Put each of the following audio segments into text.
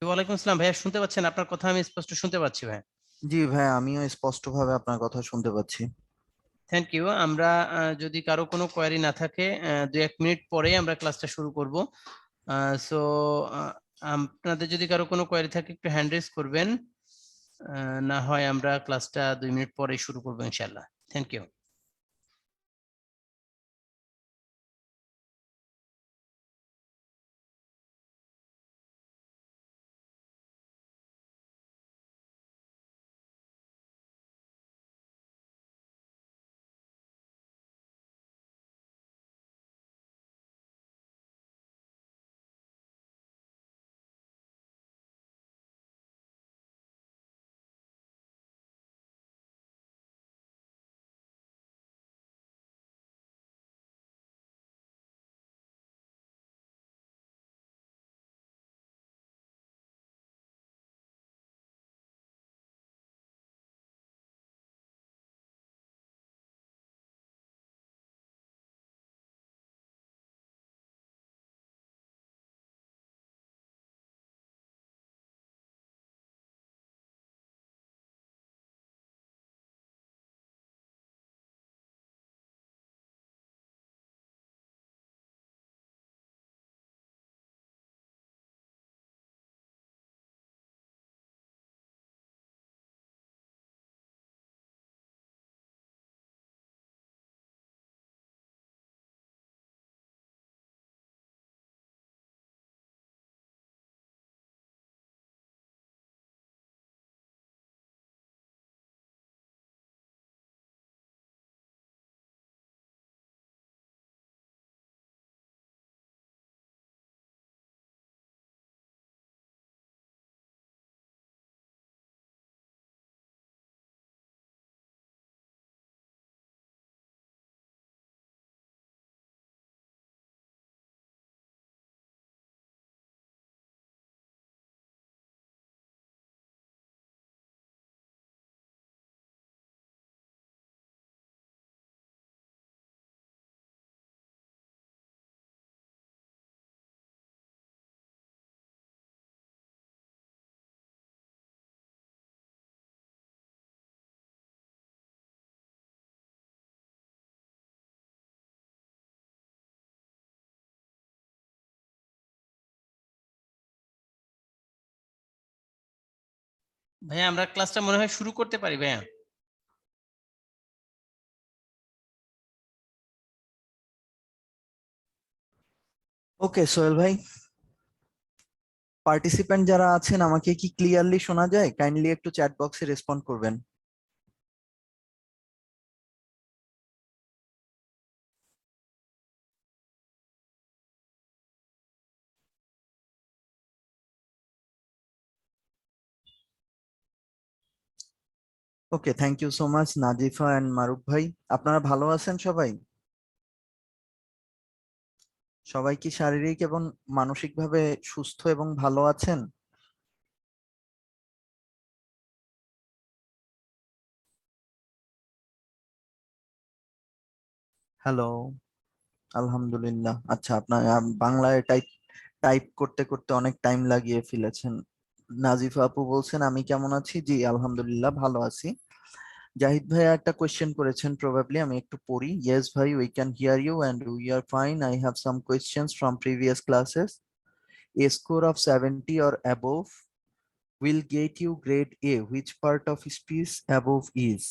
ওয়ালাইকুম আসসালাম ভাইয়া, শুনতে পাচ্ছেন? আপনার কথা আমি স্পষ্ট শুনতে পাচ্ছি ভাই। জি ভাই, আমিও স্পষ্টভাবে আপনার কথা শুনতে পাচ্ছি। Thank you. আমরা যদি কারো কোনো কোয়ারি না থাকে, 2-1 মিনিট পরেই আমরা ক্লাসটা শুরু করব। সো আপনাদের যদি কারো কোনো কোয়ারি থাকে একটু হ্যান্ড রেজ করবেন, না হয় আমরা ক্লাসটা 2 মিনিট পরেই শুরু করবো ইনশাল্লাহ। Thank you. ভাইয়া আমরা ক্লাসটা মনে হয় শুরু করতে পারি ভাইয়া। ওকে সোহেল ভাই, পার্টিসিপেন্ট যারা আছেন আমাকে কি ক্লিয়ারলি শোনা যায়? কাইন্ডলি একটু চ্যাট বক্সে রেসপন্ড করবেন। Okay, thank you so much Nazifa and Maruf ভাই। আপনারা ভালো আছেন সবাই? সবাই কি শারীরিক এবং মানসিকভাবে সুস্থ এবং ভালো আছেন? হ্যালো। আলহামদুলিল্লাহ। আচ্ছা, আপনার বাংলায় টাইপ টাইপ করতে করতে অনেক টাইম লাগিয়ে ফেলেছেন। নাজিফা আপু বলছেন আমি কেমন আছি? জি আলহামদুলিল্লাহ ভালো আছি। জাহিদ ভাইয়া একটা কোয়েশ্চেন করেছেন, প্রবাবলি আমি একটু পড়ি। ইয়েস ভাই, we can hear you and we are fine. I have some questions from previous classes. A score of 70 or above will get you grade A. Which part of speech above is?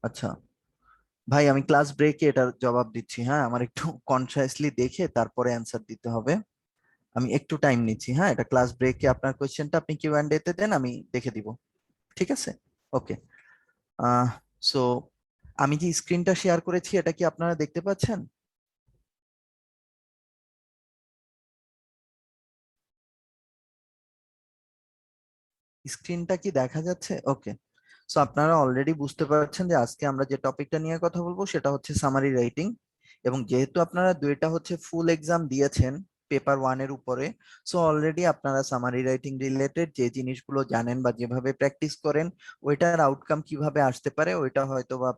আচ্ছা ভাই, আমি class ব্রেকে এটার জবাব দিচ্ছি। হ্যাঁ, আমার একটু কনসাসলি দেখে তারপরে অ্যান্সার দিতে হবে। আমি একটু টাইম নিচ্ছি। হ্যাঁ, এটা ক্লাস ব্রেকে আপনার কোয়েশ্চেনটা আপনি কিউ অ্যান্ড এ তে দেন, আমি দেখে দিব। ঠিক আছে? ওকে। আহ সো আমি যে স্ক্রিনটা শেয়ার করেছি এটা কি আপনারা দেখতে পাচ্ছেন? স্ক্রিনটা কি দেখা যাচ্ছে? ওকে। সো আপনারা অলরেডি বুঝতে পারছেন যে আজকে আমরা যে টপিকটা নিয়ে কথা বলবো সেটা হচ্ছে সামারি রাইটিং। এবং যেহেতু আপনারা দুইটা হচ্ছে ফুল এক্সাম দিয়েছেন, পেপার 1 এর উপরে। সো অলরেডি আপনারা সামারি রাইটিং রিলেটেড যে জিনিসগুলো জানেন বা যেভাবে প্র্যাকটিস করেন, ওইটার আউটকাম কিভাবে আসতে পারে ওইটা হয়তো বা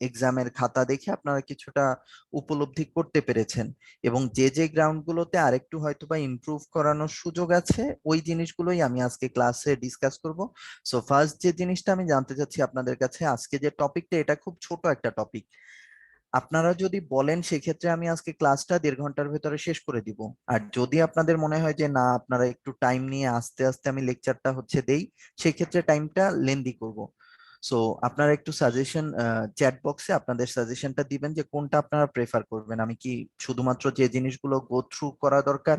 এক্সামের খাতা দেখে আপনারা কিছুটা উপলব্ধি করতে পেরেছেন। এবং যে যে গ্রাউন্ডগুলোতে আরেকটু হয়তো বা ইমপ্রুভ করানোর সুযোগ আছে, ওই জিনিসগুলোই আমি আজকে ক্লাসে ডিসকাস করব। সো ফার্স্ট যে জিনিসটা আমি জানতে চাচ্ছি আপনাদের কাছে, আজকে যে টপিকটা এটা খুব ছোট একটা টপিক। আপনারা যদি বলেন সেক্ষেত্রে আমি আজকে ক্লাসটা 1.5 ঘন্টার ভেতরে শেষ করে দিব। আর যদি আপনাদের মনে হয় যে না, আপনারা একটু টাইম নিয়ে আস্তে আস্তে আমি লেকচারটা দেই, সেক্ষেত্রে টাইমটা লেন্দি করব। সো আপনারা একটু সাজেশন চ্যাট বক্সে আপনাদের সাজেশনটা দিবেন যে কোনটা আপনারা প্রেফার করবেন। আমি কি শুধুমাত্র যে জিনিসগুলো গো থ্রু করা দরকার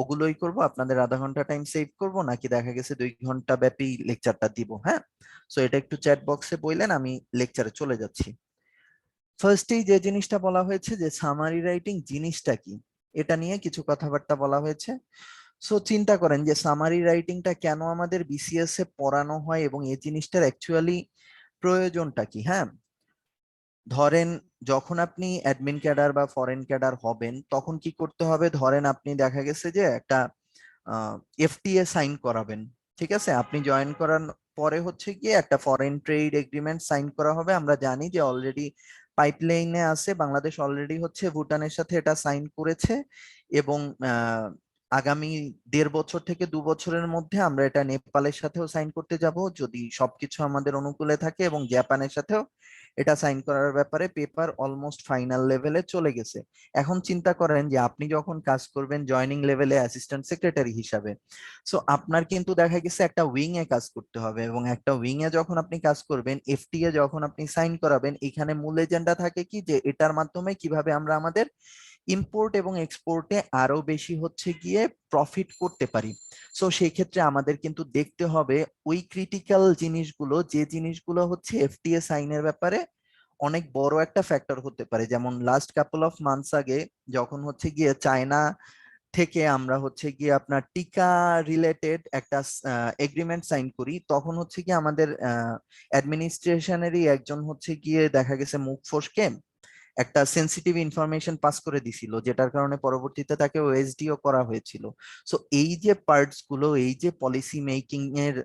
ওগুলোই করব, আপনাদের আধা ঘন্টা টাইম সেভ করব, নাকি দেখা গেছে 2 ঘন্টা ব্যাপী লেকচারটা দিব? হ্যাঁ, সো এটা একটু চ্যাট বক্সে বললেন, আমি লেকচারে চলে যাচ্ছি। ফার্স্টেই যে জিনিসটা বলা হয়েছে যে সামারি রাইটিং জিনিসটা কি, এটা নিয়ে কিছু কথাবার্তা বলা হয়েছে। সো চিন্তা করেন যে সামারি রাইটিংটা কেন আমাদের বিসিএস এ পড়ানো হয় এবং এই জিনিসটার অ্যাকচুয়ালি প্রয়োজনটা কি। হ্যাঁ, ধরেন যখন আপনি অ্যাডমিন ক্যাডার বা ফরেন ক্যাডার হবেন তখন কি করতে হবে, ধরেন আপনি দেখা গেছে যে একটা এফটিএ সাইন করাবেন। ঠিক আছে, আপনি জয়েন করার পরে গিয়ে একটা ফরেন ট্রেড এগ্রিমেন্ট সাইন করা হবে। আমরা জানি যে অলরেডি পাইপলাইনে আছে, বাংলাদেশ অলরেডি ভুটানের সাথে এটা সাইন করেছে এবং আগামী 1.5 বছর থেকে 2 বছরের মধ্যে আমরা এটা নেপালের সাথেও সাইন করতে যাব যদি সবকিছু আমাদের অনুকূলে থাকে, এবং জাপানের সাথেও এটা সাইন করার ব্যাপারে পেপার অলমোস্ট ফাইনাল লেভেলে চলে গেছে। এখন চিন্তা করেন যে আপনি যখন কাজ করবেন জয়নিং লেভেলে অ্যাসিস্ট্যান্ট সেক্রেটারি হিসাবে, সো আপনার কিন্তু দেখা গেছে একটা উইং এ কাজ করতে হবে, এবং একটা উইং এ যখন আপনি কাজ করবেন, এফটিএ যখন আপনি সাইন করাবেন, এখানে মূল এজেন্ডা থাকে কি যে এটার মাধ্যমে কিভাবে আমরা আমাদের ইম্পোর্ট এবং এক্সপোর্টে আরো বেশি গিয়ে প্রফিট করতে পারি। সো সেই ক্ষেত্রে আমাদের কিন্তু দেখতে হবে ওই ক্রিটিক্যাল জিনিসগুলো, যে জিনিসগুলো এফটিএ সাইনের ব্যাপারে অনেক বড় একটা ফ্যাক্টর হতে পারে। যেমন লাস্ট কাপল অফ মান্থস আগে যখন গিয়ে চায়না থেকে আমরা গিয়ে আপনার টিকা রিলেটেড একটা এগ্রিমেন্ট সাইন করি, তখন কি আমাদের অ্যাডমিনিস্ট্রেশনেরই একজন গিয়ে দেখা গেছে মুখ ফসকে একটা সেন্সিটিভ ইনফরমেশন পাস করে দিছিল, যেটার কারণে পরবর্তীতে তাকে ওএসডিও করা হয়েছিল। সো এই যে পার্টস গুলো, এই যে পলিসি মেকিং এর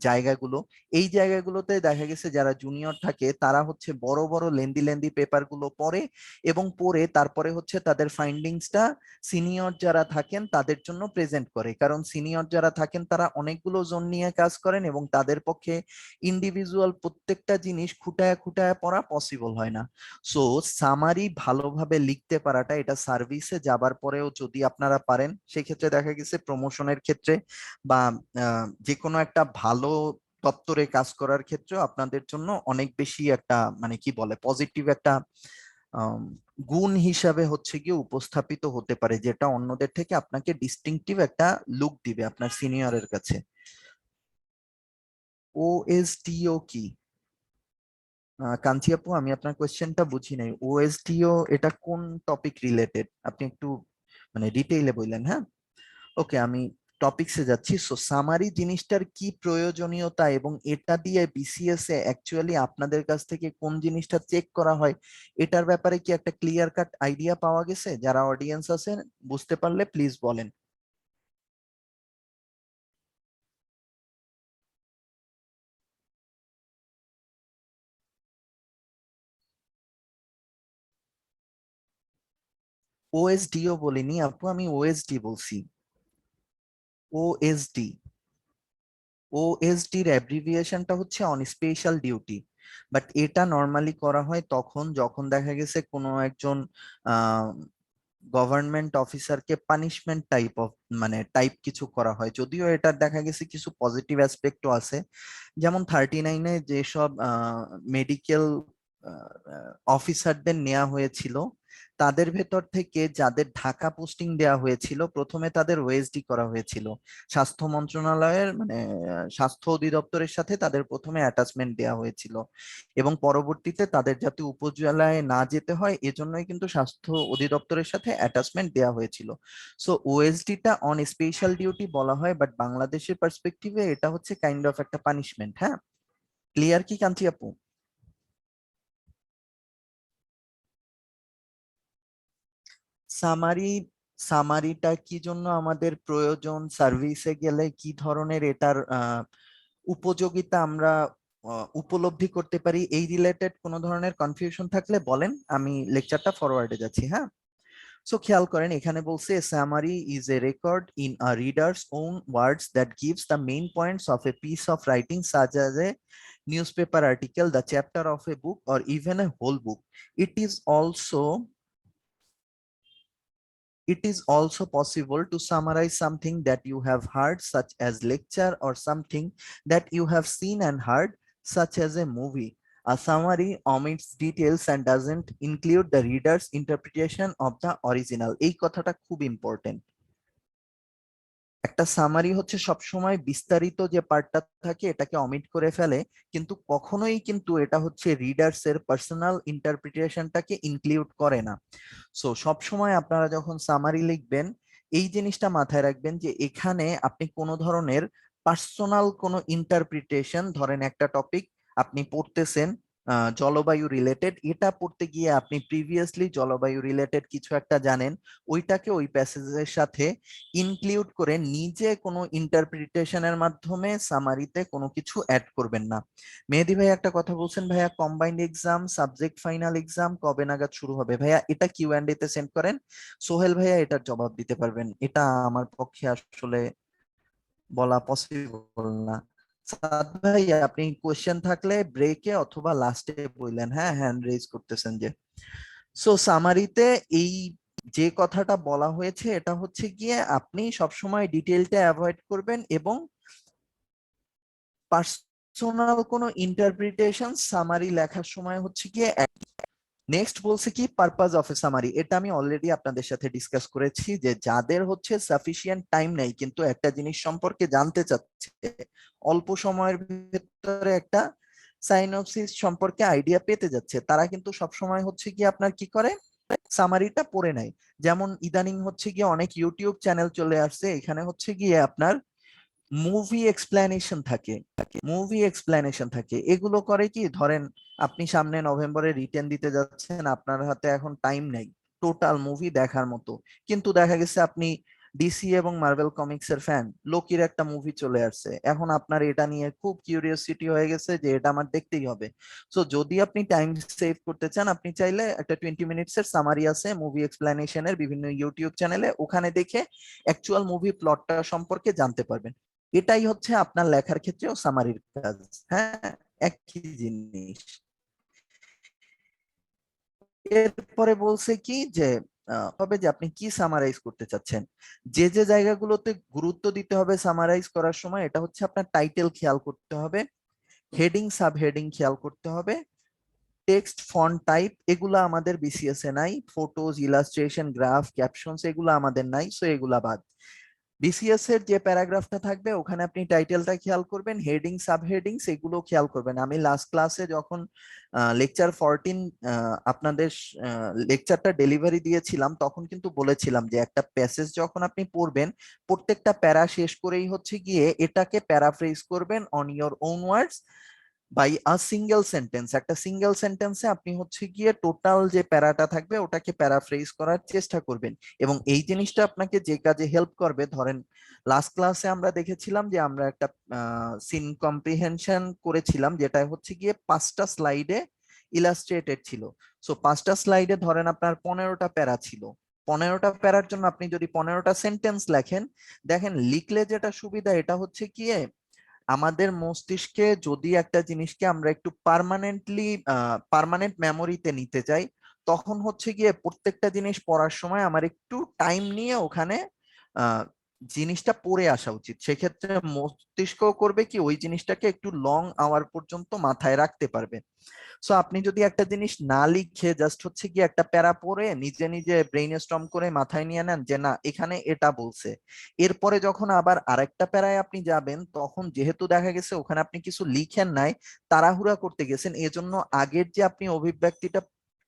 জায়গাগুলো, এই জায়গাগুলোতে দেখা গেছে যারা জুনিয়র থাকে তারা বড় বড় লেন্দি লেন্দি পেপার গুলো পড়ে, এবং পড়ে তারপরে তাদের ফাইন্ডিংসটা সিনিয়র যারা থাকেন তাদের জন্য প্রেজেন্ট করে। কারণ সিনিয়র যারা থাকেন তারা অনেকগুলো জোন নিয়ে কাজ করেন এবং তাদের পক্ষে ইন্ডিভিজুয়াল প্রত্যেকটা জিনিস খুঁটায় খুঁটায় পড়া পসিবল হয় না। সো সামারি ভালোভাবে লিখতে পারাটা, এটা সার্ভিসে যাবার পরেও যদি আপনারা পারেন, সেক্ষেত্রে দেখা গেছে প্রমোশনের ক্ষেত্রে বা যে কোনো একটা ভালো দপ্তরে কাজ করার ক্ষেত্রেও আপনাদের জন্য অনেক বেশি একটা মানে কি বলে পজিটিভ একটা আম, গুণ হিসাবে গিয়ে উপস্থাপিত হতে পারে, যেটা অন্যদের থেকে আপনাকে ডিস্টিংটিভ একটা লুক দিবে আপনার সিনিয়রের কাছে। ওএসডিও কি? কাঞ্চি আপু, আমি আপনার কোয়েশ্চেনটা বুঝি নাই। ওএসডিও এটা কোন টপিক রিলেটেড, আপনি একটু মানে ডিটেইলে বললেন। হ্যাঁ, ওকে, আমি টপিকসে যাচ্ছি। সো সামারি জিনিসটার কি প্রয়োজনীয়তা এবং এটা দিয়ে বিসিএস এ অ্যাকচুয়ালি আপনাদের কাছ থেকে কোন জিনিসটা চেক করা হয়, এটার ব্যাপারে কি একটা ক্লিয়ার কাট আইডিয়া পাওয়া গেছে? যারা অডিয়েন্স আছেন বুঝতে পারলে প্লিজ বলেন। ওএসডিও বলিনি আপু, আমি ওএসডি বলছি। ওএসডি, ওএসডির অ্যাব্রিভিয়েশনটা অন স্পেশাল ডিউটি। বাট এটা নর্মালি করা হয় তখন যখন দেখা গেছে কোনো একজন গভর্নমেন্ট অফিসারকে পানিশমেন্ট টাইপ অফ মানে টাইপ কিছু করা হয়। যদিও এটার দেখা গেছে কিছু পজিটিভ অ্যাসপেক্টও আছে, যেমন 39-এ যেসব মেডিকেল অফিসারদের নেওয়া হয়েছিল, তাদের ভেতর থেকে যাদের ঢাকা পোস্টিং দেওয়া হয়েছিল প্রথমে তাদের ওএসডি করা হয়েছিল। স্বাস্থ্য মন্ত্রণালয়ের মানে স্বাস্থ্য অধিদপ্তরের সাথে তাদের প্রথমে অ্যাটাচমেন্ট দেওয়া হয়েছিল, এবং পরবর্তীতে তাদের যাতে উপজেলায় না যেতে হয় এজন্যই কিন্তু স্বাস্থ্য অধিদপ্তরের সাথে অ্যাটাচমেন্ট দেওয়া হয়েছিল। সো ওএসডিটা অন স্পেশাল ডিউটি বলা হয়, বাট বাংলাদেশের পার্সপেক্টিভে এটা কাইন্ড অফ একটা পানিশমেন্ট। হ্যাঁ, ক্লিয়ার কি কাঞ্চি আপু? সামারি সামারিটা কি জন্য আমাদের প্রয়োজন, সার্ভিসে গেলে কি ধরনের এটার উপযোগিতা আমরা উপলব্ধি করতে পারি, এই রিলেটেড কোনো ধরনের কনফিউশন থাকলে বলেন, আমি লেকচারটা ফরওয়ার্ডে যাচ্ছি। হ্যাঁ, সো খেয়াল করেন এখানে বলছে summary is a record in a readers own words that gives the main points of a piece of writing such as a newspaper article, the chapter of a book, or even a whole book. It is also it is also possible to summarize something that you have heard, such as lecture, or something that you have seen and heard, such as a movie. A summary omits details and doesn't include the reader's interpretation of the original. এই কথাটা খুব important. একটা summary হচ্ছে সবসময় বিস্তারিত যে পার্টটা থাকে এটাকে অমিট করে ফেলে, কিন্তু কখনোই কিন্তু এটা হচ্ছে রিডার্স এর পার্সোনাল ইন্টারপ্রিটেশনটাকে ইনক্লুড করে না। সো সবসময় আপনারা যখন সামারি লিখবেন এই জিনিসটা মাথায় রাখবেন যে এখানে আপনি কোনো ধরনের পার্সোনাল কোনো ইন্টারপ্রিটেশন, ধরেন একটা টপিক আপনি পড়তেছেন জলবায়ু রিলেটেড, এটা পড়তে গিয়ে আপনি প্রিভিয়াসলি জলবায়ু রিলেটেড কিছু একটা জানেন, ওইটাকে ওই প্যাসেজের সাথে ইনক্লুড করে নিজে কোনো ইন্টারপ্রিটেশনের মাধ্যমে সামারিতে কোনো কিছু অ্যাড করবেন না। মেহেদি ভাই একটা কথা বলছেন, ভাইয়া combined exam subject final exam কবে নাগাদ শুরু হবে? ভাইয়া এটা কিউ&এ তে সেন্ড করেন, সোহেল ভাইয়া এটার জবাব দিতে পারবেন, এটা আমার পক্ষে আসলে বলা পসিবল না। সাদ ভাই আপনি কোশ্চেন থাকলে ব্রেকে অথবা লাস্টে বললেন, হ্যাঁ হ্যান্ড রেজ করতেছেন যে। সো সামারিতে এই যে কথাটা বলা হয়েছে এটা হচ্ছে গিয়ে আপনি সবসময় ডিটেইলটা অ্যাভয়েড করবেন এবং পার্সোনাল কোনো ইন্টারপ্রিটেশন সামারি লেখার সময় হচ্ছে গিয়ে। নেক্সট বলছে কি পারপাস অফ এ সামারি, এটা আমি অলরেডি আপনাদের সাথে ডিসকাস করেছি যে যাদের হচ্ছে সাফিসিয়েন্ট টাইম নেই কিন্তু একটা জিনিস সম্পর্কে জানতে চাচ্ছে, অল্প সময়ের ভিতরে একটা সাইনোপসিস সম্পর্কে আইডিয়া পেতে যাচ্ছে, তারা কিন্তু সবসময় হচ্ছে কি আপনার কি করে সামারিটা পড়ে নেয়। যেমন ইদানিং হচ্ছে গিয়ে অনেক ইউটিউব চ্যানেল চলে আসছে, এখানে হচ্ছে গিয়ে আপনার মুভি এক্সপ্লেনেশন থাকে। এগুলো করে কি, ধরেন আপনি সামনে নভেম্বরে রিটেন দিতে যাচ্ছেন, আপনার হাতে এখন টাইম নেই টোটাল মুভি দেখার মতো, কিন্তু দেখা গেছে আপনি ডিসি এবং মার্ভেল কমিক্স এর ফ্যান, লোকির একটা মুভি চলে আসছে, এখন আপনার এটা নিয়ে খুব কিউরিওসিটি হয়ে গেছে যে এটা আমার দেখতেই হবে। সো যদি আপনি টাইম সেভ করতে চান, আপনি চাইলে একটা 20 মিনিটস এর সামারি আছে মুভি এক্সপ্লেনেশনের বিভিন্ন ইউটিউব চ্যানেলে, ওখানে দেখে অ্যাকচুয়াল মুভি প্লটটা সম্পর্কে জানতে পারবেন। এটাই হচ্ছে আপনার লেখার ক্ষেত্রেও সামারির কাজ। হ্যাঁ, একই জিনিস। এরপরে বলছে কি যে হবে যে আপনি কি সামারাইজ করতে চাচ্ছেন, যে যে জায়গাগুলোতে গুরুত্ব দিতে হবে সামারাইজ করার সময়, এটা হচ্ছে আপনার টাইটেল খেয়াল করতে হবে, হেডিং সাব হেডিং খেয়াল করতে হবে, টেক্সট ফন্ট টাইপ এগুলো আমাদের বিসিএস এ নাই, ফটোজ ইলাস্ট্রেশন গ্রাফ ক্যাপশনস এগুলো আমাদের নাই, সো এগুলা বাদ। বিসিএস এর যে প্যারাগ্রাফটা থাকবে ওখানে আপনি টাইটেলটা খেয়াল করবেন, হেডিং সাব হেডিংস এগুলো খেয়াল করবেন। আমি লাস্ট ক্লাসে যখন লেকচার 14 আপনাদের লেকচারটা ডেলিভারি দিয়েছিলাম তখন কিন্তু বলেছিলাম যে একটা প্যাসেজ যখন আপনি পড়বেন প্রত্যেকটা প্যারা শেষ করেই হচ্ছে গিয়ে এটাকে প্যারাফ্রেজ করবেন on your own words by a single sentence. একটা সিঙ্গেল সেন্টেন্সে আপনি হচ্ছে গিয়ে টোটাল যে প্যারাটা থাকবে ওটাকে প্যারাফ্রেজ করার চেষ্টা করবেন, এবং এই জিনিসটা আপনাকে যে কাজে হেল্প করবে, ধরেন লাস্ট ক্লাসে আমরা দেখেছিলাম যে আমরা একটা সিন কম্প্রিহেনশন করেছিলাম যেটা হচ্ছে গিয়ে 5টা স্লাইডে ইলাস্ট্রেটেড ছিল। সো 5টা স্লাইডে ধরেন আপনার 15টা প্যারা ছিল, 15টা প্যারার জন্য আপনি যদি 15টা সেন্টেন্স লেখেন, দেখেন লিখলে যেটা সুবিধা এটা হচ্ছে গিয়ে আমাদের মস্তিষ্কে যদি একটা জিনিসকে আমরা একটু পার্মানেন্ট মেমোরিতে নিতে চাই, তখন হচ্ছে গিয়ে প্রত্যেকটা জিনিস পড়ার সময় আমার একটু টাইম নিয়ে ওখানে আহ জিনিসটা পড়ে আসা উচিত। সেক্ষেত্রে মস্তিষ্ক করবে কি ওই জিনিসটাকে একটু লং আওয়ার পর্যন্ত মাথায় রাখতে পারবে। সো আপনি যদি একটা জিনিস না লিখে জাস্ট হচ্ছে কি একটা প্যারা পড়ে নিজে নিজে ব্রেইনস্টর্ম করে মাথায় নিয়ে নেন যে না এখানে এটা বলছে, এরপরে যখন আবার আরেকটা প্যারায় আপনি যাবেন তখন যেহেতু দেখা গেছে ওখানে আপনি কিছু লিখেন নাই, তাড়াহুড়া করতে গেছেন, এজন্য আগের যে আপনি অভিব্যক্তিটা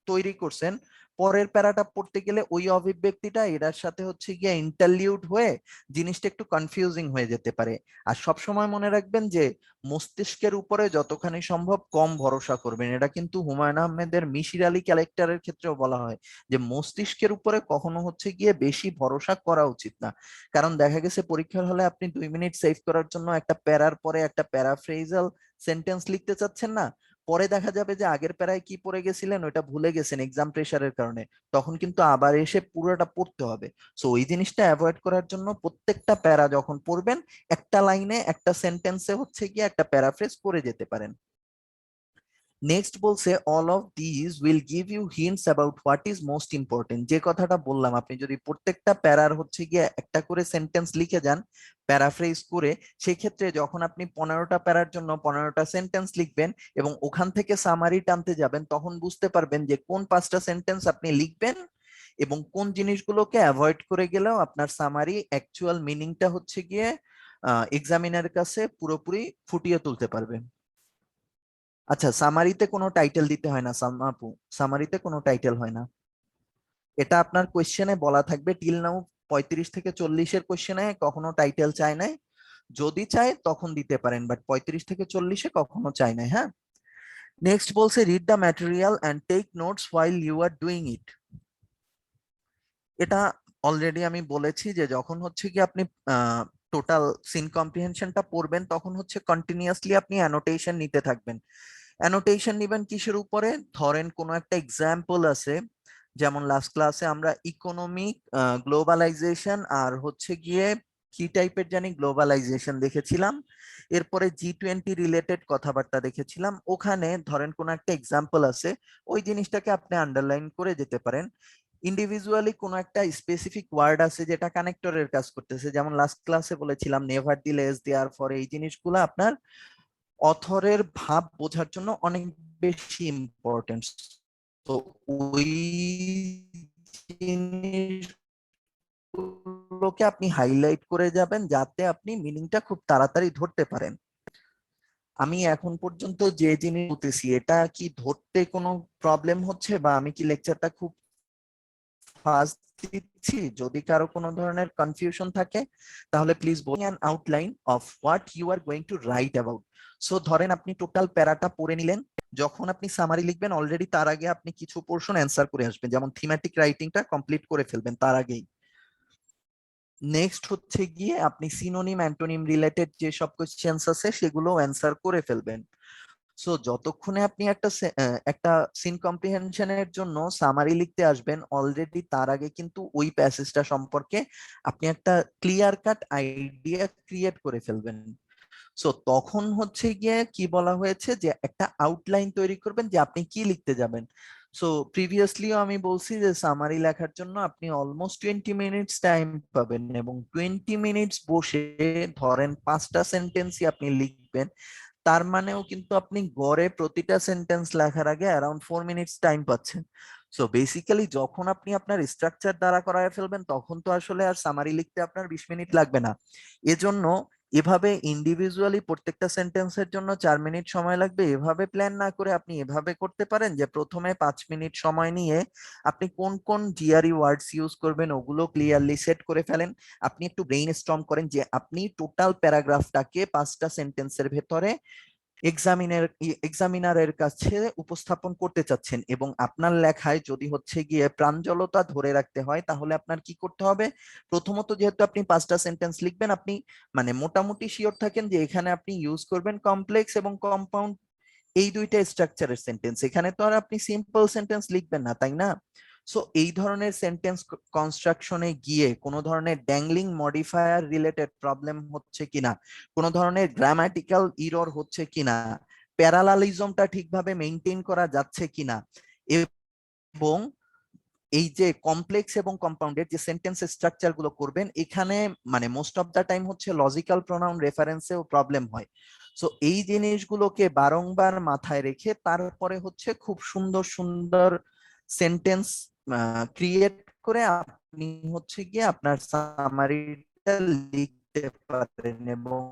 তৈরি করছেন পরের প্যারাটা পড়তে গেলে ওই অভিব্যক্তিটা এটার সাথে হচ্ছে গিয়ে ইন্টারলিউড হয়ে জিনিসটা একটু কনফিউজিং হয়ে যেতে পারে। আর সব সময় মনে রাখবেন যে মস্তিষ্কের উপরে যতখানি সম্ভব কম ভরসা করবেন। এটা কিন্তু হুমায়ুন আহমেদের মিসির আলী ক্যারেক্টারের ক্ষেত্রেও বলা হয় যে মস্তিষ্কের উপরে কখনো হচ্ছে গিয়ে বেশি ভরসা করা উচিত না। কারণ দেখা গেছে পরীক্ষার হলে আপনি 2 মিনিট সেভ করার জন্য একটা প্যারার পরে একটা প্যারাফ্রেজাল সেন্টেন্স লিখতে চাচ্ছেন না, পরে দেখা যাবে যে আগের প্যারায় কি পড়ে গেছিলেন ওটা ভুলে গেছেন এক্সাম প্রেশারের কারণে, তখন কিন্তু আবার এসে পুরোটা পড়তে হবে। সো ওই জিনিসটা অ্যাভয়েড করার জন্য প্রত্যেকটা প্যারা যখন পড়বেন একটা লাইনে একটা সেন্টেন্সে হচ্ছে গিয়ে একটা প্যারাফ্রেজ করে যেতে পারেন। নেক্সট বলছে all of this will give you hints about what is most important. যে কথাটা বললাম, আপনি যদি প্রত্যেকটা প্যারার হচ্ছে গিয়ে একটা করে সেন্টেন্স লিখে যান প্যারাফ্রেজ করে, সেই ক্ষেত্রে যখন আপনি 15টা প্যারার জন্য 15টা সেন্টেন্স লিখবেন এবং ওখান থেকে সামারি টানতে যাবেন, তখন বুঝতে পারবেন যে কোন 5টা সেন্টেন্স আপনি লিখবেন এবং কোন জিনিসগুলোকে অ্যাভয়েড করে গেলেও আপনার সামারি অ্যাকচুয়াল মিনিংটা হচ্ছে গিয়ে এক্সামিনারের কাছে পুরোপুরি ফুটিয়ে তুলতে পারবে। আচ্ছা, সামারিতে কোনো টাইটেল দিতে হয় না সালমা আপু, সামারিতে কোনো টাইটেল হয় না। এটা আপনার কোশ্চেনে বলা থাকবে টিল নাও 35 থেকে 40-এর কোশ্চেনে কখনো টাইটেল চায় নাই, যদি চায় তখন দিতে পারেন, বাট 35 থেকে 40-এ কখনো চায় নাই। হ্যাঁ, নেক্সট বলছে read the material and take notes while you are doing it. এটা অলরেডি আমি বলেছি যে যখন হচ্ছে কি আপনি টোটাল সিন কম্প্রিহেনশনটা পড়বেন তখন হচ্ছে কন্টিনিউয়াসলি আপনি অ্যানোটেশন নিতে থাকবেন। অ্যানোটেশন নিবেন কিসের উপরে? ধরেন কোনো একটা এক্সাম্পল আছে, যেমন লাস্ট ক্লাসে আমরা ইকোনমিক গ্লোবালাইজেশন আর হচ্ছে গিয়ে কি টাইপের জানি গ্লোবালাইজেশন দেখেছিলাম, এরপরে G20 রিলেটেড কথাবার্তা দেখেছিলাম। ওখানে ধরেন কোনো একটা এক্সাম্পল আছে, ওই জিনিসটাকে আপনি আন্ডারলাইন করে যেতে পারেন। ইন্ডিভিজুয়ালি কোনো একটা স্পেসিফিক ওয়ার্ড আছে যেটা কানেক্টরের কাজ করতেছে, যেমন লাস্ট ক্লাসে বলেছিলাম নেভার দিলেস, দেয়ার ফর, এই জিনিসগুলো আপনার অথরের ভাব বোঝার জন্য অনেক বেশি ইম্পর্টেন্ট। তো ওই জিনিসগুলোকে আপনি হাইলাইট করে যাবেন যাতে আপনি মিনিংটা খুব তাড়াতাড়ি ধরতে পারেন। আমি এখন পর্যন্ত যে জিনিস বলতেছি এটা কি ধরতে কোনো প্রবলেম হচ্ছে, বা আমি কি লেকচারটা খুব ফাস্ট দিচ্ছি? যদি কারো কোনো ধরনের কনফিউশন থাকে তাহলে প্লিজ বলুন। An outline of what you are going to write about. So ধরেন আপনি টোটাল প্যারাটা পড়ে নিলেন, যখন আপনি সামারি লিখবেন অলরেডি তার আগে আপনি কিছু পোর্শন অ্যান্সার করে আসবেন, যেমন থিমেটিক রাইটিংটা কমপ্লিট করে ফেলবেন তার আগেই। নেক্সট হচ্ছে গিয়ে আপনি সিনোনিম অ্যান্টোনিম রিলেটেড যে সব কোশ্চেন্স আছে সেগুলো অ্যান্সার করে ফেলবেন। সো যতক্ষণে আপনি একটা সিন কম্প্রিহেনশনের জন্য সামারি লিখতে আসবেন অলরেডি তার আগে কিন্তু ওই প্যাসেজটা সম্পর্কে আপনি একটা ক্লিয়ার কাট আইডিয়া ক্রিয়েট করে ফেলবেন। সো তখন হচ্ছে গিয়ে কি বলা হয়েছে যে একটা আউটলাইন তৈরি করবেন যে আপনি কি লিখতে যাবেন। সো প্রিভিয়াসলিও আমি বলছি যে সামারি লেখার জন্য আপনি অলমোস্ট 20 মিনিটস টাইম পাবেন এবং 20 মিনিটস বসে ধরেন 5টা সেন্টেন্সই আপনি লিখবেন, তার মানেও কিন্তু আপনি গড়ে প্রতিটা সেন্টেন্স লেখার আগে অ্যারাউন্ড 4 মিনিটস টাইম পাচ্ছেন। সো বেসিক্যালি যখন আপনি আপনার স্ট্রাকচার দ্বারা করায় ফেলবেন তখন তো আসলে আর সামারি লিখতে আপনার 20 মিনিট লাগবে না। এজন্য এভাবে ইন্ডিভিজুয়ালি প্রত্যেকটা সেন্টেন্সের জন্য 4 মিনিট সময় লাগবে এভাবে প্ল্যান না করে আপনি এভাবে করতে পারেন যে প্রথমে 5 মিনিট সময় নিয়ে আপনি কোন কোন জিআরই ওয়ার্ডস ইউজ করবেন ওগুলো ক্লিয়ারলি সেট করে ফেলেন। আপনি একটু ব্রেইন স্টর্ম করেন যে আপনি টোটাল প্যারাগ্রাফটাকে 5টা সেন্টেন্সের ভেতরে এক্সামিনারের কাছে উপস্থাপন করতে চাচ্ছেন এবং আপনার লেখায় যদি হচ্ছে গিয়ে প্রাঞ্জলতা ধরে রাখতে হয় তাহলে আপনার কি করতে হবে? প্রথমত যেহেতু আপনি 5টা সেন্টেন্স লিখবেন, আপনি মানে মোটামুটি শিওর থাকেন যে এখানে আপনি ইউজ করবেন কমপ্লেক্স এবং কম্পাউন্ড, এই দুইটা স্ট্রাকচারের সেন্টেন্স। এখানে তো আর আপনি সিম্পল সেন্টেন্স লিখবেন না, তাই না? সো এই ধরনের সেন্টেন্স কনস্ট্রাকশনে গিয়ে কোনো ধরনের ড্যাংলিং মডিফায়ার রিলেটেড প্রবলেম হচ্ছে কিনা, কোনো ধরনের গ্রামাটিক্যাল ইরর হচ্ছে কিনা, প্যারালালিজমটা ঠিকভাবে মেইনটেইন করা যাচ্ছে কিনা, এবং এই যে কমপ্লেক্স এবং কম্পাউন্ডেড যে সেন্টেন্স স্ট্রাকচার গুলো করবেন এখানে মানে মোস্ট অফ দা টাইম হচ্ছে লজিক্যাল প্রোনাউন রেফারেন্সেও প্রবলেম হয়। সো এই জিনিসগুলোকে বারংবার মাথায় রেখে তারপরে হচ্ছে খুব সুন্দর সুন্দর সেন্টেন্স ক্রিয়েট করে আপনি হচ্ছে গিয়ে আপনার সামারিটা লিখতে পারেন। এবং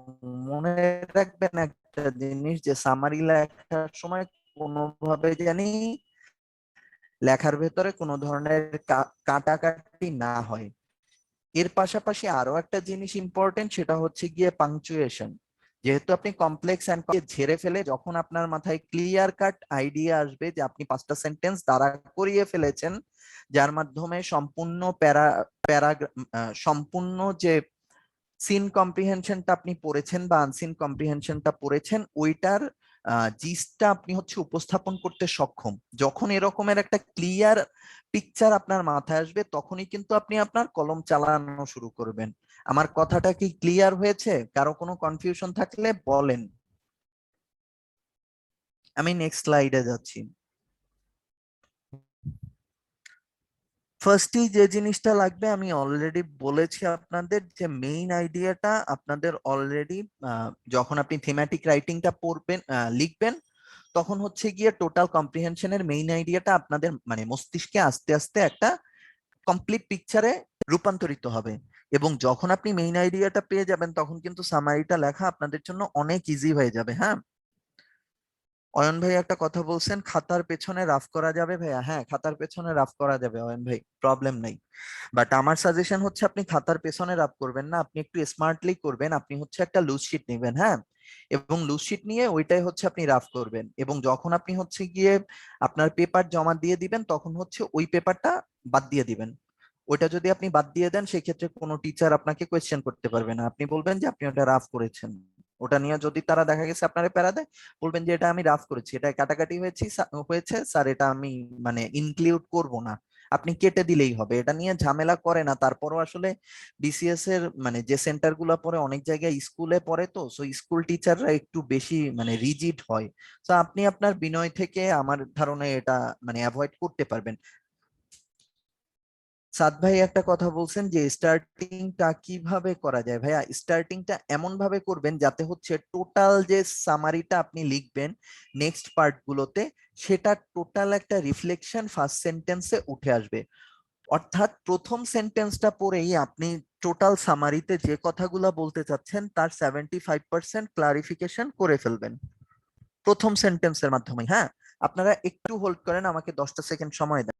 মনে রাখবেন একটা জিনিস যে সামারি লেখার সময় কোনোভাবে জানি লেখার ভেতরে কোনো ধরনের কাটাকাটি না হয়। এর পাশাপাশি আরো একটা জিনিস ইম্পর্টেন্ট, সেটা হচ্ছে গিয়ে পাংচুয়েশন। যেহেতু আপনি কমপ্লেক্স অ্যান্ড ঝেড়ে ফেলে যখন আপনার মাথায় ক্লিয়ার কাট আইডিয়া আসবে যে আপনি 5টা সেন্টেন্স দাঁড়া করিয়ে ফেলেছেন, যার মাধ্যমে সম্পূর্ণ সম্পূর্ণ যে সিন কম্প্রিহেনশনটা আপনি পড়েছেন বা আনসিন কম্প্রিহেনশনটা পড়েছেন, ওইটার জিসটা আপনি হচ্ছে উপস্থাপন করতে সক্ষম। যখন এরকমের একটা ক্লিয়ার পিকচার আপনার মাথায় আসবে, তখনই কিন্তু আপনি আপনার কলম চালানো শুরু করবেন। আমার কথাটা কি ক্লিয়ার হয়েছে? কারো কোনো কনফিউশন থাকলে বলেন। আমি নেক্সট স্লাইডে যাচ্ছি। ফার্স্টই যে জিনিসটা লাগবে, আমি অলরেডি বলেছি আপনাদের, যে মেইন আইডিয়াটা আপনাদের অলরেডি যখন আপনি থিমেটিক রাইটিংটা পড়বেন লিখবেন, তখন হচ্ছে গিয়ে টোটাল কম্প্রিহেনশনের মেইন আইডিয়াটা আপনাদের মানে মস্তিষ্কে আস্তে আস্তে একটা কমপ্লিট পিকচারে রূপান্তরিত হবে। এবং যখন আপনি মেইন আইডিয়াটা পেয়ে যাবেন, তখন কিন্তু সামারিটা লেখা আপনাদের জন্য অনেক ইজি হয়ে যাবে। হ্যাঁ, অয়ন ভাই একটা কথা বলছেন, খাতার পেছনে রাফ করা যাবে ভাইয়া? হ্যাঁ, খাতার পেছনে রাফ করা যাবে অয়ন ভাই, প্রবলেম নাই। বাট আমার সাজেশন হচ্ছে আপনি খাতার পেছনে রাফ করবেন না, আপনি একটু স্মার্টলি করবেন। আপনি হচ্ছে একটা লুজ শিট নেবেন, হ্যাঁ, এবং লুজ শিট নিয়ে ওইটাই হচ্ছে আপনি রাফ করবেন। এবং যখন আপনি হচ্ছে গিয়ে আপনার পেপার জমা দিয়ে দিবেন, তখন হচ্ছে ওই পেপারটা বাদ দিয়ে দিবেন। ওইটা যদি আপনি বাদ দিয়ে দেন, সেক্ষেত্রে কোনো টিচার আপনাকে কোয়েশ্চেন করতে পারবে না। আপনি বলবেন যে আপনি ওটা রাফ করেছেন। ওটা নিয়ে যদি তারা দেখা গেছে আপনারা প্যারা দেয়, বলবেন যে এটা আমি রাফ করেছি, এটা কাটাকাটি হয়েছে স্যার, এটা আমি মানে ইনক্লুড করব না। আপনি কেটে দিলেই হবে, এটা নিয়ে ঝামেলা করে না। তারপরও আসলে বিসিএস এর মানে যে সেন্টার গুলো পড়ে, অনেক জায়গায় স্কুলে পড়ে, তো সো স্কুল টিচাররা একটু বেশি মানে রিজিড হয়। তো আপনি আপনার বিনয় থেকে আমার ধারণায় এটা মানে অ্যাভয়েড করতে পারবেন। সাদ ভাই একটা কথা বলছেন যে স্টার্টিংটা কিভাবে করা যায়। ভাইয়া, স্টার্টিংটা এমন ভাবে করবেন যাতে হচ্ছে টোটাল যে সামারিটা আপনি লিখবেন নেক্সট পার্ট গুলোতে, সেটা টোটাল একটা রিফ্লেকশন ফার্স্ট সেন্টেন্সে উঠে আসবে। অর্থাৎ প্রথম সেন্টেন্সটা পড়েই আপনি টোটাল সামারিতে যে কথাগুলো বলতে চাচ্ছেন তার 75% ক্লারিফিকেশন করে ফেলবেন প্রথম সেন্টেন্সের মাধ্যমে। হ্যাঁ, আপনারা একটু হোল্ড করেন, আমাকে 10টা সেকেন্ড সময় দেন।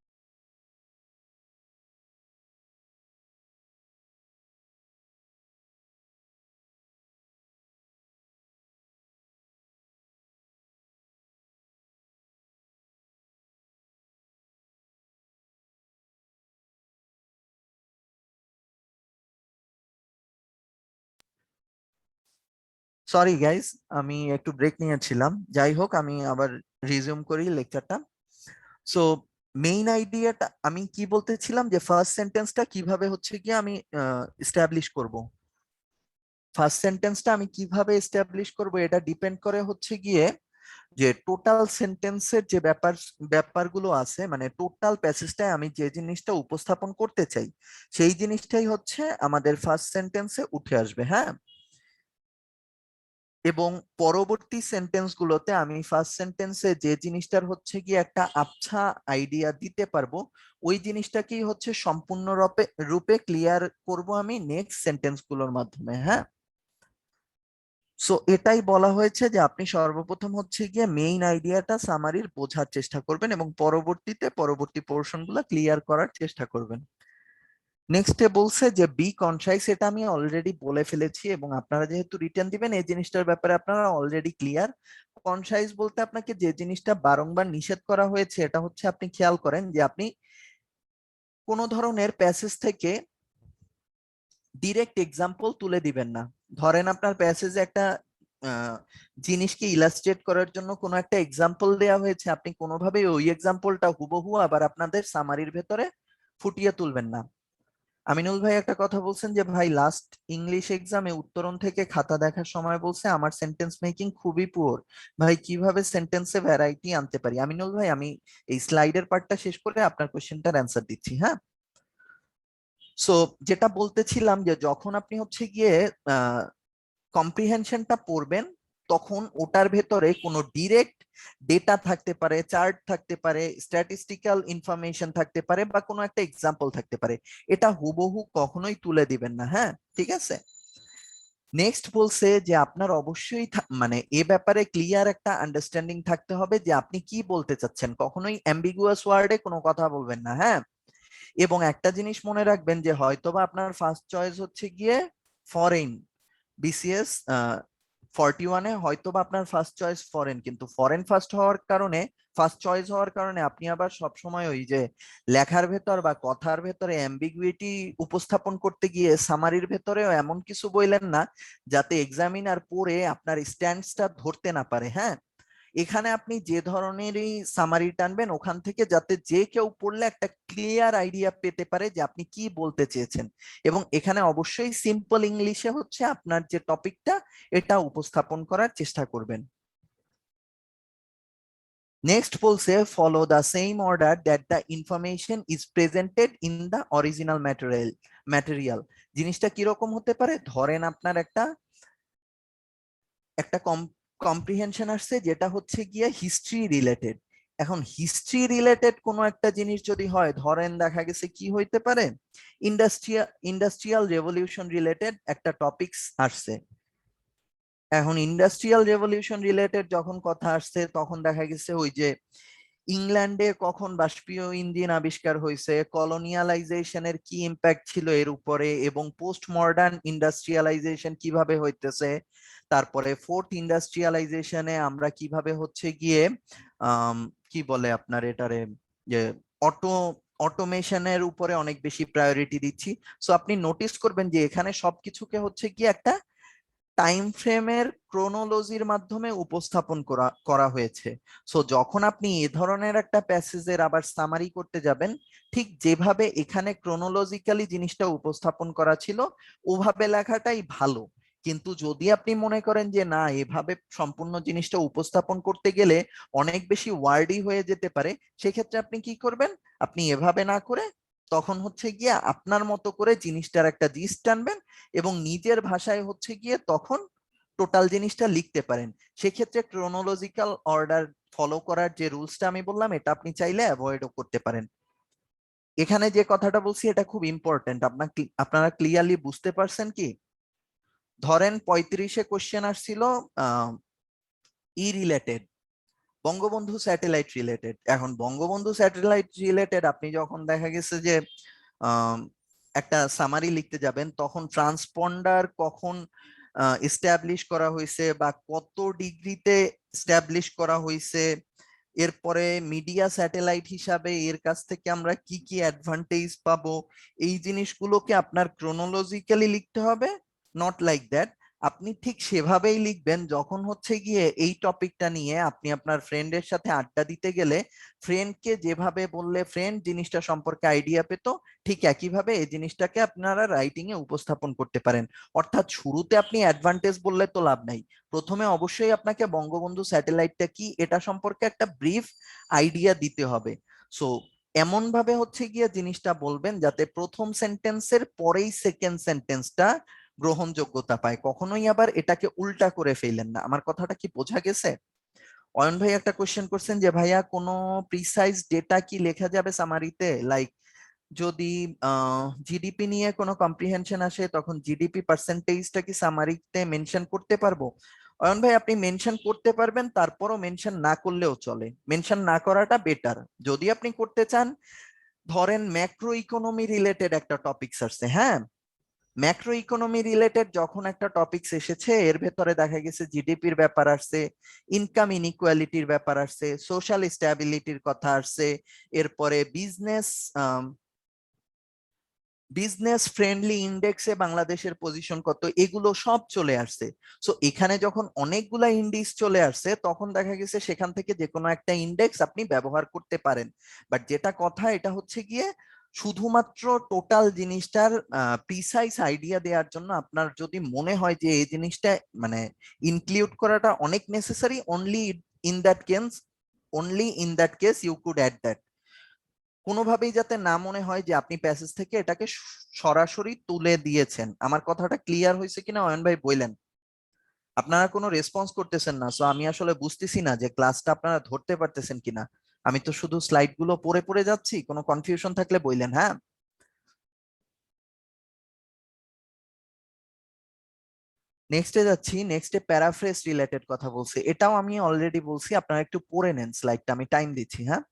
সরি গাইস, আমি একটু ব্রেক নিয়েছিলাম। যাই হোক, আমি আবার রিজিউম করি লেকচারটা। সো মেইন আইডিয়াটা আমি কি বলতেছিলাম, যে ফার্স্ট সেন্টেন্সটা কিভাবে হচ্ছে গিয়ে আমি এস্টাবলিশ করব। ফার্স্ট সেন্টেন্সটা আমি কিভাবে এস্টাবলিশ করব, এটা ডিপেন্ড করে হচ্ছে গিয়ে যে টোটাল সেন্টেন্সের যে ব্যাপারগুলো আছে, মানে টোটাল প্যাসেজটায় আমি যে জিনিসটা উপস্থাপন করতে চাই, সেই জিনিসটাই হচ্ছে আমাদের ফার্স্ট সেন্টেন্সে উঠে আসবে। হ্যাঁ, এবং পরবর্তী সেন্টেন্স গুলোতে আমি ফার্স্ট সেন্টেন্সে যে জিনিসটার হচ্ছে কি একটা আবছা আইডিয়া দিতে পারবো, ওই জিনিসটাকেই হচ্ছে সম্পূর্ণ রূপে রূপে ক্লিয়ার করব আমি নেক্সট সেন্টেন্স গুলোর মাধ্যমে। হ্যাঁ, সো এটাই বলা হয়েছে যে আপনি সর্বপ্রথম হচ্ছে গিয়ে মেইন আইডিয়াটা সামারির বোঝার চেষ্টা করবেন এবং পরবর্তীতে পরবর্তী পোর্শন গুলা ক্লিয়ার করার চেষ্টা করবেন। নেক্সটে বলছে যে বি কনসাইস, এটা আমি অলরেডি বলে ফেলেছি এবং আপনারা যেহেতু রিটার্ন দিবেন এই জিনিসটার ব্যাপারে আপনারা অলরেডি ক্লিয়ার। কনসাইস বলতে আপনাকে যে জিনিসটা বারংবার নিষেধ করা হয়েছে, এটা হচ্ছে আপনি খেয়াল করেন যে আপনি কোনো ধরনের প্যাসেজ থেকে ডিরেক্ট এক্সাম্পল তুলে দিবেন না। ধরেন আপনার প্যাসেজে একটা আহ, জিনিসকে ইলাস্ট্রেট করার জন্য কোনো একটা এক্সাম্পল দেওয়া হয়েছে, আপনি কোনোভাবেই ওই এক্সাম্পলটা হুবহু আবার আপনাদের সামারির ভেতরে ফুটিয়ে তুলবেন না। আমিনুল ভাই একটা কথা বলছেন যে ভাই লাস্ট ইংলিশ এক্সামে উত্তরণ থেকে খাতা দেখার সময় বলছে আমার সেন্টেন্স মেকিং খুবই পুয়ার। ভাই কিভাবে সেন্টেন্সে ভ্যারাইটি আনতে পারি? আমিনুল ভাই, আমি এই স্লাইডের পার্টটা শেষ করে আপনার কোশ্চেনটার অ্যান্সার দিচ্ছি। হ্যাঁ, সো যেটা বলতেছিলাম যে যখন আপনি হচ্ছে গিয়ে কম্প্রিহেনশনটা পড়বেন, তখন ওটার ভেতরে কোনো ডিরেক্ট ডেটা থাকতে পারে, চার্ট থাকতে পারে, স্ট্যাটিস্টিক্যাল ইনফরমেশন থাকতে পারে, বা কোনো একটা এক্সাম্পল থাকতে পারে, এটা হুবহু কখনোই তুলে দিবেন না। হ্যাঁ, ঠিক আছে। নেক্সট বলছে যে আপনার অবশ্যই মানে এ ব্যাপারে ক্লিয়ার একটা আন্ডারস্ট্যান্ডিং থাকতে হবে যে আপনি কি বলতে চাচ্ছেন, কখনোই অ্যাম্বিগুয়াস ওয়ার্ডে কোনো কথা বলবেন না, হ্যাঁ। এবং একটা জিনিস মনে রাখবেন যে হয়তোবা আপনার ফার্স্ট চয়েস হচ্ছে গিয়ে ফরেন, বিসিএস 41-এ হয়তোবা আপনার ফার্স্ট চয়েস ফরেন, কিন্তু ফরেন ফার্স্ট চয়েস হওয়ার কারণে আপনি আবার সবসময় ওই যে লেখার ভেতর বা কথার ভেতরে অ্যাম্বিগুইটি উপস্থাপন করতে গিয়ে সামারির ভেতরেও এমন কিছু বললেন না যাতে এক্সামিনার পড়ে আপনার স্ট্যান্ডসটা ধরতে না পারে, হ্যাঁ। এখানে আপনি যে ধরনেরই সামারি টানবেন ওখান থেকে যাতে যে কেউ পড়লে একটা ক্লিয়ার আইডিয়া পেতে পারে যে আপনি কি বলতে চেয়েছেন, এবং এখানে অবশ্যই সিম্পল ইংলিশে হচ্ছে আপনার যে টপিকটা এটা উপস্থাপন করার চেষ্টা করবেন। নেক্সট বলছে follow the same order that the information is presented in the original material. জিনিসটা কিরকম হতে পারে, ধরেন আপনার একটা একটা কম্প্রিহেনশন আসছে যেটা হচ্ছে গিয়ে হিস্ট্রি রিলেটেড। এখন হিস্ট্রি রিলেটেড কোনো একটা জিনিস যদি হয়, ধরেন দেখা গেছে কি হইতে পারে, ইন্ডাস্ট্রিয়াল রেভলিউশন রিলেটেড একটা টপিকস আসছে। এখন ইন্ডাস্ট্রিয়াল রেভলিউশন রিলেটেড যখন কথা আসছে তখন দেখা গেছে ওই যে ইংল্যান্ডে কখন বাষ্পীয় ইঞ্জিন আবিষ্কার হয়েছে, কলোনিয়ালাইজেশনের কি ইম্প্যাক্ট ছিল এর উপরে, এবং পোস্ট মডার্ন ইন্ডাস্ট্রিয়ালাইজেশন কিভাবে হইতেছে, তারপরে ফোর্থ ইন্ডাস্ট্রিয়ালাইজেশনে আমরা কিভাবে হচ্ছে গিয়ে কি বলে আপনার এটারে যে অটো অটোমেশনের উপরে অনেক বেশি প্রায়োরিটি দিচ্ছি। সো আপনি নোটিস করবেন যে এখানে সবকিছুকে হচ্ছে গিয়ে একটা টাইম ফ্রেমের ক্রোনোলজির মাধ্যমে উপস্থাপন করা করা হয়েছে। সো যখন আপনি এ ধরনের একটা প্যাসেজের আবার সামারি করতে যাবেন, ঠিক যেভাবে এখানে ক্রোনোলজিক্যালি জিনিসটা উপস্থাপন করা ছিল ওভাবে লেখাটাই ভালো। কিন্তু যদি আপনি মনে করেন যে না, এভাবে সম্পূর্ণ জিনিসটা উপস্থাপন করতে গেলে অনেক বেশি ওয়ার্ডই হয়ে যেতে পারে, সেক্ষেত্রে আপনি কি করবেন, আপনি এভাবে না করে তখন হচ্ছে গিয়ে আপনার মতো করে জিনিসটার একটা জিস্ট টানবেন এবং নিজের ভাষায় হচ্ছে গিয়ে তখন টোটাল জিনিসটা লিখতে পারেন। সেক্ষেত্রে ক্রোনোলজিক্যাল অর্ডার ফলো করার যে রুলসটা আমি বললাম এটা আপনি চাইলে অ্যাভয়েডও করতে পারেন। এখানে যে কথাটা বলছি এটা খুব ইম্পর্টেন্ট, আপনারা ক্লিয়ারলি বুঝতে পারছেন কি? ধরেন 35-এ কোশ্চেন আসছিল ই রিলেটেড, বঙ্গবন্ধু স্যাটেলাইট রিলেটেড। এখন বঙ্গবন্ধু স্যাটেলাইট রিলেটেড আপনি যখন দেখা গেছে যে একটা সামারি লিখতে যাবেন তখন ট্রান্সপন্ডার কখন এস্টাবলিশ করা হয়েছে বা কত ডিগ্রিতে এস্টাবলিশ করা হয়েছে, এরপরে মিডিয়া স্যাটেলাইট হিসাবে এর কাছ থেকে আমরা কি কি অ্যাডভান্টেজ পাবো, এই জিনিসগুলোকে আপনার ক্রোনোলজিক্যালি লিখতে হবে। নট লাইক দ্যাট, আপনি ঠিক সেভাবেই লিখবেন যখন হচ্ছে গিয়ে এই টপিকটা নিয়ে আপনি আপনার ফ্রেন্ডের সাথে আড্ডা দিতে গেলে ফ্রেন্ডকে যেভাবে বললে ফ্রেন্ড জিনিসটা সম্পর্কে আইডিয়া পেত, ঠিক একইভাবে এই জিনিসটাকে আপনারা রাইটিং এ উপস্থাপন করতে পারেন। অর্থাৎ শুরুতে আপনি অ্যাডভান্টেজ বললে তো লাভ নাই, প্রথমে অবশ্যই আপনাকে বঙ্গবন্ধু স্যাটেলাইটটা কি এটা সম্পর্কে একটা ব্রিফ আইডিয়া দিতে হবে। সো এমন ভাবে হচ্ছে গিয়ে জিনিসটা বলবেন যাতে প্রথম সেন্টেন্সের পরেই সেকেন্ড সেন্টেন্সটা গ্রহণযোগ্যতা পায়, কখনোই আবার এটাকে উল্টা করে ফেলেন না। আমার কথাটা কি বোঝা গেছে? অয়ন ভাই একটা কোশ্চেন করছেন যে ভাইয়া কোনো প্রিসাইজ ডেটা কি লেখা যাবে সামারিতে, লাইক যদি জিডিপি নিয়ে কোনো কম্প্রিহেনশন আসে তখন জিডিপি পার্সেন্টেজটা কি সামারিতে মেনশন করতে পারবো? অয়ন ভাই আপনি মেনশন করতে পারবেন, তারপরও মেনশন না করলেও চলে, মেনশন না করাটা বেটার। যদি আপনি করতে চান, ধরেন ম্যাক্রো ইকোনমি রিলেটেড একটা টপিকস আসছে, হ্যাঁ, ম্যাক্রো ইকোনমি রিলেটেড যখন একটা টপিকস এসেছে এর ভেতরে দেখা গেছে জিডিপির ব্যাপার আসছে, ইনকাম ইনইকুয়ালিটির ব্যাপার আসছে, সোশ্যাল স্ট্যাবিলিটির কথা আসছে, এরপরে বিজনেস ফ্রেন্ডলি ইন্ডেক্সে বাংলাদেশের পজিশন কত, এগুলো সব চলে আসছে। সো এখানে যখন অনেকগুলা ইন্ডেক্স চলে আসছে তখন দেখা গেছে সেখান থেকে যে কোনো একটা ইন্ডেক্স আপনি ব্যবহার করতে পারেন। বাট যেটা কথা এটা হচ্ছে গিয়ে শুধুমাত্র টোটাল জিনিসটার প্রিসাইজ আইডিয়া দেওয়ার জন্য আপনার যদি মনে হয় যে এই জিনিসটা মানে ইনক্লুড করাটা অনেক necessary, in that case in that case you could add that. কোনোভাবেই যাতে না মনে হয় যে আপনি প্যাসেজ থেকে এটাকে সরাসরি তুলে দিয়েছেন। আমার কথাটা ক্লিয়ার হয়েছে কিনা অয়ন ভাই বললেন? আপনারা কোনো রেসপন্স করতেছেন না, সো আমি আসলে বুঝতেছি না যে ক্লাসটা আপনারা ধরতে পারতেছেন কিনা। আমি তো শুধু স্লাইড গুলো পড়ে পড়ে যাচ্ছি, কোনো কনফিউশন থাকলে বললেন, হ্যাঁ। নেক্সটে যাচ্ছি। নেক্সটে প্যারাফ্রেজ রিলেটেড কথা বলছে, এটাও আমি অলরেডি বলছি, আপনারা একটু পড়ে নেন স্লাইডটা, আমি টাইম দিচ্ছি। হ্যাঁ,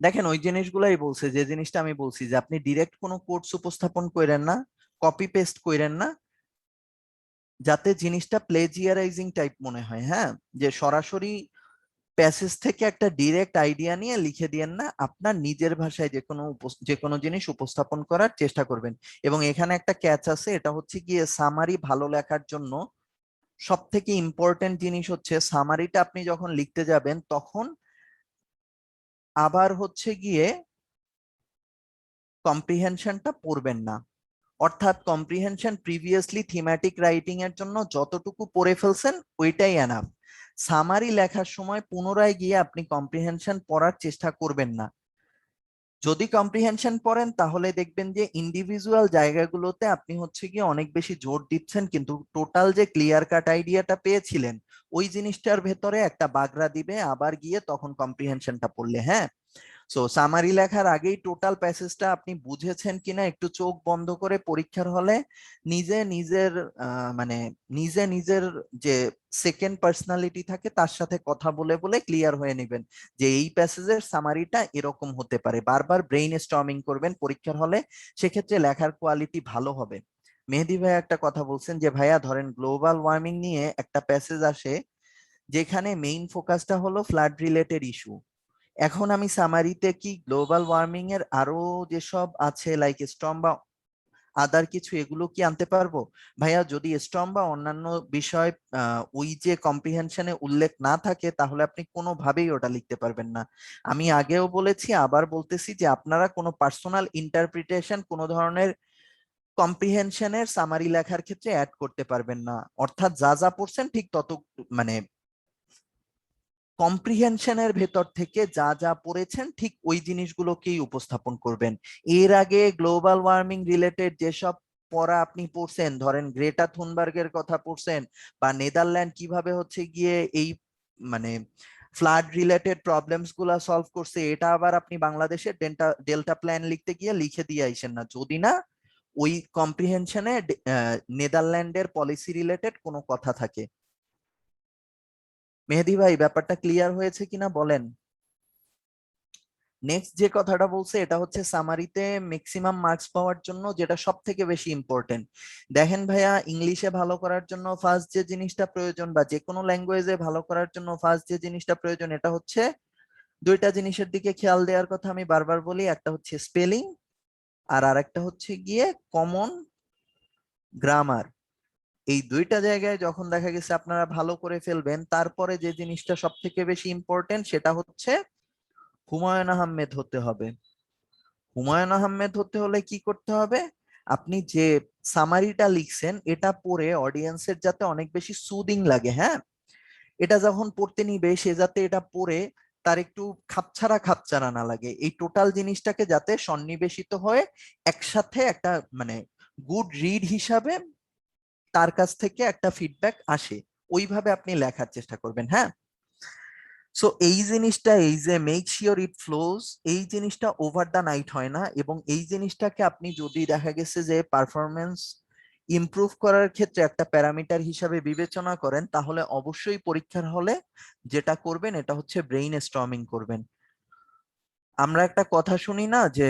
দেখেন ওই জিনিসগুলাই বলছে, যে জিনিসটা আমি বলছি, যে আপনি ডিরেক্ট কোনো কোর্স উপস্থাপন করেন না, কপি পেস্ট করেন না, যাতে জিনিসটা প্লেজিয়ারাইজিং টাইপ মনে হয়। হ্যাঁ, যে সরাসরি প্যাসেজ থেকে একটা ডিরেক্ট আইডিয়া নিয়ে লিখে দিয়েন না, আপনার নিজের ভাষায় যে কোনো জিনিস উপস্থাপন করার চেষ্টা করবেন। এবং এখানে একটা ক্যাচ আছে, এটা হচ্ছে গিয়ে সামারি ভালো লেখার জন্য সব থেকে ইম্পর্টেন্ট জিনিস হচ্ছে, সামারিটা আপনি যখন লিখতে যাবেন তখন আবার হচ্ছে গিয়ে কম্প্রিহেনশনটা পড়বেন না। অর্থাৎ কম্প্রিহেনশন প্রিভিয়াসলি থিমেটিক রাইটিং এর জন্য যতটুকু পড়ে ফেলছেন ওইটাই এনাফ। সামারি লেখার সময় পুনরায় গিয়ে আপনি কম্প্রিহেনশন পড়ার চেষ্টা করবেন না। যদি কম্প্রিহেনশন পড়েন তাহলে দেখবেন যে ইন্ডিভিজুয়াল জায়গাগুলোতে আপনি হচ্ছে গিয়ে অনেক বেশি জোর দিচ্ছেন, কিন্তু টোটাল যে ক্লিয়ার কাট আইডিয়াটা পেয়েছিলেন ওই জিনিসটার ভেতরে একটা বাগড়া দিবে আবার গিয়ে তখন কম্প্রিহেনশনটা পড়লে। হ্যাঁ, সো সামারি লেখার আগেই টোটাল প্যাসেজটা আপনি বুঝেছেন কিনা একটু চোখ বন্ধ করে পরীক্ষার হলে নিজে নিজের মানে নিজে নিজের যে সেকেন্ড পার্সোনালিটি থাকে তার সাথে কথা বলে বলে ক্লিয়ার হয়ে নেবেন যে এই প্যাসেজের সামারিটা এরকম হতে পারে। বারবার ব্রেইন স্টর্মিং করবেন পরীক্ষার হলে, সেক্ষেত্রে লেখার কোয়ালিটি ভালো হবে। মেহেদি ভাইয়া একটা কথা বলছেন যে ভাইয়া ধরেন গ্লোবাল ওয়ার্মিং নিয়ে একটা প্যাসেজ আসে যেখানে মেইন ফোকাসটা হলো ফ্লাড রিলেটেড ইস্যু। এখন আমি সামারিতে কি গ্লোবাল ওয়ার্মিং এর আরো যেসব আছে লাইক স্টর্ম বা আদার কিছু, এগুলো কি আনতে পারবো? ভাইয়া যদি স্টর্ম বা অন্যান্য বিষয় ওই যে কম্প্রিহেনশনে উল্লেখ না থাকে তাহলে আপনি কোনোভাবেই ওটা লিখতে পারবেন না। আমি আগেও বলেছি আবার বলতেছি যে আপনারা কোনো পার্সোনাল ইন্টারপ্রিটেশন কোনো ধরনের কম্প্রিহেনশনের সামারি লেখার ক্ষেত্রে অ্যাড করতে পারবেন না। অর্থাৎ যা যা পড়ছেন ঠিক তত, মানে কম্প্রিহেনশনের ভেতর থেকে যা যা পড়েছেন ঠিক ওই জিনিসগুলোকেই উপস্থাপন করবেন। এর আগে গ্লোবাল ওয়ার্মিং রিলেটেড যেসব পড়া আপনি পড়ছেন, ধরেন গ্রেটা থুনবার্গের কথা পড়ছেন, বা নেদারল্যান্ড কিভাবে হচ্ছে গিয়ে এই মানে ফ্লাড রিলেটেড প্রবলেমস গুলা সলভ করছে, এটা আবার আপনি বাংলাদেশের ডেল্টা প্ল্যান লিখতে গিয়ে লিখে দিয়ে আইসেন না, যদি না ওই কম্প্রিহেনশনে নেদারল্যান্ডের পলিসি রিলেটেড কোনো কথা থাকে। মেহেদি ভাই ব্যাপারটা ক্লিয়ার হয়েছে কিনা বলেন। নেক্সট যে কথাটা বলছে এটা হচ্ছে সামারিতে ম্যাক্সিমাম মার্কস পাওয়ার জন্য যেটা সব থেকে বেশি ইম্পর্টেন্ট। দেখেন ভাইয়া, ইংলিশে ভালো করার জন্য ফার্স্ট যে জিনিসটা প্রয়োজন, বা যে কোনো ল্যাঙ্গুয়েজে ভালো করার জন্য ফার্স্ট যে জিনিসটা প্রয়োজন, এটা হচ্ছে দুইটা জিনিসের দিকে খেয়াল দেওয়ার কথা আমি বারবার বলি। একটা হচ্ছে স্পেলিং, আর আরেকটা হচ্ছে গিয়ে কমন গ্রামার। এই দুইটা জায়গায় যখন দেখা গেছে আপনারা ভালো করে ফেলবেন, তারপরে যে জিনিসটা সব থেকে বেশি ইম্পর্টেন্ট সেটা হচ্ছে হুমায়ুন আহমেদ হতে হবে। হুমায়ুন আহমেদ হতে হলে কি করতে হবে? আপনি যে সামারিটা লিখছেন এটা পড়ে অডিয়েন্সের যাতে অনেক বেশি সুদিং লাগে। হ্যাঁ, এটা যখন পড়তে নিবে সে যাতে এটা পড়ে তার একটু খাপছাড়া খাপছাড়া না লাগে, এই টোটাল জিনিসটাকে যাতে সন্নিবেশিত হয়ে একসাথে একটা মানে গুড রিড হিসাবে তার কাছ থেকে একটা ফিডব্যাক আসে, ওইভাবে আপনি লেখার চেষ্টা করবেন। হ্যাঁ, সো এই জিনিসটা, এই যে মেক শিওর ইট ফ্লোজ, এই জিনিসটা ওভার দ্য নাইট হয় না। এবং এই জিনিসটাকে আপনি যদি দেখা গেছে যে পারফরমেন্স ইমপ্রুভ করার ক্ষেত্রে একটা প্যারামিটার হিসাবে বিবেচনা করেন, তাহলে অবশ্যই পরীক্ষার হলে যেটা করবেন এটা হচ্ছে ব্রেইন স্টর্মিং করবেন। আমরা একটা কথা শুনি না যে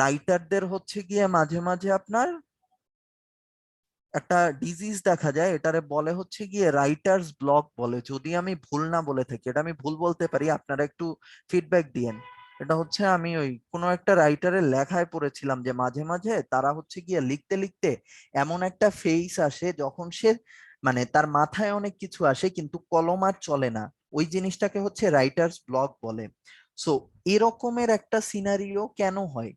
রাইটারদের হচ্ছে গিয়ে মাঝে মাঝে আপনার একটা ডিজিজ দেখা যায়, এটারে বলে হচ্ছে গিয়ে রাইটার্স ব্লক বলে, যদি আমি ভুল না বলে থাকি, এটা আমি ভুল বলতে পারি, আপনারা একটু ফিডব্যাক দিয়েন। এটা হচ্ছে আমি ওই কোনো একটা রাইটারের লেখায় পড়েছিলাম যে মাঝে মাঝে তারা হচ্ছে গিয়ে লিখতে লিখতে এমন একটা ফেস আসে যখন সে মানে তার মাথায় অনেক কিছু আসে কিন্তু কলম আর চলে না, ওই জিনিসটাকে হচ্ছে রাইটার্স ব্লক বলে। সো এরকমের একটা সিনারিও কেন হয়?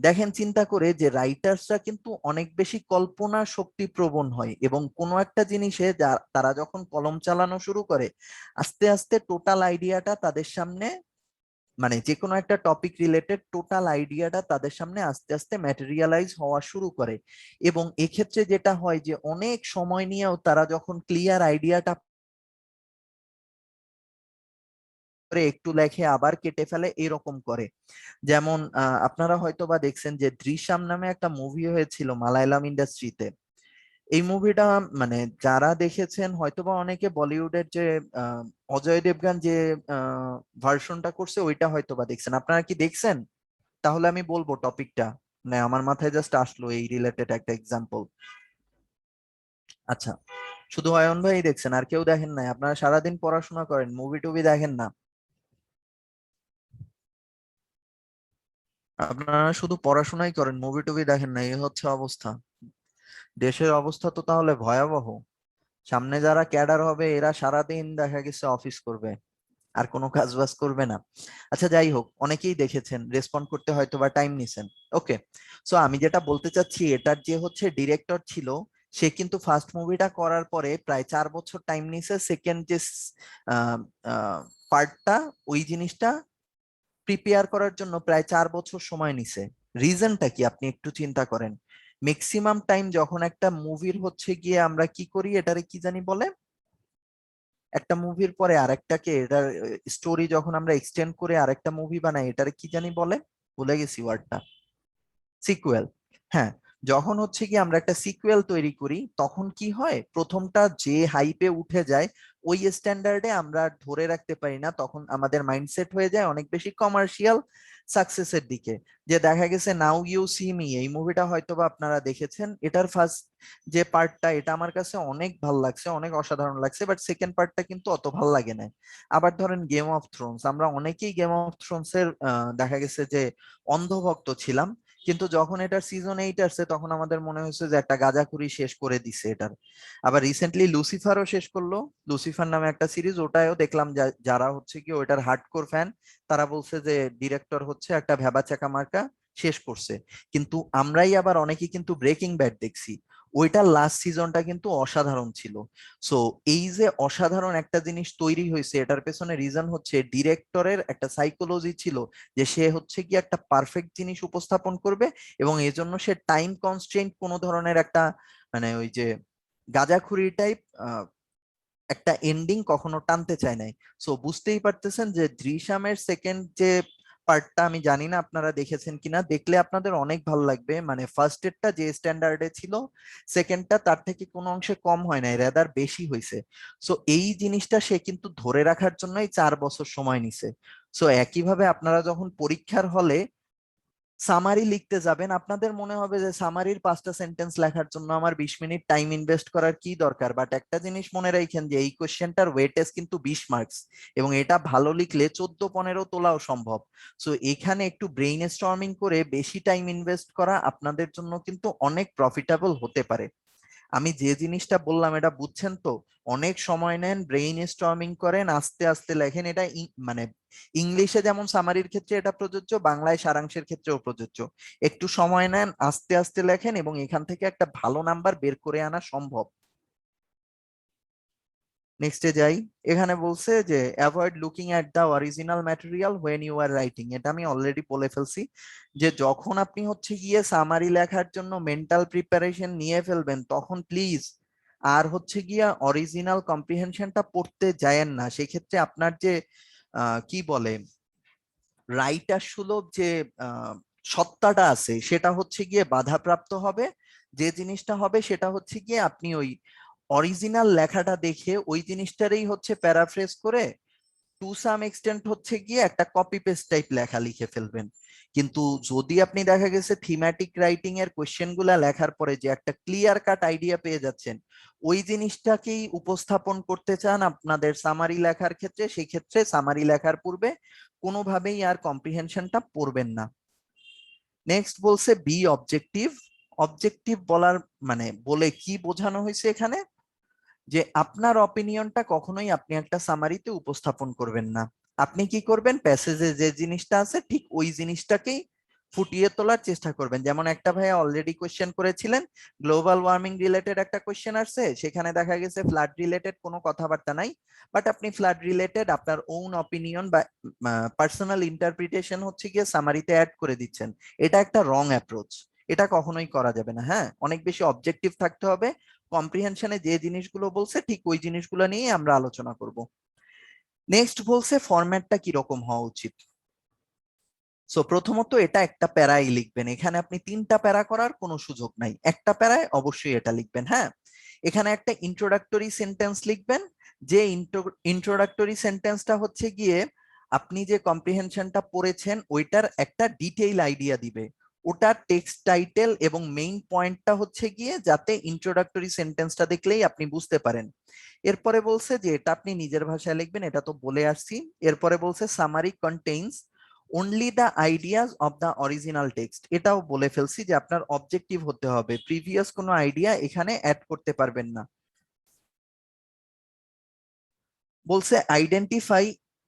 দেখেন চিন্তা করে যে রাইটার্সরা কিন্তু অনেক বেশি কল্পনা শক্তি প্রবণ হয়, এবং কোনো একটা জিনিসে তারা যখন কলম চালানো শুরু করে আস্তে আস্তে টোটাল আইডিয়াটা তাদের সামনে মানে যে কোনো একটা টপিক রিলেটেড টোটাল আইডিয়াটা তাদের সামনে আস্তে আস্তে ম্যাটেরিয়ালাইজ হওয়া শুরু করে, এবং এক্ষেত্রে যেটা হয় যে অনেক সময় নিয়েও তারা যখন ক্লিয়ার আইডিয়াটা একটু লেখে আবার কেটে ফেলে এরকম করে। যেমন আপনারা হয়তো বা দেখছেন যে দৃশ্যম নামে একটা মুভি হয়েছিল মালায়ালাম ইন্ডাস্ট্রিতে। এই মুভিটা মানে যারা দেখেছেন হয়তোবা অনেকে বলিউডের যে অজয় দেবগান যে ভার্সনটা করছে ওইটা হয়তোবা দেখছেন। আপনারা কি দেখছেন? তাহলে আমি বলবো টপিকটা, মানে আমার মাথায় জাস্ট আসলো এই রিলেটেড একটা এক্সাম্পল। আচ্ছা, শুধু অয়ন ভাই দেখছেন, আর কেউ দেখেন নাই? আপনারা সারাদিন পড়াশোনা করেন, মুভি টুভি দেখেন না? আপনারা শুধু পড়াশোনাই করেন, মুভি টুভি দেখেন না, এই হচ্ছে অবস্থা। দেশের অবস্থা তো তাহলে ভয়াবহ। সামনে যারা ক্যাডার হবে এরা সারাদিন দেখা গেছে অফিস করবে, আর কোনো কাজ বাজ করবে না। আচ্ছা যাই হোক, অনেকেই দেখেছেন, রেসপন্ড করতে হয়তো বা টাইম নিছেন। ওকে, সো আমি যেটা বলতে চাচ্ছি, এটার যে হচ্ছে ডিরেক্টর ছিল, সে কিন্তু ফার্স্ট মুভিটা করার পরে প্রায় 4 বছর টাইম নিছে সেকেন্ড যে পার্টটা, ওই জিনিসটা প্রিপেয়ার করার জন্য প্রায় 4 বছর সময় নিছে। রিজনটা কি আপনি একটু চিন্তা করেন। ম্যাক্সিমাম টাইম যখন একটা মুভির হচ্ছে গিয়ে আমরা কি করি, এটারে কি জানি বলে, একটা মুভির পরে আরেকটাকে, এটার স্টোরি যখন আমরা এক্সটেন্ড করে আরেকটা মুভি বানাই, এটারে কি জানি বলে, ভুলে গেছি ওয়ার্ডটা। সিকুয়েল। হ্যাঁ, যখন হচ্ছে কি আমরা একটা সিকুয়েল তৈরি করি তখন কি হয়, প্রথমটা যে হাইপে উঠে যায় ওই স্ট্যান্ডার্ডে আমরা আর ধরে রাখতে পারি না, তখন আমাদের মাইন্ডসেট হয়ে যায় অনেক বেশি কমার্শিয়াল সাকসেসের দিকে। যে দেখা গেছে নাও ইউ সি মি, এই মুভিটা হয়তোবা আপনারা দেখেছেন, এটার ফার্স্ট যে পার্টটা এটা আমার কাছে অনেক ভাল লাগছে, অনেক অসাধারণ লাগছে, বাট সেকেন্ড পার্টটা কিন্তু অত ভাল লাগে না। আবার ধরেন গেম অফ থ্রোনস, আমরা অনেকেই গেম অফ থ্রোনস এর দেখা গেছে যে অন্ধভক্ত ছিলাম, কিন্তু যখন এটার সিজন 8 আসছে তখন আমাদের মনে হয়েছে যে একটা গাঁজাখুরি শেষ করে দিছে এটার। আবার রিসেন্টলি লুসিফারও শেষ করলো, লুসিফার নামে একটা সিরিজ, ওটাও দেখলাম যারা হচ্ছে কি ওটার হার্ডকোর ফ্যান তারা বলছে যে ডিরেক্টর হচ্ছে একটা ভ্যাবাচ্যাকা মার্কা, শেষ করছে। কিন্তু আমরাই আবার অনেকেই কিন্তু ব্রেকিং ব্যাড দেখছি, ওইটার লাস্ট সিজনটা কিন্তু অসাধারণ ছিল। সো এই যে অসাধারণ একটা জিনিস তৈরি হয়েছে, এটার পেছনে রিজন হচ্ছে ডিরেক্টরের একটা সাইকোলজি ছিল, যে সে হচ্ছে কি একটা পারফেক্ট জিনিস উপস্থাপন করবে, এবং এই জন্য সে টাইম কনস্ট্রেন্ট কোনো ধরনের একটা, মানে ওই যে গাঁজাখুরি টাইপ একটা এন্ডিং কখনো টানতে চায় নাই। সো বুঝতেই পারতেছেন যে দৃশ্যমের সেকেন্ড যে পার্টটা, আমি জানি না আপনারা দেখেছেন কিনা, দেখলে আপনাদের অনেক ভালো লাগবে। মানে ফার্স্ট এরটা যে স্ট্যান্ডার্ডে ছিল, সেকেন্ডটা তার থেকে কোনো অংশে কম হয় নাই, রেদার বেশি হয়েছে। সো এই জিনিসটা সে কিন্তু ধরে রাখার জন্যই 4 বছর সময় নিছে। সো একইভাবে আপনারা যখন পরীক্ষার হলে সামারি লিখতে যাবেন, আপনাদের মনে হবে যে সামারির 5টা সেন্টেন্স লেখার জন্য আমার 20 মিনিট টাইম ইনভেস্ট করার কি দরকার, বাট একটা জিনিস মনে রাখেন যে এই কোশ্চেনটার ওয়েটেজ কিন্তু 20 মার্কস, এবং এটা ভালো লিখলে 14-15 তোলাও সম্ভব। সো এখানে একটু ব্রেইন স্টর্মিং করে বেশি টাইম ইনভেস্ট করা আপনাদের জন্য কিন্তু অনেক প্রফিটেবল হতে পারে। আমি যে জিনিসটা বললাম এটা বুঝছেন তো? অনেক সময় নেন, ব্রেইন স্টর্মিং করেন, আস্তে আস্তে লেখেন। এটা মানে ইংলিশে যেমন সামারির ক্ষেত্রে এটা প্রযোজ্য, বাংলায় সারাংশের ক্ষেত্রেও প্রযোজ্য। একটু সময় নেন, আস্তে আস্তে লেখেন, এবং এখান থেকে একটা ভালো নাম্বার বের করে আনা সম্ভব। নেক্সটে যাই। এখানে বলছে যে avoid looking at the original material when you are writing. এটা আমি অলরেডি বলে ফেলছি, যে যখন আপনি হচ্ছে গিয়ে সামারি লেখার জন্য মেন্টাল প্রিপারেশন নিয়ে ফেলবেন তখন প্লিজ আর হচ্ছে গিয়া অরিজিনাল কম্প্রিহেনশনটা পড়তে যায়েন না। সেক্ষেত্রে আপনার যে কি বলে রাইটার সুলভ যে সত্তাটা আছে সেটা হচ্ছে গিয়ে বাধাপ্রাপ্ত হবে। যে জিনিসটা হবে সেটা হচ্ছে গিয়ে আপনি ওই অরিজিনাল লেখাটা দেখে ওই জিনিসটারই হচ্ছে প্যারাফ্রেজ করে টু সাম এক্সটেন্ট হচ্ছে গিয়ে একটা কপি পেস্ট টাইপ লেখা লিখে ফেলবেন। কিন্তু যদি আপনি দেখা গেছে থিমেটিক রাইটিং এর কোশ্চেন গুলা লেখার পরে যে একটা ক্লিয়ার কাট আইডিয়া পেয়ে যাচ্ছেন, ওই জিনিসটাকেই উপস্থাপন করতে চান আপনাদের সামারি লেখার ক্ষেত্রে, সেই ক্ষেত্রে সামারি লেখার পূর্বে কোনোভাবেই আর কম্প্রিহেনশনটা পড়বেন না। নেক্সট বলছে বি অবজেক্টিভ। অবজেক্টিভ বলার মানে বলে কি বোঝানো হয়েছে এখানে, যে আপনার অপিনিয়নটা কখনোই আপনি একটা সামারিতে উপস্থাপন করবেন না। আপনি কি করবেন, প্যাসেজে যে জিনিসটা আছে ঠিক ওই জিনিসটাকেই ফুটিয়ে তোলার চেষ্টা করবেন। যেমন একটা ভাইয়া অলরেডি কোয়েশ্চেন করেছিলেন, গ্লোবাল ওয়ার্মিং রিলেটেড একটা কোয়েশ্চেন আসছে, সেখানে দেখা গেছে ফ্লাড রিলেটেড কোনো কথাবার্তা নাই, বাট আপনি ফ্লাড রিলেটেড আপনার ওন অপিনিয়ন বা পার্সোনাল ইন্টারপ্রিটেশন হচ্ছে গিয়ে সামারিতে অ্যাড করে দিচ্ছেন। এটা একটা রং অ্যাপ্রোচ, এটা কখনোই করা যাবে না। হ্যাঁ, অনেক বেশি অবজেক্টিভ থাকতে হবে। কম্প্রিহেনশনে যে জিনিসগুলো বলছে ঠিক ওই জিনিসগুলো নিয়ে আমরা আলোচনা করব। নেক্সট বলছে ফরম্যাটটা কিরকম হওয়া উচিত। সো প্রথমত এটা একটা প্যারাই লিখবেন, এখানে আপনি 3টা প্যারা করার কোনো সুযোগ নাই, একটা প্যারায় অবশ্যই এটা লিখবেন। হ্যাঁ, এখানে একটা ইন্ট্রোডাক্টরি সেন্টেন্স লিখবেন, যে ইন্ট্রোডাক্টরি সেন্টেন্সটা হচ্ছে গিয়ে আপনি যে কম্প্রিহেনশনটা পড়েছেন ওইটার একটা ডিটেইল আইডিয়া দিবে। ওটার টেক্সট টাইটেল এবং মেইন পয়েন্টটা হচ্ছে গিয়ে যাতে ইন্ট্রোডাক্টরি সেন্টেন্সটা দেখলেই আপনি বুঝতে পারেন। এরপরে বলছে যে এটা আপনি নিজের ভাষায় লিখবেন, এটা তো বলে আসছি। এরপরে বলছে summary contains only the ideas of the original text, এটাও বলে ফেলছি যে আপনার অবজেক্টিভ হতে হবে, প্রিভিয়াস কোনো আইডিয়া এখানে অ্যাড করতে পারবেন না। বলছে identify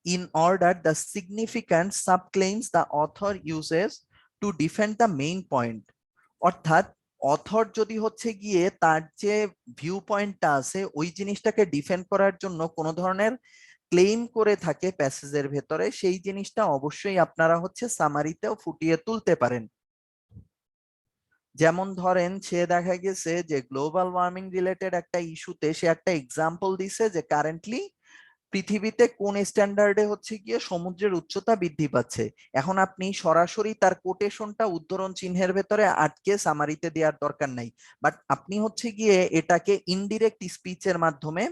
in order the significant subclaims the author uses to defend the main point. অর্থাৎ অথর যদি হচ্ছে গিয়ে তার যে ভিউ পয়েন্টটা আছে ওই জিনিসটাকে ডিফেন্ড করার জন্য কোনো ধরনের ক্লেম করে থাকে প্যাসেজের ভেতরে, সেই জিনিসটা অবশ্যই আপনারা হচ্ছে সামারিতেও ফুটিয়ে তুলতে পারেন। যেমন ধরেন সে দেখা গেছে যে গ্লোবাল ওয়ার্মিং রিলেটেড একটা ইস্যুতে সে একটা এক্সাম্পল দিছে যে কারেন্টলি পৃথিবীতে কোন স্ট্যান্ডার্ডে হচ্ছে গিয়ে সমুদ্রের উচ্চতা বৃদ্ধি পাচ্ছে। এখন আপনি সরাসরি তার কোটেশনটা উদ্ধরণ চিহ্নের ভেতরে আটকে সামারিতে দেওয়ার দরকার নাই, বাট আপনি হচ্ছে গিয়ে এটাকে ইনডিরেক্ট স্পিচের মাধ্যমে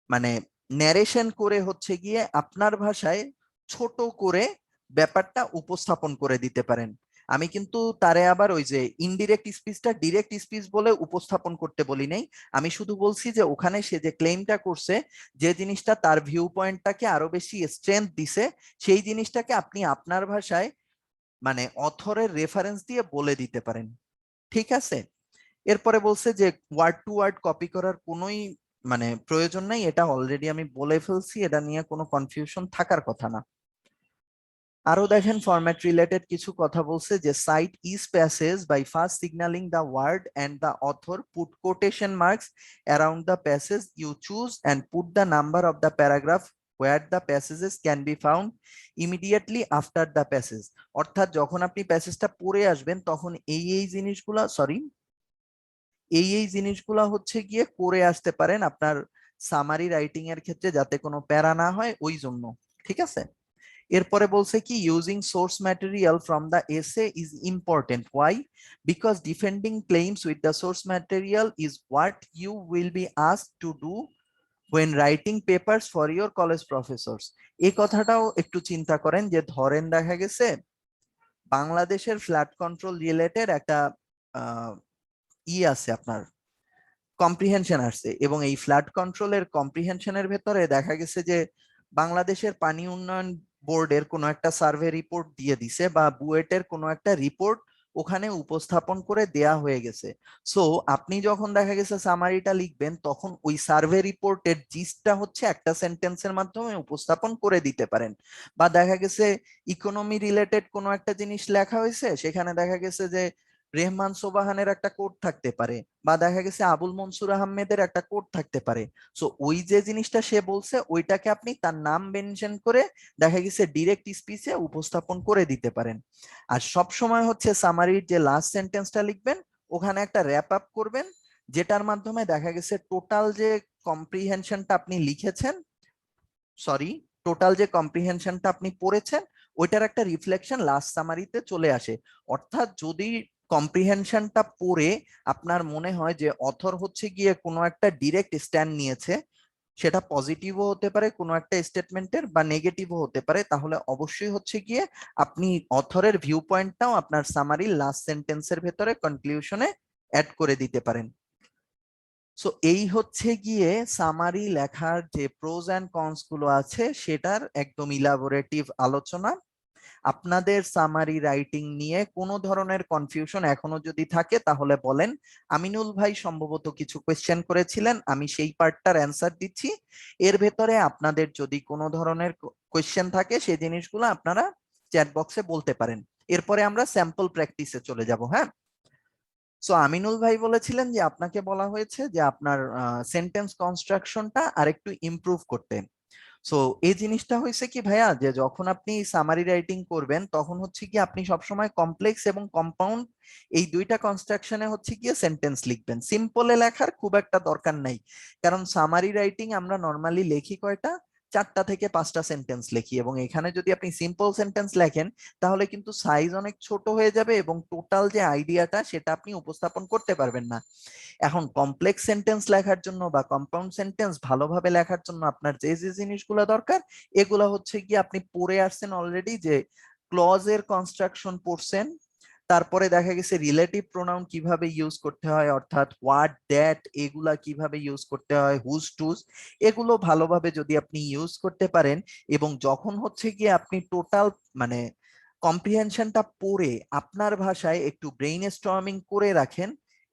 মানে ন্যারেশন করে হচ্ছে গিয়ে আপনার ভাষায় ছোট করে ব্যাপারটা উপস্থাপন করে দিতে পারেন। আমি কিন্তু তারে আবার ওই যে ইনডিরেক্ট স্পিচটা ডিরেক্ট স্পিচ বলে উপস্থাপন করতে বলি নাই, আমি শুধু বলছি যে ওখানে সে যে ক্লেমটা করছে, যে জিনিসটা তার ভিউ পয়েন্টটাকে আরো বেশি স্ট্রেংথ দিছে, সেই জিনিসটাকে আপনি আপনার ভাষায় মানে অথরের রেফারেন্স দিয়ে বলে দিতে পারেন। ঠিক আছে, এরপরে বলছে যে ওয়ার্ড টু ওয়ার্ড কপি করার কোনোই মানে প্রয়োজন নাই, এটা অলরেডি আমি বলে ফেলছি, এটা নিয়ে কোনো কনফিউশন থাকার কথা না। আরো দেখেন ফরম্যাট রিলেটেড কিছু কথা বলছে যে cite is passage by first signaling the word and the author put quotation marks around the passage you choose and put the number of the paragraph where the passages can be found immediately after the passage। অর্থাৎ যখন আপনি প্যাসেজটা পড়ে আসবেন তখন এই জিনিসগুলা এই জিনিসগুলা হচ্ছে গিয়ে করে আসতে পারেন আপনার সামারি রাইটিং এর ক্ষেত্রে, যাতে কোনো প্যারা না হয় ওই জন্য। ঠিক আছে, এরপরে বলছে কি using source material from the essay is important, why, because defending claims with the source material is what you will be asked to do when writing papers for your college professors। এই কথাটাও একটু চিন্তা করেন যে ধরেন দেখা গেছে বাংলাদেশের ফ্লাড কন্ট্রোল রিলেটেড একটা আছে আপনার কম্প্রিহেনশন আসছে, এবং এই ফ্লাড কন্ট্রোলের কম্প্রিহেনশনের ভেতরে দেখা গেছে যে বাংলাদেশের পানি উন্নয়ন বোর্ডের কোনো একটা সার্ভে রিপোর্ট দিয়ে দিছে বা বুয়েটের কোনো একটা রিপোর্ট ওখানে উপস্থাপন করে দেয়া হয়ে গেছে। সো আপনি যখন দেখা গেছে সামারিটা লিখবেন তখন ওই সার্ভে রিপোর্টের জিস্টটা হচ্ছে একটা সেন্টেন্সের মাধ্যমে উপস্থাপন করে দিতে পারেন। বা দেখা গেছে ইকোনমি রিলেটেড কোনো একটা জিনিস লেখা হয়েছে, সেখানে দেখা গেছে যে রেহমান সোবাহানের একটা কোড থাকতে পারে, বা দেখা গেছে আবুল মনসুর আহমেদের একটা কোড থাকতে পারে। সো ওই যে জিনিসটা সে বলছে ওইটাকে আপনি তার নাম মেনশন করে দেখা গেছে ডিরেক্ট স্পিচে উপস্থাপন করে দিতে পারেন। আর সব সময় হচ্ছে সামারির যে লাস্ট সেন্টেন্সটা লিখবেন ওখানে একটা র্যাপ আপ করবেন, যেটার মাধ্যমে দেখা গেছে টোটাল যে কম্প্রিহেনশনটা আপনি লিখেছেন, সরি টোটাল যে কম্প্রিহেনশনটা আপনি পড়েছেন ওইটার একটা রিফ্লেকশন লাস্ট সামারিতে চলে আসে। অর্থাৎ যদি কম্প্রিহেনশনটা পড়ে আপনার মনে হয় যে অথর হচ্ছে গিয়ে কোনো একটা ডিরেক্ট স্ট্যান্ড নিয়েছে, সেটা পজিটিভও হতে পারে কোনো একটা স্টেটমেন্টের বা নেগেটিভও হতে পারে, তাহলে অবশ্যই হচ্ছে গিয়ে আপনি অথরের ভিউ পয়েন্টটাও আপনার সামারির লাস্ট সেন্টেন্সের ভেতরে কনক্লুশনে অ্যাড করে দিতে পারেন। সো এই হচ্ছে গিয়ে সামারি লেখার যে প্রোজ এন্ড কনস গুলো আছে সেটার একদম ইলাবোরেটিভ আলোচনা। আপনাদের সামারি রাইটিং নিয়ে কোনো ধরনের কনফিউশন এখনো যদি থাকে তাহলে বলেন। আমিনুল ভাই সম্ভবত কিছু কোয়েশ্চেন করেছিলেন, আমি সেই পার্টটার অ্যান্সার দিচ্ছি। এর ভেতরে আপনাদের যদি কোনো ধরনের কোয়েশ্চেন থাকে সেই জিনিসগুলো আপনারা চ্যাট বক্সে বলতে পারেন। এরপরে আমরা স্যাম্পল প্র্যাকটিসে চলে যাব। হ্যাঁ, সো আমিনুল ভাই বলেছিলেন যে আপনাকে বলা হয়েছে যে আপনার সেন্টেন্স কনস্ট্রাকশনটা আরেকটু ইমপ্রুভ করতে। সো এই জিনিসটা হয়েছে কি ভাইয়া, যে যখন আপনি সামারি রাইটিং করবেন তখন হচ্ছে কি আপনি সবসময় কমপ্লেক্স এবং কম্পাউন্ড এই দুইটা কনস্ট্রাকশনে হচ্ছে গিয়ে সেন্টেন্স লিখবেন। সিম্পলে লেখার খুব একটা দরকার নাই, কারণ সামারি রাইটিং আমরা নর্মালি লিখি কয়টা, 4টা থেকে 5টা সেন্টেন্স লিখি, এবং এখানে যদি আপনি সিম্পল সেন্টেন্স লেখেন তাহলে কিন্তু সাইজ অনেক ছোট হয়ে যাবে এবং টোটাল যে আইডিয়াটা সেটা আপনি উপস্থাপন করতে পারবেন না। এখন কমপ্লেক্স সেন্টেন্স লেখার জন্য বা কম্পাউন্ড সেন্টেন্স ভালোভাবে লেখার জন্য আপনার যে যে জিনিসগুলো দরকার এগুলো হচ্ছে কি আপনি পড়ে আসছেন অলরেডি, যে ক্লজের কনস্ট্রাকশন পড়ছেন, তারপরে দেখা গেছে রিলেটিভ প্রোনাউন কিভাবে ইউজ করতে হয়, অর্থাৎ হোয়াট দ্যাট এগুলা কিভাবে ইউজ করতে হয়, হুজ টুজ, এগুলো ভালোভাবে যদি আপনি ইউজ করতে পারেন এবং যখন হচ্ছে গিয়ে আপনি টোটাল মানে কম্প্রিহেনশনটা পড়ে আপনার ভাষায় একটু ব্রেইন স্টর্মিং করে রাখেন,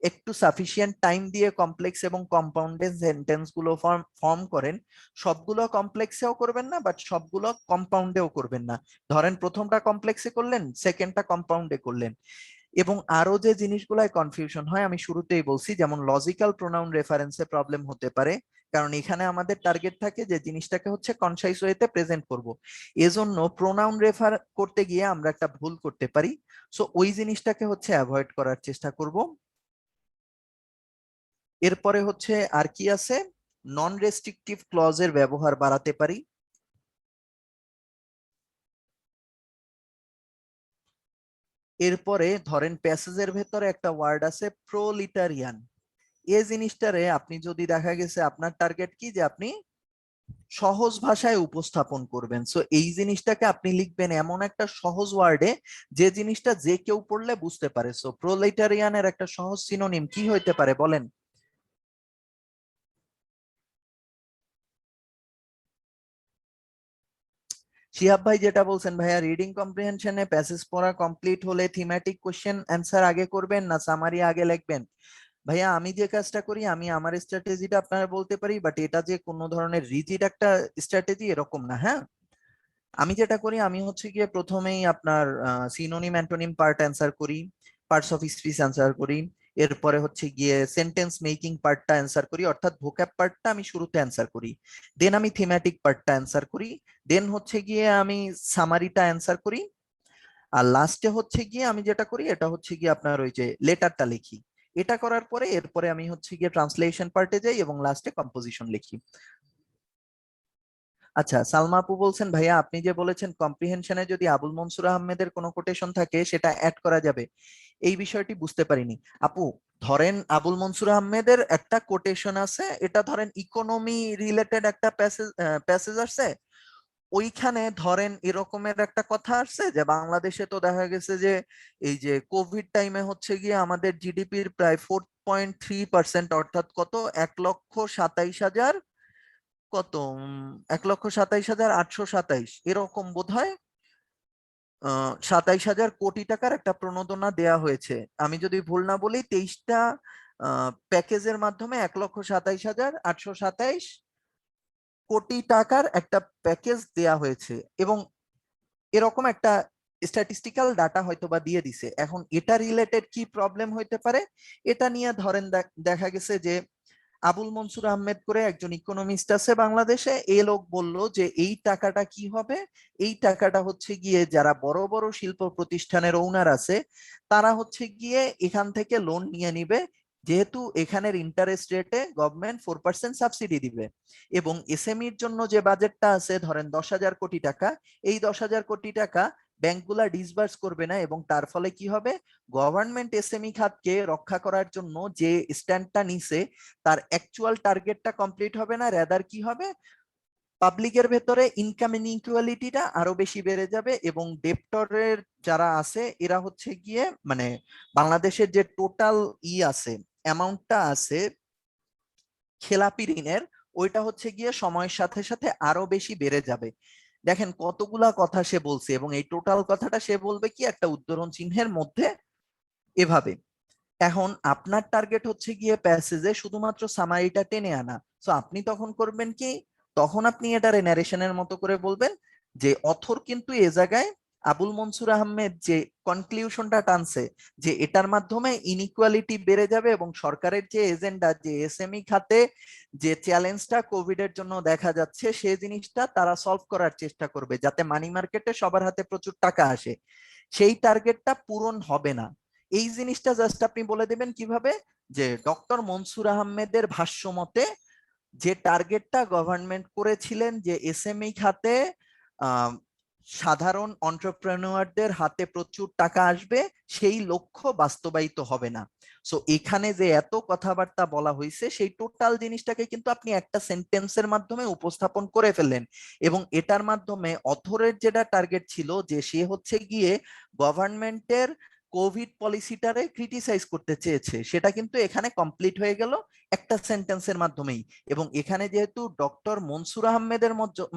একটু সাফিসিয়েন্ট টাইম দিয়ে কমপ্লেক্স এবং কম্পাউন্ডেড সেন্টেন্স গুলো ফর্ম করেন, সবগুলো কমপ্লেক্সেও করবেন না বাট সবগুলো কম্পাউন্ডেও করবেন না। ধরেন প্রথমটা কমপ্লেক্সে করলেন, সেকেন্ডটা কম্পাউন্ডে করলেন। এবং আরো যে জিনিসগুলাই কনফিউশন হয় আমি শুরুতেই বলছি, যেমন লজিক্যাল প্রোনাউন রেফারেন্সে প্রবলেম হতে পারে, কারণ এখানে আমাদের টার্গেট থাকে যে জিনিসটাকে হচ্ছে কনসাইজ ওয়েতে প্রেজেন্ট করব। এজন্য প্রোনাউন রেফার করতে গিয়ে আমরা একটা ভুল করতে পারি, সো ওই জিনিসটাকে হচ্ছে অ্যাভয়েড করার চেষ্টা করব। এরপরে হচ্ছে আর কি আছে, নন রেস্ট্রিকটিভ ক্লজের ব্যবহার বাড়াতে পারি। এরপরে ধরেন প্যাসেজের ভেতরে একটা ওয়ার্ড আছে প্রোলিটারিয়ান, এই জিনিসটারে আপনি যদি দেখা গেছে আপনার টার্গেট কি যে আপনি সহজ ভাষায় উপস্থাপন করবেন, সো এই জিনিসটাকে আপনি লিখবেন এমন একটা সহজ ওয়ার্ডে যে জিনিসটা যে কেউ পড়লে বুঝতে পারে। সো প্রোলেটারিয়ানের একটা সহজ সিনোনিম কি হইতে পারে বলেন? শিহাব ভাই যেটা বলছেন ভাইয়া, রিডিং কম্প্রিহেনশনে প্যাসেজ পড়া কমপ্লিট হলে থিমেটিক কোশ্চেন অ্যান্সার আগে করবেন না সামারি আগে লিখবেন? ভাইয়া আমি যে কাজটা করি, আমি আমার স্ট্র্যাটেজিটা আপনারা বলতে পারি, বাট এটা যে কোনো ধরনের রিজিড একটা স্ট্র্যাটেজি এরকম না। হ্যাঁ, আমি যেটা করি আমি হচ্ছে গিয়ে প্রথমেই আপনার সিনোনিম অ্যান্টোনিম পার্ট অ্যান্সার করি, পার্টস অফ স্পিচ অ্যান্সার করি, এরপরে হচ্ছে গিয়ে সেন্টেন্স মেকিং পার্টটা অ্যান্সার করি, অর্থাৎ ভোক্যাব পার্টটা আমি শুরুতে অ্যান্সার করি, দেন আমি থিমেটিক পার্টটা অ্যান্সার করি, দেন হচ্ছে গিয়ে আমি সামারিটা অ্যান্সার করি, আর লাস্টে হচ্ছে গিয়ে আমি যেটা করি এটা হচ্ছে গিয়ে আপনার ওই যে লেটারটা লিখি। এটা করার পরে এরপরে আমি হচ্ছে গিয়ে ট্রান্সলেশন পার্টে যাই এবং লাস্টে কম্পোজিশন লিখি। আচ্ছা, সালমা আপু বলছেন ভাইয়া আপনি যে বলেছেন কম্প্রিহেনশনে যদি আবুল মনসুর আহমেদের কোনো কোটেশন থাকে সেটা অ্যাড করা যাবে, এই বিষয়টি বুঝতে পারিনি। আপু ধরেন আবুল মনসুর আহমেদের একটা কোটেশন আছে, এটা ধরেন ইকোনমি রিলেটেড একটা প্যাসেজ আছে, ওইখানে ধরেন এরকমের একটা কথা আসছে যে বাংলাদেশে তো দেখা গেছে যে এই যে কোভিড টাইমে হচ্ছে গিয়ে আমাদের জিডিপির প্রায় 4.3%, অর্থাৎ কত 1,27,000 কত 1,27,827 এরকম বোধহয় 27,000 কোটি টাকার একটা প্রণোদনা দেয়া হয়েছে। আমি যদি ভুল না বলি 23টা প্যাকেজের মাধ্যমে 1,27,827 কোটি টাকার একটা প্যাকেজ দেয়া হয়েছে, এবং এরকম একটা স্ট্যাটিস্টিক্যাল ডাটা হয়তো বা দিয়ে দিছে। এখন এটা রিলেটেড কি প্রবলেম হইতে পারে, এটা নিয়ে ধরেন দেখা গেছে যে আবুল মনসুর আহমেদ করে একজন ইকোনমিস্ট আছে বাংলাদেশে, এই লোক বলল যে এই টাকাটা কি হবে, এই টাকাটা হচ্ছে গিয়ে যারা বড় বড় শিল্প প্রতিষ্ঠানের ওনার আছে তারা হচ্ছে গিয়ে এখান থেকে লোন নিয়ে নিবে, যেহেতু এখানের ইন্টারেস্ট রেটে গভর্নমেন্ট 4% সাবসিডি দিবে, এবং এসএমইর জন্য যে বাজেটটা আছে ধরেন 10,000 কোটি টাকা, এই 10,000 কোটি টাকা ব্যাংকগুলা ডিসবার্স করবে না, এবং তার ফলে কি হবে, গভর্নমেন্ট এসএমই খাতকে রক্ষা করার জন্য যে স্ট্যান্ডটা নিছে তার অ্যাকচুয়াল টার্গেটটা কমপ্লিট হবে না, রেদার কি হবে, পাবলিকের ভেতরে ইনকাম ইনইকুয়ালিটিটা আরো বেশি বেড়ে যাবে, এবং ডেপ্টরের যারা আছে এরা হচ্ছে গিয়ে মানে বাংলাদেশের যে টোটাল আছে অ্যামাউন্টটা আছে খেলাপি ঋণের, ওইটা হচ্ছে গিয়ে সময়ের সাথে সাথে আরো বেশি বেড়ে যাবে। দেখেন কতগুলা কথা সে বলছে, এবং এই টোটাল কথাটা সে বলবে কি একটা উদ্ধরণ চিহ্নের মধ্যে এভাবে। এখন আপনার টার্গেট হচ্ছে গিয়ে প্যাসেজে শুধুমাত্র সামারিটা টেনে আনা, সো আপনি তখন করবেন কি, তখন আপনি এটারে ন্যারেশনের মতো করে বলবেন যে অথর কিন্তু এ জায়গায় আবুল মনসুর আহমেদ যে কনক্লিউশনটা টানছে যে এটার মাধ্যমে ইনইকুয়ালিটি বেড়ে যাবে এবং সরকারের যে এজেন্ডা যে এসএমই খাতে যে চ্যালেঞ্জটা কোভিড এর জন্য দেখা যাচ্ছে সেই জিনিসটা তারা সলভ করার চেষ্টা করবে যাতে মানি মার্কেটে সবার হাতে প্রচুর টাকা আসে, সেই টার্গেটটা পূরণ হবে না। এই জিনিসটা জাস্ট আপনি বলে দেবেন কিভাবে, যে ডক্টর মনসুর আহমেদের ভাষ্য মতে যে টার্গেটটা গভর্নমেন্ট করেছিলেন যে এসএমই খাতে আহ, সাধারণ অন্টারপ্রেনিউয়ারদের হাতে প্রচুর টাকা আসবে, সেই লক্ষ্য বাস্তবায়িত হবে না। সো এখানে যে এত কথাবার্তা বলা হয়েছে সেই টোটাল জিনিসটাকে কিন্তু আপনি একটা সেন্টেন্সের মাধ্যমে উপস্থাপন করে ফেললেন, এবং এটার মাধ্যমে অথরের যেটা টার্গেট ছিল যে সে হচ্ছে গিয়ে গভর্নমেন্টের কোভিড পলিসিটারে ক্রিটিসাইজ করতে চেয়েছে, সেটা কিন্তু এখানে কমপ্লিট হয়ে গেল একটা সেন্টেন্সের মাধ্যমেই। এবং এখানে যেহেতু ডক্টর মনসুর আহমেদের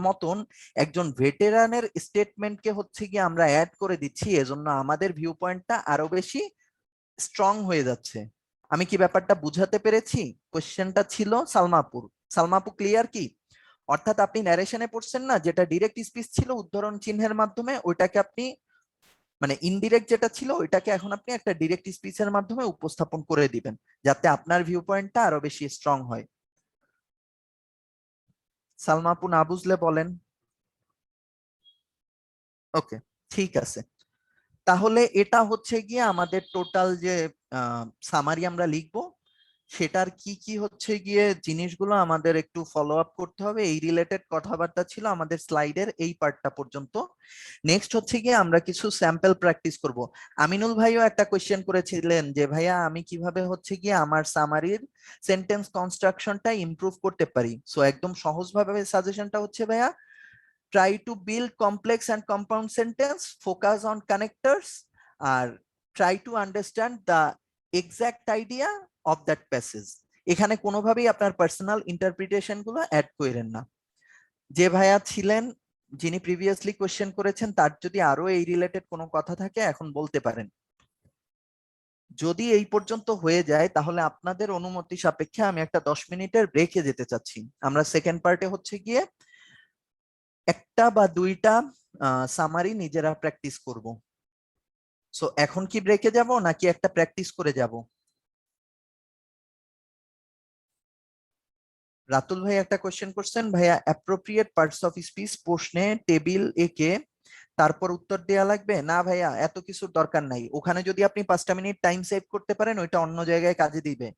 মতন একজন ভেটেরানের স্টেটমেন্টকে হচ্ছে গিয়ে আমরা অ্যাড করে দিচ্ছি, এজন্য আমাদের ভিউ পয়েন্টটা আরো বেশি স্ট্রং হয়ে যাচ্ছে। আমি কি ব্যাপারটা বুঝাতে পেরেছি? কোশ্চেনটা ছিল সালমাপুর। সালমাপু ক্লিয়ার কি? অর্থাৎ আপনি ন্যারেশনে পড়ছেন না, যেটা ডিরেক্ট স্পিচ ছিল উদ্ধরণ চিহ্নের মাধ্যমে, ওইটাকে আপনি মানে ইনডিরেক্ট যেটা ছিল ওইটাকে এখন আপনি একটা ডিরেক্ট স্পিচের মাধ্যমে উপস্থাপন করে দিবেন, যাতে আপনার ভিউ পয়েন্টটা আরো বেশি স্ট্রং হয়। সালমা আপু না বুঝলে বলেন। ওকে, ঠিক আছে। তাহলে এটা হচ্ছে গিয়ে আমাদের টোটাল যে সামারি আমরা লিখবো, সেটার কি কি হচ্ছে গিয়ে জিনিসগুলো আমাদের একটু ফলো আপ করতে হবে, এই রিলেটেড কথাবার্তা ছিল আমাদের স্লাইডের এই পার্টটা পর্যন্ত। নেক্সট হচ্ছে গিয়ে আমরা কিছু স্যাম্পল প্র্যাকটিস করব। আমিনুল ভাইও একটা কোয়েশ্চেন করেছিলেন যে ভাইয়া আমি কিভাবে হচ্ছে গিয়ে আমার সামারির সেন্টেন্স কনস্ট্রাকশনটা ইমপ্রুভ করতে পারি। সো একদম সহজভাবে সাজেশনটা হচ্ছে ভাইয়া, try to build complex and compound sentence, focus on connectors, R try to understand the exact idea of that passage। এখানে কোনোভাবেই আপনার পার্সোনাল ইন্টারপ্রিটেশন গুলো অ্যাড করেন না। যে ভাইয়া ছিলেন যিনি প্রিভিয়াসলি কোশ্চেন করেছেন, তার যদি আরো এই রিলেটেড কোনো কথা থাকে এখন বলতে পারেন। যদি এই পর্যন্ত হয়ে যায় তাহলে আপনাদের অনুমতি সাপেক্ষে আমি একটা 10 মিনিটের ব্রেকে যেতে চাচ্ছি। আমরা সেকেন্ড পার্টে হচ্ছে গিয়ে একটা বা দুইটা সামারি নিজেরা প্র্যাকটিস করব। সো এখন কি ব্রেকে যাব নাকি একটা প্র্যাকটিস করে যাব? রাতুল ভাই একটা কোশ্চেন করছেন, ভাইয়া অ্যাপ্রোপ্রিয়েট পার্টস অফ স্পিচ প্রশ্নে টেবিল একে তারপর উত্তর দেওয়া লাগবে না? ভাইয়া এত কিছুর দরকার নাই, ওখানে যদি আপনি 5টা মিনিট টাইম সেভ করতে পারেন ওইটা অন্য জায়গায় কাজে দিবে।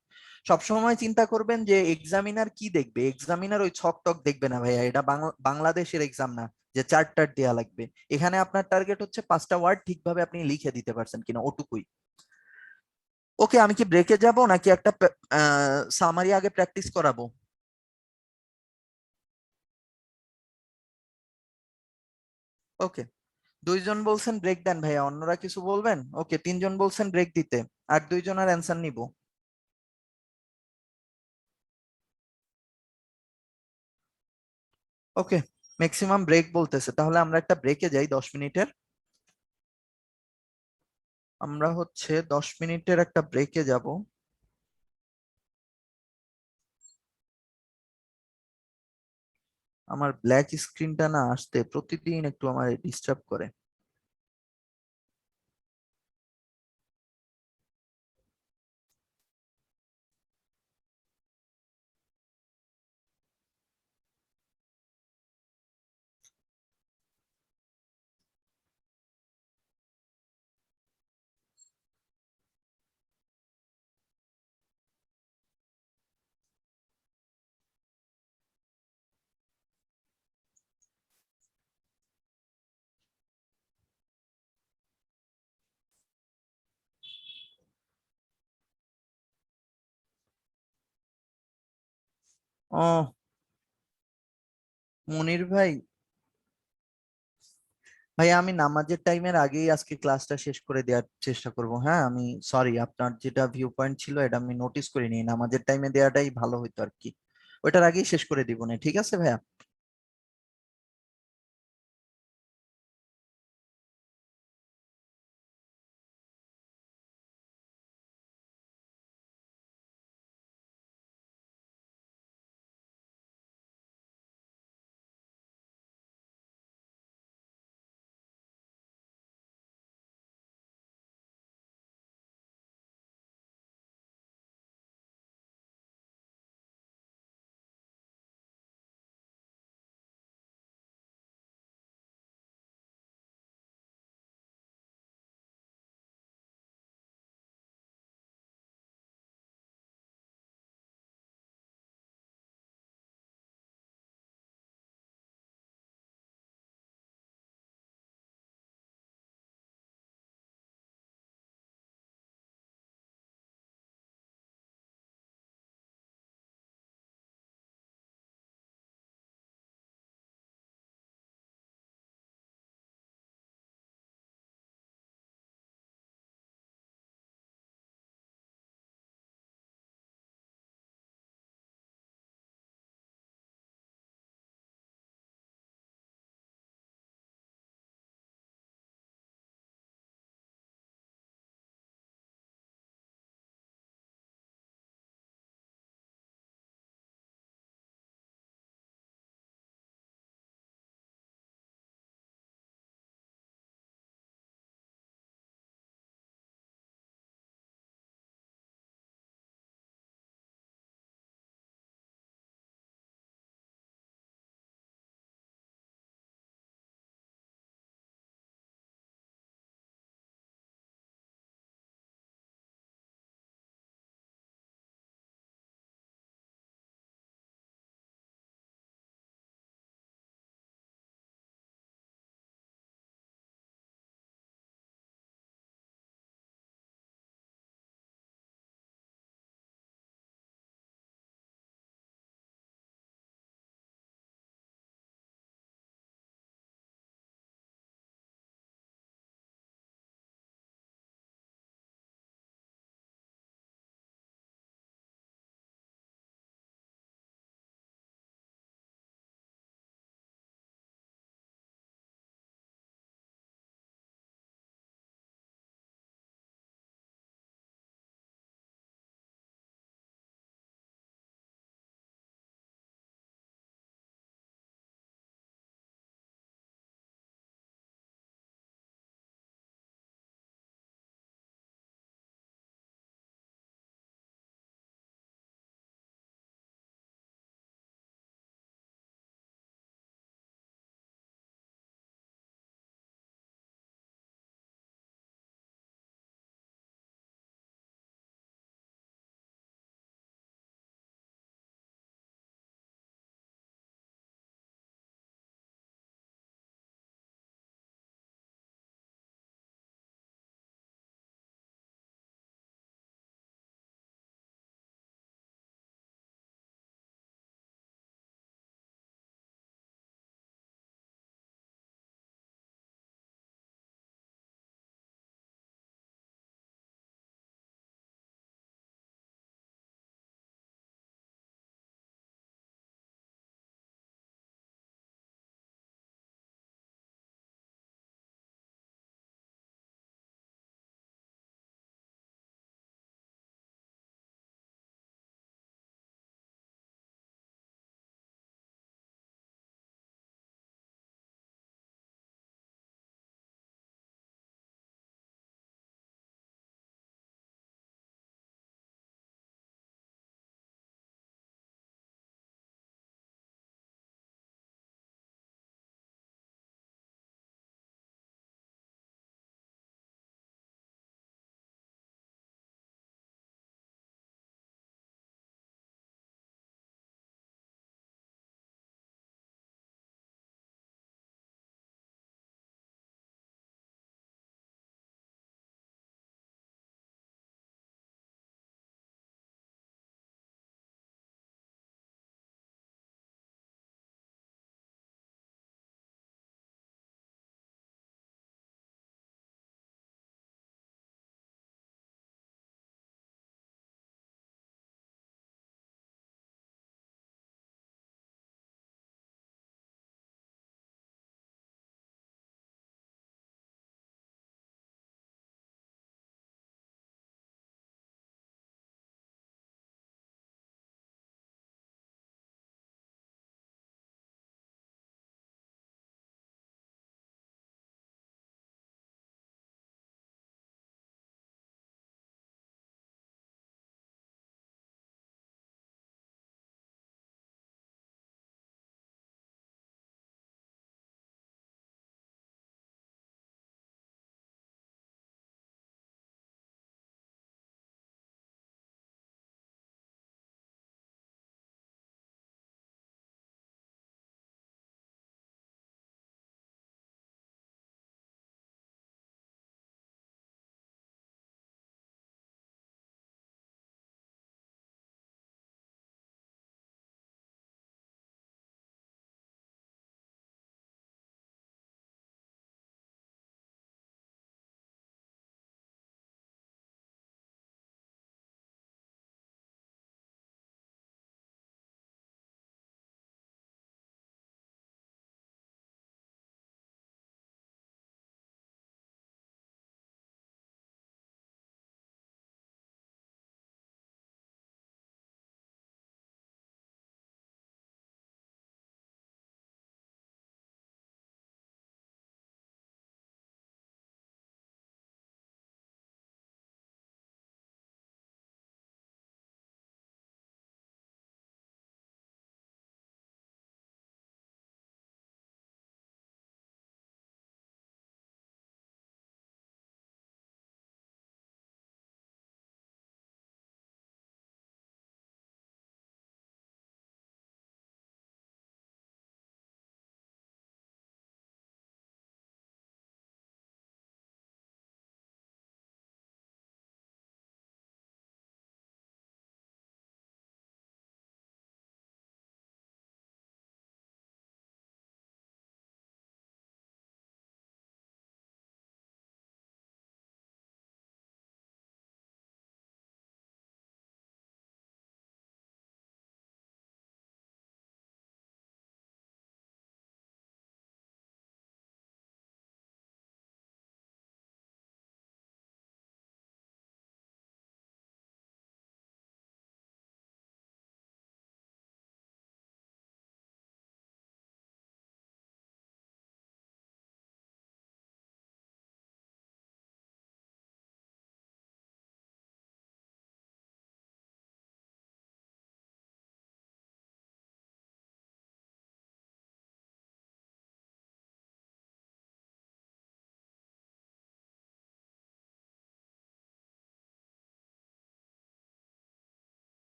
সবসময় চিন্তা করবেন যে এক্সামিনার কি দেখবে, এক্সামিনার ওই ছক টক দেখবে না ভাইয়া, এটা বাংলাদেশের এক্সাম না যে চার্টার দেওয়া লাগবে। এখানে আপনার টার্গেট হচ্ছে 5টা ওয়ার্ড ঠিকভাবে আপনি লিখে দিতে পারছেন কিনা ওটুকুই। ওকে, আমি কি ব্রেকে যাব নাকি একটা সামারি আগে প্র্যাকটিস করাবো? ওকে, দুইজন বলছেন ব্রেক দেন ভাইয়া, অন্যরা কিছু বলবেন? ওকে, তিনজন বলছেন ব্রেক দিতে, আর দুইজনের অ্যান্সার নিব। ওকে, ম্যাক্সিমাম ব্রেক বলতেছে, তাহলে আমরা একটা ব্রেকে যাই 10 মিনিটের। আমরা হচ্ছে 10 মিনিটের একটা ব্রেকে যাব। আমার ব্ল্যাক স্ক্রিনটা না আসতে প্রতিদিন একটু আমার ডিস্টার্ব করে। ও, মনির ভাই, ভাই আমি নামাজের টাইমের আগেই আজকে ক্লাসটা শেষ করে দেওয়ার চেষ্টা করব। হ্যাঁ, আমি সরি, আপনার যেটা ভিউ পয়েন্ট ছিল এটা আমি নোটিস করিনি, নামাজের টাইমে দেওয়াটাই ভালো হইতো আর কি। ওইটার আগেই শেষ করে দিব না, ঠিক আছে ভাইয়া?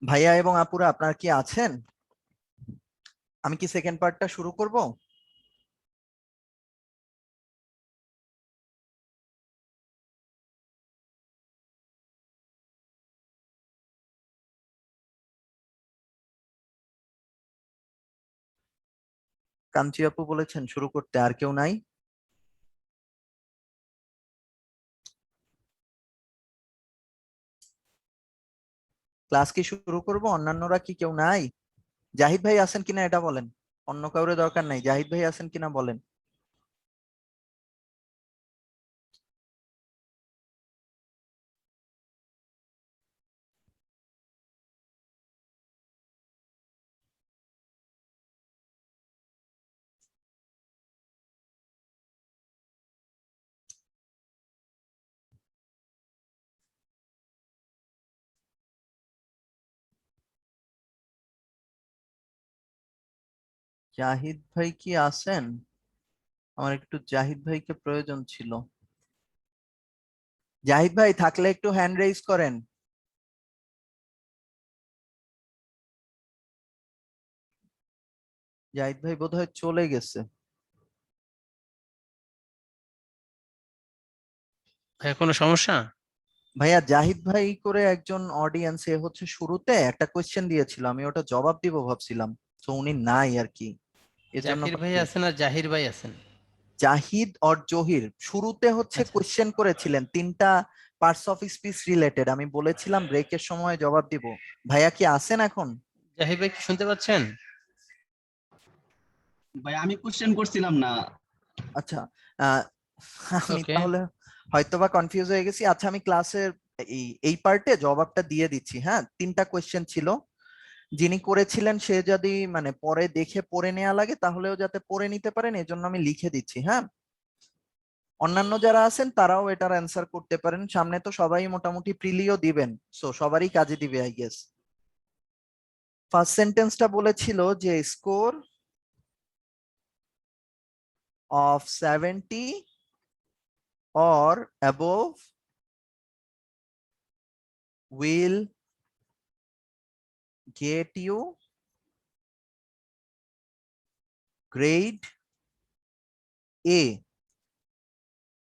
ভাইয়া এবং আপুরা আপনারা কি আছেন? আমি কি সেকেন্ড পার্টটা শুরু করব? কাঞ্চি আপু বলেছেন শুরু করতে, আর কেউ নাই? ক্লাস কি শুরু করব? অন্যান্যরা কি কেউ নাই? জাহিদ ভাই আছেন কিনা এটা বলেন। অন্য কাউরে দরকার নাই, জাহিদ ভাই আছেন কিনা বলেন। জাহিদ ভাই কি আছেন? আমার একটু জাহিদ ভাইকে প্রয়োজন ছিল। জাহিদ ভাই থাকলে একটু হ্যান্ড রেইজ করেন। জাহিদ ভাই বোধহয় চলে গেছে। কোনো সমস্যা? ভাইয়া জাহিদ ভাই করে একজন অডিয়েন্স এ হচ্ছে শুরুতে একটা কোয়েশ্চেন দিয়েছিল, আমি ওটা জবাব দিব ভাবছিলাম, তো উনি নাই আর কি, এজন্য জাকির ভাই কনফিউজ। আছেন আর জাহির ভাই আছেন। জাহিদ অর জহির শুরুতে হচ্ছে আচ্ছা, কোয়েশ্চেন করেছিলেন তিনটা পার্টস অফ স্পিচ রিলেটেড, আমি বলেছিলাম ব্রেকের সময় জবাব দিব। ভাইয়া কি আছেন এখন? জাহির ভাই কি শুনতে পাচ্ছেন? ভাই আমি কোশ্চেন করছিলাম না। আচ্ছা, আহ, আমি ওকে। তাহলে হয়তোবা কনফিউজ হয়ে গেছি। আচ্ছা, আমি ক্লাসের এই পার্টে জবাবটা দিয়ে দিচ্ছি। হ্যাঁ, তিনটা কোয়েশ্চেন ছিল, যিনি করেছিলেন সে যদি মানে পরে দেখে পড়ে নেওয়া লাগে তাহলেও যাতে পড়ে নিতে পারেন এজন্য আমি লিখে দিচ্ছি। হ্যাঁ, অন্যান্য যারা আছেন তারাও এটার অ্যান্সার করতে পারেন, সামনে তো সবাই মোটামুটি প্রিলিও দিবেন, সো সবারই কাজে দিবে আই গেস। ফার্স্ট সেন্টেন্সটা বলেছিল যে score of 70 or above will get you grade A.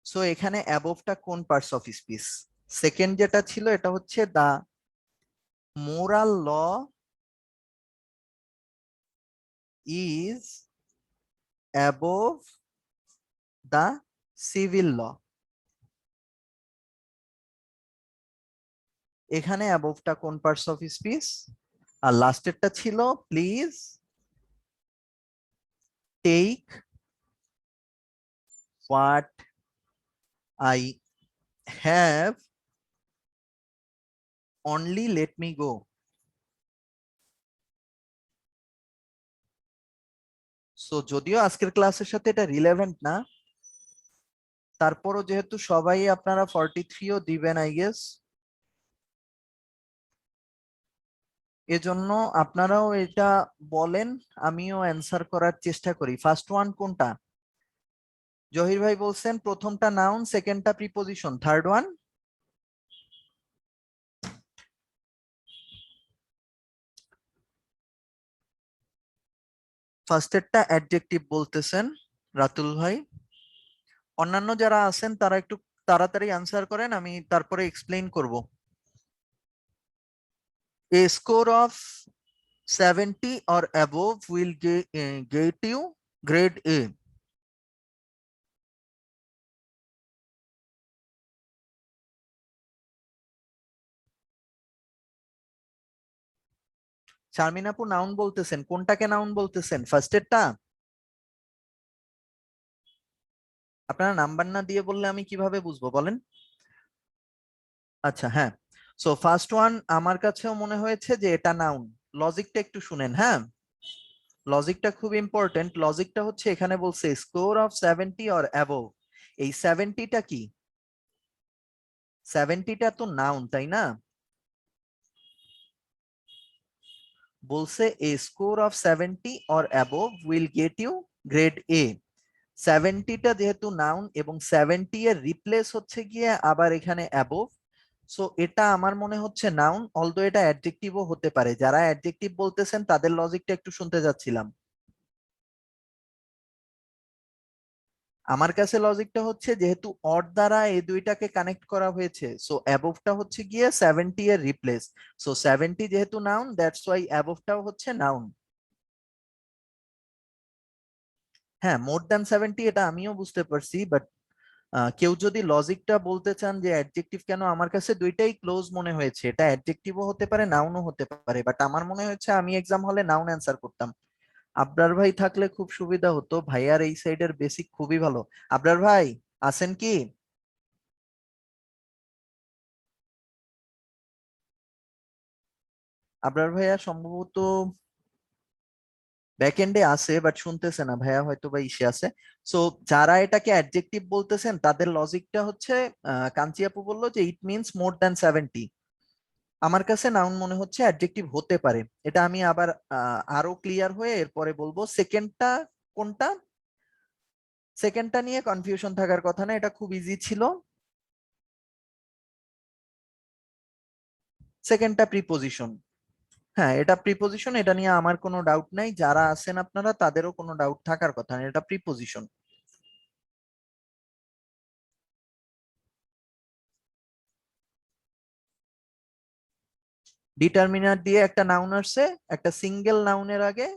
So এখানে অ্যাবোভটা কোন পার্টস অফ স্পিচ? সেকেন্ড যেটা ছিল এটা হচ্ছে the moral law is above the civil law. এখানে অ্যাবোভটা কোন পার্টস অফ স্পিচ? আর লাস্টেরটা ছিল please take what I have, only let me go. So যদিও আজকের ক্লাসের সাথে এটা রিলেভেন্ট না, তারপরও যেহেতু সবাই আপনারা 43ও দিবেন আই গেস, এজন্য আপনারাও এটা বলেন, আমিও অ্যান্সার করার চেষ্টা করি। ফার্স্ট ওয়ান কোনটা? জহির ভাই বলছেন প্রথমটা নাউন, সেকেন্ডটা প্রিপোজিশন, থার্ড ওয়ান ফার্স্টেরটা অ্যাডজেক্টিভ বলতেছেন রাতুল ভাই। অন্যান্য যারা আছেন তারা একটু তাড়াতাড়ি অ্যান্সার করেন, আমি তারপরে এক্সপ্লেইন করব। A score of 70 or above will get you grade A. Sharmin আপু নাউন বলতেছেন, কোনটাকে নাউন বলতেছেন? ফার্স্টেরটা? আপনারা নাম্বার না দিয়ে বললে আমি কিভাবে বুঝবো বলেন? আচ্ছা, হ্যাঁ, সো ফার্স্ট ওয়ান আমার কাছেও মনে হয়েছে যে এটা নাউন। লজিকটা একটু শুনেন, হ্যাঁ, লজিকটা খুব ইম্পর্টেন্ট। লজিকটা হচ্ছে এখানে বলছে স্কোর অফ 70 অর অ্যাবোভ, এই 70টা কি? 70টা তো নাউন, তাই না? বলছে a score of 70 or above will get you grade A. 70টা যেহেতু নাউন এবং 70 এর রিপ্লেস হচ্ছে গিয়ে আবার এখানে অ্যাবোভ, সো এটা আমার মনে হচ্ছে নাউন, অলদো এটা অ্যাডজেক্টিভও হতে পারে। যারা অ্যাডজেক্টিভ বলতেছেন তাদের লজিকটা একটু শুনতে যাচ্ছিলাম। আমার কাছে লজিকটা হচ্ছে যেহেতু অর দ্বারা এই দুইটাকে কানেক্ট করা হয়েছে, সো অ্যাবোভটা হচ্ছে গিয়ে 70 এর রিপ্লেস। সো 70 যেহেতু নাউন, দ্যাটস ওয়াই অ্যাবোভটাও হচ্ছে নাউন। হ্যাঁ, মোর দ্যান 70 এটা আমিও বুঝতে পারছি, বাট কেউ যদি লজিকটা বলতে চান যে অ্যাডজেক্টিভ কেন, আমার কাছে দুইটাই ক্লোজ মনে হয়েছে। এটা অ্যাডজেক্টিভও হতে পারে, নাউনও হতে পারে, বাট আমার মনে হচ্ছে আমি এক্সাম হলে নাউন অ্যান্সার করতাম। আবরার ভাই থাকলে খুব সুবিধা হতো, ভাইয়ার এই সাইডের বেসিক খুবই ভালো। আবরার ভাই আছেন কি? আবরার ভাইয়া সম্ভবত ব্যাকএন্ডে আছে, বাট শুনতেছে না। ভাইয়া হয়তো বা ইসে আছে। সো যারা এটাকে অ্যাডজেক্টিভ বলতেছেন তাদের লজিকটা হচ্ছে, কাঞ্চি আপু বললো যে ইট মিনস মোর দ্যান 70। আমার কাছে নাউন মনে হচ্ছে, অ্যাডজেক্টিভ হতে পারে। এটা আমি আবার আরো ক্লিয়ার হয়ে এরপরে বলবো। সেকেন্ডটা কোনটা? সেকেন্ডটা নিয়ে কনফিউশন থাকার কথা না, এটা খুব ইজি ছিল। সেকেন্ডটা প্রিপোজিশন। হ্যাঁ, এটা প্রিপোজিশন, এটা নিয়ে আমার কোনো ডাউট নাই। যারা আছেন আপনারা তাদেরও কোনো ডাউট থাকার কথা না, এটা প্রিপোজিশন। ডিটারমিনার দিয়ে একটা নাউন আসছে, একটা সিঙ্গেল নাউনের আগে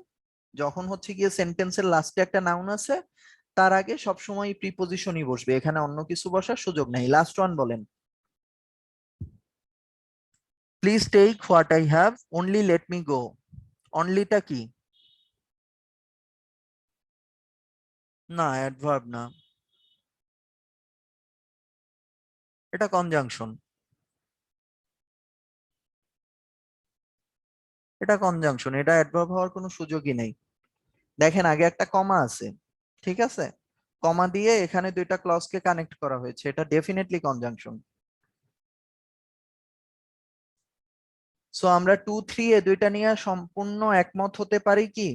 যখন হচ্ছে গিয়ে সেন্টেন্সের লাস্টে একটা নাউন আছে, তার আগে সবসময় প্রিপোজিশনই বসবে, এখানে অন্য কিছু বসার সুযোগ নেই। লাস্ট ওয়ান বলেন। Please take what I have, only let me go. অনলিটা কি? না, অ্যাডভার্ব না, এটা কনজাংশন। এটা কনজাংশন, এটা অ্যাডভার্ব হওয়ার কোনো সুযোগই নেই। দেখেন আগে একটা কমা আছে, ঠিক আছে? কমা দিয়ে এখানে দুইটা ক্লজকে কানেক্ট করা হয়েছে, এটা ডেফিনেটলি কনজাংশন। সো আমরা 2, 3 এ দুইটা নিয়ে সম্পূর্ণ একমত হতে পারি কি?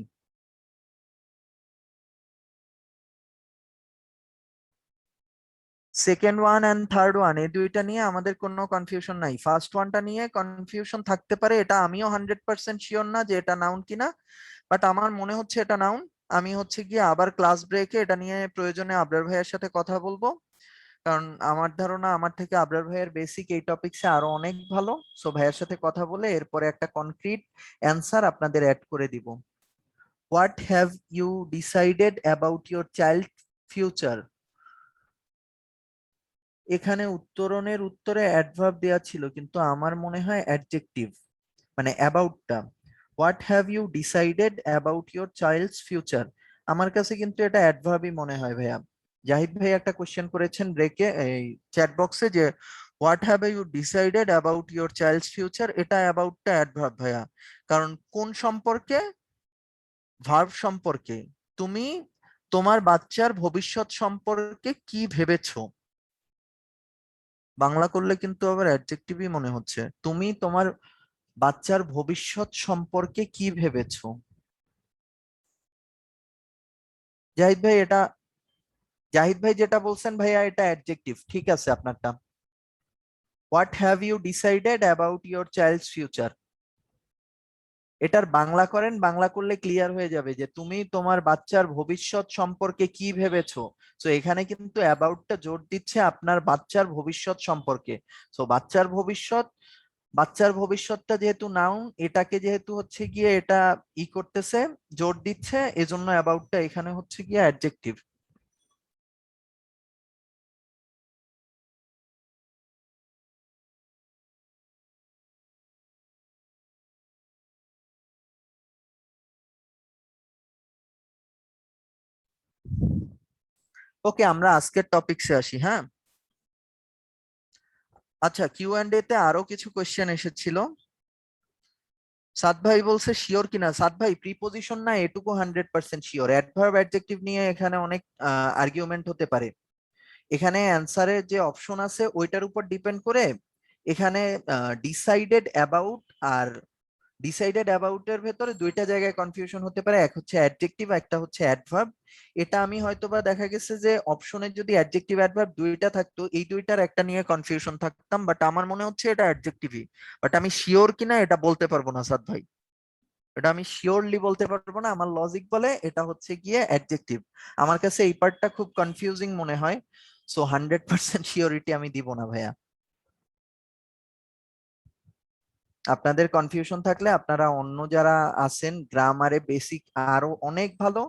Second one and third one এই দুইটা নিয়ে আমাদের কোনো কনফিউশন নাই। ফার্স্ট ওয়ানটা নিয়ে কনফিউশন থাকতে পারে, এটা আমিও 100% শিওর না যে এটা নাউন কিনা, বাট আমার মনে হচ্ছে এটা নাউন। আমি হচ্ছে গিয়ে আবার ক্লাস ব্রেকে এটা নিয়ে প্রয়োজনে আবরার ভাইয়ের সাথে কথা বলবো, কারণ আমার ধারণা আমার থেকে আবরার ভাইয়ের বেসিক এই টপিকসে আরো অনেক ভালো। সো ভাইয়ের সাথে কথা বলে এরপরে একটা কনক্রিট অ্যান্সার আপনাদের অ্যাড করে দিব। What have you decided about your child future? এখানে উত্তরণের উত্তরে অ্যাডভার্ব দেওয়া ছিল, কিন্তু আমার মনে হয় অ্যাডজেক্টিভ, মানে অ্যাবাউটটা। What have you decided about your child's future, আমার কাছে কিন্তু এটা অ্যাডভার্বই মনে হয় ভাইয়া। জাহিদ ভাই একটা কোশ্চেন করেছেন ব্রেকে, এই চ্যাট বক্সে, যে what have you decided about your child's future, এটা অ্যাবাউটটা অ্যাডভার্ব ভাইয়া। কারণ কোন সম্পর্কে? ভার্ব সম্পর্কে। তুমি তোমার বাচ্চার ভবিষ্যৎ সম্পর্কে কি ভেবেছো, বাংলা করলে কিন্তু আবার অ্যাডজেক্টিভই মনে হচ্ছে। তুমি তোমার বাচ্চার ভবিষ্যৎ সম্পর্কে কি ভেবেছো? জাহিদ ভাই এটা, জাহিদ ভাই যেটা বলছেন ভাইয়া এটা অ্যাডজেক্টিভ, ঠিক আছে আপনারটা। What have you decided about your child's future, এটার বাংলা করেন, বাংলা করলে ক্লিয়ার হয়ে যাবে যে তুমি তোমার বাচ্চার ভবিষ্যৎ সম্পর্কে কি ভেবেছো। তো এখানে কিন্তু অ্যাবাউটটা জোর দিচ্ছে আপনার বাচ্চার ভবিষ্যৎ সম্পর্কে। তো বাচ্চার ভবিষ্যৎ, বাচ্চার ভবিষ্যৎটা যেহেতু নাউন, এটাকে যেহেতু হচ্ছে গিয়ে এটা করতেছে, জোর দিচ্ছে, এজন্য অ্যাবাউটটা এখানে হচ্ছে গিয়ে অ্যাডজেক্টিভ। ওকে, আমরা আজকের টপিকসে আসি। হ্যাঁ, আচ্ছা, কিউ এন্ড এ তে আরো কিছু কোয়েশ্চেন এসেছিল। সাদ ভাই বলছে শিওর কিনা। সাদ ভাই প্রিপোজিশন না এটুকু 100% শিওর, অ্যাডভার্ব অ্যাডজেক্টিভ নিয়ে এখানে অনেক আর্গুমেন্ট হতে পারে। এখানে অ্যান্সারে যে অপশন আছে ওইটার উপর ডিপেন্ড করে এখানে ডিসাইডেড অ্যাবাউট আর ডিসাইডেড অ্যাবাউট এর ভেতরে দুইটা জায়গায় কনফিউশন হতে পারে, এক হচ্ছে অ্যাডজেক্টিভ, একটা হচ্ছে অ্যাডভার্ব। এটা আমি হয়তোবা দেখা গেছে যে অপশনে যদি অ্যাডজেক্টিভ অ্যাডভার্ব দুইটা থাকতো, এই দুইটার একটা নিয়ে কনফিউশন থাকতাম, বাট আমার মনে হচ্ছে এটা অ্যাডজেক্টিভই। বাট আমি শিওর কিনা এটা বলতে পারবো না সাদ ভাই, এটা আমি শিওরলি বলতে পারবো না। আমার লজিক বলে এটা হচ্ছে গিয়ে অ্যাডজেক্টিভ। আমার কাছে এই পার্টটা খুব কনফিউজিং মনে হয়, সো 100% শিওরিটি আমি দিব না ভাইয়া। আপনাদের কনফিউশন থাকলে আপনারা অন্য যারা আছেন গ্রামারে বেসিক আরো অনেক ভালো,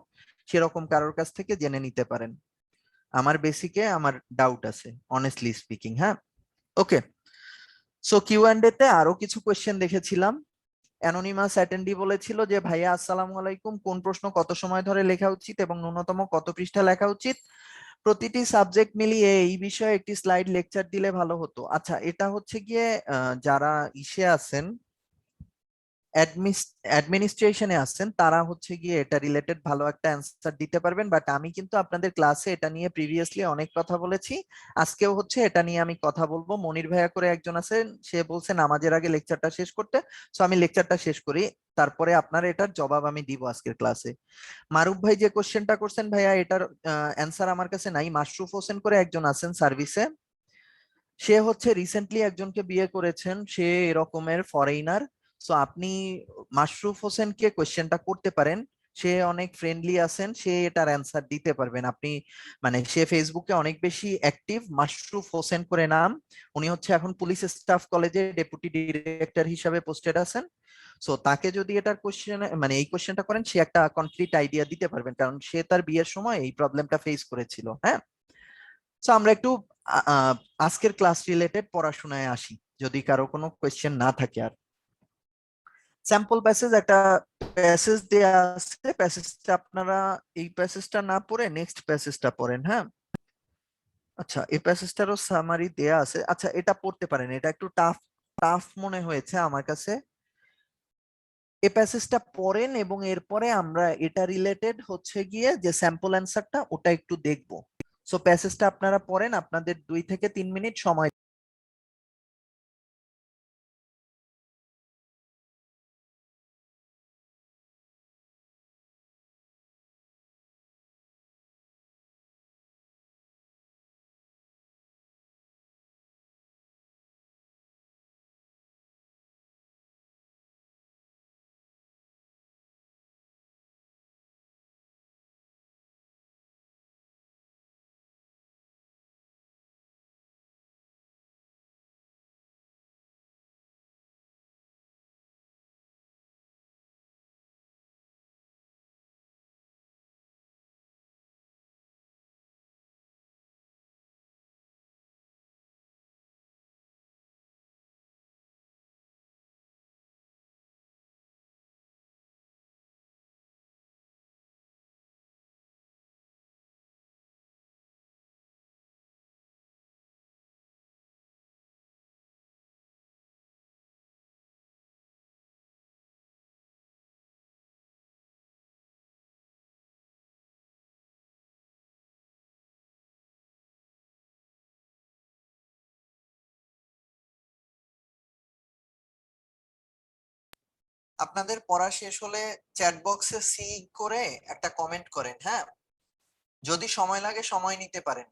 সেরকম কারোর কাছ থেকে জেনে নিতে পারেন। আমার বেসিকে আমার ডাউট আছে অনেস্টলি স্পিকিং। হ্যাঁ, ওকে। সো কিউ এন্ড এ তে আরো কিছু কোয়েশ্চেন দেখেছিলাম। অ্যানোনিমাস অ্যাটেন্ডি বলেছিল যে ভাইয়া আসসালামু আলাইকুম, কোন প্রশ্ন কত সময় ধরে লেখা উচিত এবং ন্যূনতম কত পৃষ্ঠা লেখা উচিত, প্রতিটি সাবজেক্ট মিলিয়ে এই বিষয়ে একটি স্লাইড লেকচার দিলে ভালো হতো। আচ্ছা, এটা হচ্ছে গিয়ে যারা ইসে আছেন, অ্যাডমিনিস্ট্রেশনে আসছেন, তারা হচ্ছে গিয়ে এটা রিলেটেড ভালো একটা অ্যান্সার দিতে পারবেন। বাট আমি কিন্তু আপনাদের ক্লাসে এটা নিয়ে প্রিভিয়াসলি অনেক কথা বলেছি, আজকেও হচ্ছে এটা নিয়ে আমি কথা বলবো। মনির ভাইয়া করে একজন আছেন, সে বলছে নামাজের আগে লেকচারটা শেষ করতে, সো আমি লেকচারটা শেষ করি, তারপরে আপনার এটার জবাব আমি দিব আজকের ক্লাসে। মারুফ ভাই যে কোশ্চেনটা করছেন ভাইয়া, এটার অ্যান্সার আমার কাছে নাই। মাশরুফ হোসেন করে একজন আছেন সার্ভিসে, সে হচ্ছে রিসেন্টলি একজনকে বিয়ে করেছেন, সে এরকমের ফরেইনার। সো আপনি মাশরুফ হোসেনকে কোয়েশ্চেনটা করতে পারেন, সে অনেক ফ্রেন্ডলি আছেন, সে এটার অ্যান্সার দিতে পারবেন। আপনি মানে সে ফেসবুকে অনেক বেশি অ্যাক্টিভ, মাশরুফ হোসেন করে নাম। উনি হচ্ছে এখন পুলিশ স্টাফ কলেজে ডেপুটি ডিরেক্টর হিসাবে পোস্টেড আছেন। সো তাকে যদি এটার কোশ্চেন মানে এই কোশ্চেনটা করেন, সে একটা কমপ্লিট আইডিয়া দিতে পারবেন, কারণ সে তার বিয়ের সময় এই প্রবলেমটা ফেস করেছিল। হ্যাঁ, সো আমরা একটু আ- আ- আজকের ক্লাস রিলেটেড পড়াশোনায় আসি, যদি কারো কোনো কোয়েশ্চেন না থাকে। আর স্যাম্পল প্যাসেজ একটা প্যাসেজ দেয়া আছে, প্যাসেজটা আপনারা এই প্যাসেজটা না পড়ে নেক্সট প্যাসেজটা পড়েন। হ্যাঁ, আচ্ছা, এই প্যাসেজটারও সামারি দেয়া আছে। আচ্ছা, এটা পড়তে পারেন, এটা একটু টাফ টাফ মনে হয়েছে আমার কাছে। এই প্যাসেজটা পড়েন এবং এরপরে আমরা এটা রিলেটেড হচ্ছে গিয়ে যে স্যাম্পল অ্যান্সারটা ওটা একটু দেখবো। সো প্যাসেজটা আপনারা পড়েন, আপনাদের 2 থেকে 3 মিনিট সময়। আপনাদের পড়া শেষ হলে চ্যাট বক্সে সি করে একটা কমেন্ট করেন। হ্যাঁ, যদি সময় লাগে সময় নিতে পারেন।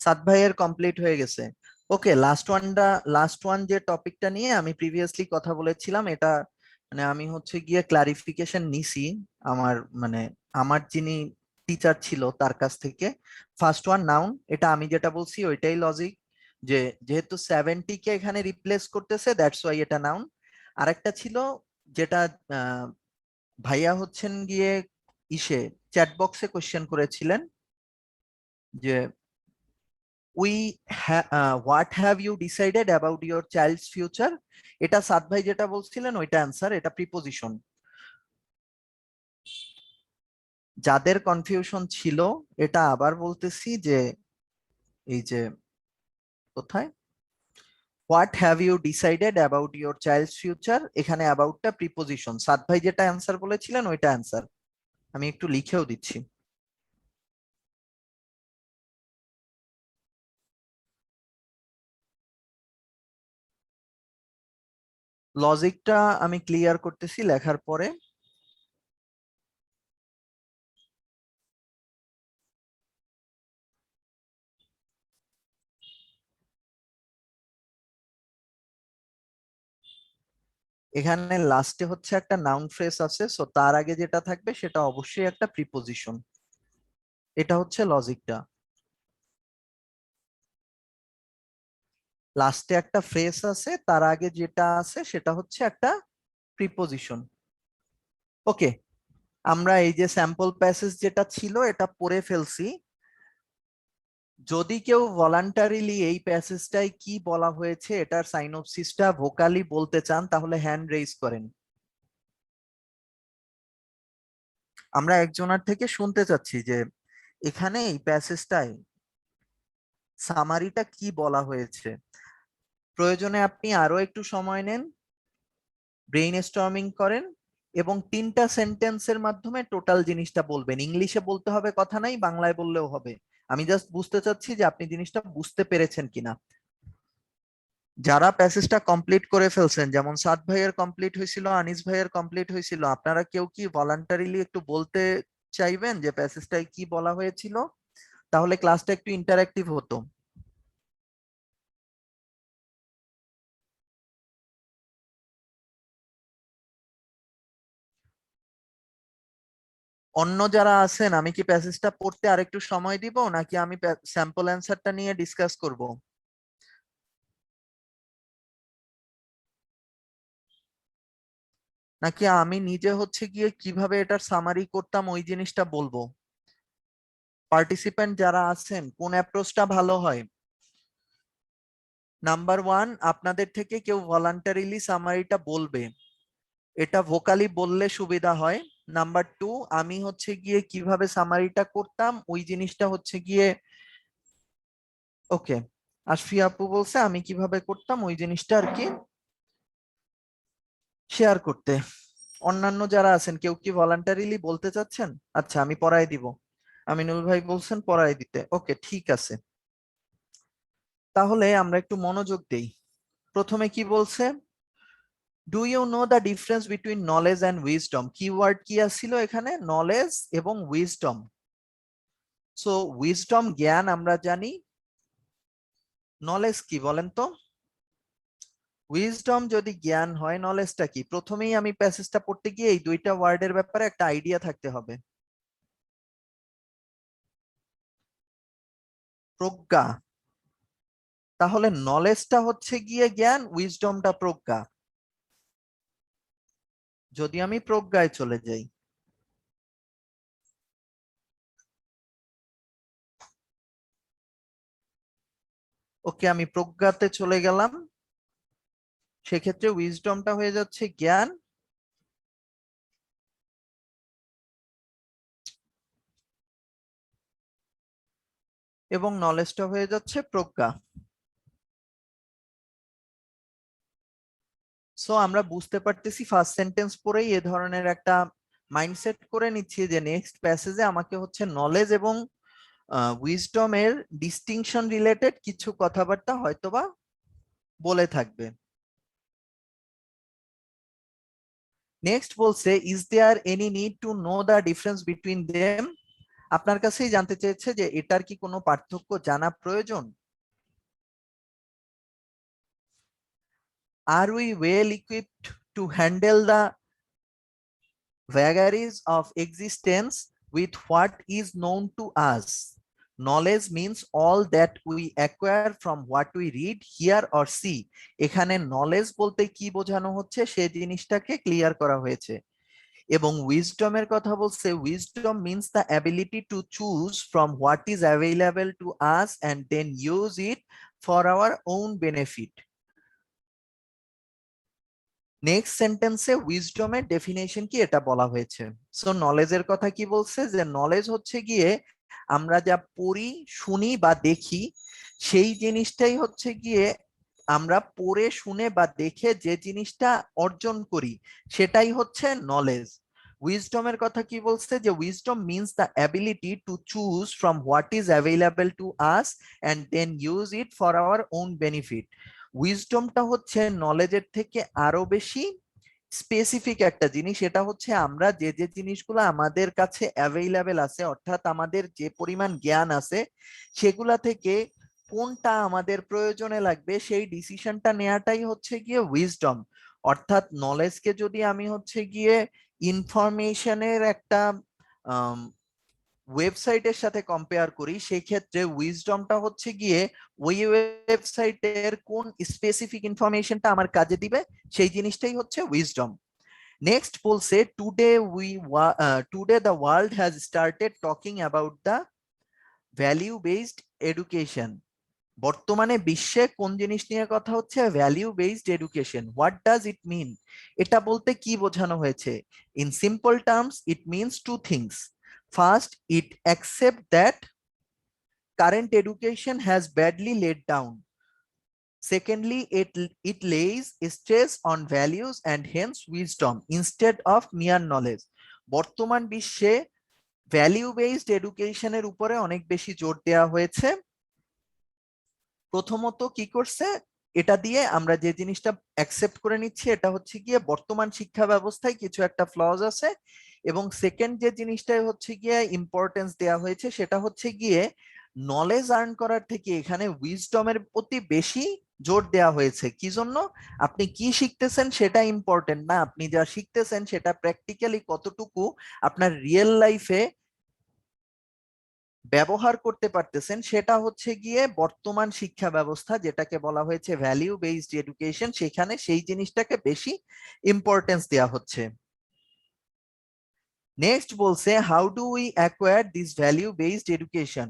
সাদ ভাইয়ের কমপ্লিট হয়ে গেছে। ওকে, লাস্ট ওয়ান যে টপিকটা নিয়ে আমি প্রিভিয়াসলি কথা বলেছিলাম, এটা মানে আমি হচ্ছে গিয়ে ক্লারিফিকেশন নিছি আমার মানে আমার যিনি টিচার ছিল তার কাছ থেকে। ফার্স্ট ওয়ান নাউন, এটা আমি যেটা বলছি ওইটাই লজিক, যে যেহেতু 70 কে এখানে রিপ্লেস করতেছে দ্যাটস ওয়াই এটা নাউন। আরেকটা ছিল যেটা ভাইয়া হচ্ছেন গিয়ে ইসে চ্যাট বক্সে কোশ্চেন করেছিলেন যে what have you decided about your child's future, এটা সাদ ভাই যেটা বলছিলেন ওইটা অ্যান্সার, এটা প্রিপোজিশন। যাদের কনফিউশন ছিল এটা আবার বলতেছি যে এই যে কোথায় what have you decided about your child's future, এখানে অ্যাবাউটটা প্রিপোজিশন, সাদ ভাই যেটা অ্যান্সার বলেছিলেন ওইটা অ্যান্সার। আমি একটু লিখেও দিচ্ছি। লজিকটা আমি ক্লিয়ার করতেছি লেখার পরে। এখানে লাস্টে হচ্ছে একটা নাউন ফ্রেজ আছে, সো তার আগে যেটা থাকবে সেটা অবশ্যই একটা প্রিপোজিশন। এটা হচ্ছে লজিকটা। লাস্টে একটা ফ্রেজ আছে, তার আগে যেটা আছে সেটা হচ্ছে একটা প্রিপোজিশন। ওকে, আমরা এই যে স্যাম্পল প্যাসেজ যেটা ছিল এটা পড়ে ফেলছি। যদি কেউ ভলান্টারিলি এই প্যাসেজটাই কি বলা হয়েছে এটার সাইনোপসিসটা ভোকালি বলতে চান তাহলে হ্যান্ড রেইজ করেন। আমরা একজনের থেকে শুনতে চাচ্ছি যে এখানে এই প্যাসেজটায় সামারিটা কি বলা হয়েছে। প্রয়োজনে আপনি আরো একটু সময় নেন, ব্রেইন স্টর্মিং করেন এবং 3টা সেন্টেন্সের মাধ্যমে টোটাল জিনিসটা বলবেন। ইংলিশে বলতে হবে কথা নাই, বাংলায় বললেও হবে। আমি জাস্ট বুঝতে চাচ্ছি যে আপনি জিনিসটা বুঝতে পেরেছেন কিনা। যারা প্যাসেজটা কমপ্লিট করে ফেলছেন, যেমন সাদ ভাইয়ের কমপ্লিট হয়েছিল, আনিস ভাইয়ের কমপ্লিট হয়েছিল, আপনারা কেউ কি ভলান্টারিলি একটু বলতে চাইবেন যে প্যাসেজটায় কি বলা হয়েছিল? তাহলে ক্লাসটা একটু ইন্টারেক্টিভ হতো। অন্য যারা আছেন, আমি কি প্যাসেজটা পড়তে আরেকটু সময় দিব নাকি আমি স্যাম্পল অ্যান্সারটা নিয়ে ডিসকাস করব? নাকি আমি নিজে হচ্ছে গিয়ে কিভাবে এটার সামারি করতাম ওই জিনিসটা বলবো? পার্টিসিপেন্ট যারা আছেন কোন অ্যাপ্রোচটা ভালো হয়? নাম্বার ওয়ান, আপনাদের থেকে কেউ ভলান্টারিলি সামারিটা বলবে, এটা ভোকালি বললে সুবিধা হয়। নাম্বার টু, আমি হচ্ছে গিয়ে কিভাবে সামারিটা করতাম ওই জিনিসটা হচ্ছে গিয়ে ওকে আশফি আপু বলছে আমি কিভাবে করতাম ওই জিনিসটা আর কি শেয়ার করতে। অন্যান্য যারা আছেন কেউ কি ভলান্টারিলি বলতে চাচ্ছেন? আচ্ছা, আমি পড়াই দিব। আমিনুল ভাই বলছেন পড়াই দিতে, ওকে ঠিক আছে। তাহলে আমরা একটু মনোযোগ দেই। প্রথমে কি বলছে? Do you know the difference between knowledge and wisdom? Keyword কি আসছিল এখানে? নলেজ এবং উইজডম। সো উইজডম জ্ঞান আমরা জানি, নলেজ কি বলেন তো? উইজডম যদি জ্ঞান হয়, নলেজটা কি? প্রথমেই আমি প্যাসেজটা পড়তে গিয়ে এই দুইটা ওয়ার্ডের ব্যাপারে একটা আইডিয়া থাকতে হবে। প্রজ্ঞা, তাহলে নলেজটা হচ্ছে গিয়ে জ্ঞান, উইজডমটা প্রজ্ঞা। যদি আমি প্রজ্ঞায় চলে যাই, ওকে আমি প্রজ্ঞাতে চলে গেলাম, সেক্ষেত্রে উইজডমটা হয়ে যাচ্ছে জ্ঞান এবং নলেজটা হয়ে যাচ্ছে প্রজ্ঞা। সো আমরা বুঝতে পারতেছি ফার্স্ট সেন্টেন্স পরেই এ ধরনের একটা মাইন্ডসেট করে নিচ্ছি যে নেক্সট প্যাসেজে আমাকে হচ্ছে নলেজ এবং উইজডমের ডিস্টিংশন রিলেটেড কিছু কথাবার্তা হয়তোবা বলে থাকবে। নেক্সট বলছে is there any need to know the difference between them? আপনার কাছেই জানতে চেয়েছে যে এটার কি কোনো পার্থক্য জানা প্রয়োজন? Are we well equipped to handle the vagaries of existence with what is known to us? Knowledge means all that we acquire from what we read, hear or see. এখানে নলেজ বলতে কি বোঝানো হচ্ছে সেই জিনিসটাকে ক্লিয়ার করা হয়েছে। এবং উইজডমের কথা বলছে, wisdom means the ability to choose from what is available to us and then use it for our own benefit. Next সেন্টেন্সে উইজডমের ডেফিনেশন কি এটা বলা হয়েছে। সো নলেজের কথা কি বলছে, যে নলেজ হচ্ছে গিয়ে আমরা যা পড়ি, শুনি বা দেখি, সেই জিনিসটাই হচ্ছে গিয়ে আমরা পড়ে শুনে বা দেখে যে জিনিসটা অর্জন করি সেটাই হচ্ছে নলেজ। উইজডমের কথা কি বলছে, যে wisdom means the ability to choose from what is available to us and then use it for our own benefit. উইজডমটা হচ্ছে নলেজের থেকে আরো বেশি স্পেসিফিক একটা জিনিস। এটা হচ্ছে আমরা যে যে জিনিসগুলো আমাদের কাছে অ্যাভেলেবেল আছে, অর্থাৎ আমাদের যে পরিমাণ জ্ঞান আছে, সেগুলা থেকে কোনটা আমাদের প্রয়োজনে লাগবে সেই ডিসিশনটা নেওয়াটাই হচ্ছে গিয়ে উইজডম। অর্থাৎ নলেজকে যদি আমি হচ্ছে গিয়ে ইনফরমেশনের একটা ওয়েবসাইটের সাথে কম্পেয়ার করি, সেই ক্ষেত্রে উইজডমটা হচ্ছে গিয়ে ওই ওয়েবসাইটের কোন স্পেসিফিক ইনফরমেশনটা আমার কাজে দিবে সেই জিনিসটাই হচ্ছে উইজডম। নেক্সট বলছে today the world has started talking about the value based education. বর্তমানে বিশ্বে কোন জিনিস নিয়ে কথা হচ্ছে? Value based education. What does it mean? এটা বলতে কি বোঝানো হয়েছে? In simple terms it means two things. First, it accepts that current education has badly laid down. Secondly, it lays stress on values and hence wisdom instead of mere knowledge. বর্তমান বিশ্বে value based এডুকেশনের উপরে অনেক বেশি জোর দেওয়া হয়েছে। প্রথমত কি করছে, এটা দিয়ে আমরা যে জিনিসটা অ্যাকসেপ্ট করে নিচ্ছি এটা হচ্ছে গিয়ে বর্তমান শিক্ষা ব্যবস্থায় কিছু একটা ফ্লজ আছে, এবং সেকেন্ড যে জিনিসটাই হচ্ছে গিয়ে ইম্পর্টেন্স দেওয়া হয়েছে সেটা হচ্ছে গিয়ে নলেজ আর্ন করার থেকে এখানে উইজডমের প্রতি বেশি জোর দেওয়া হয়েছে। কি জন্য? আপনি কি শিখতেছেন সেটা ইম্পর্টেন্ট না, আপনি যা শিখতেছেন সেটা প্র্যাকটিক্যালি কতটুকু আপনার রিয়েল লাইফে ব্যবহার করতে পারতেছেন সেটা হচ্ছে গিয়ে বর্তমান শিক্ষা ব্যবস্থা, যেটাকে বলা হয়েছে ভ্যালিউ বেসড এডুকেশন, সেখানে সেই জিনিসটাকে বেশি ইম্পর্টেন্স দেওয়া হচ্ছে। নেক্সট বলছে how do we acquire this value based education.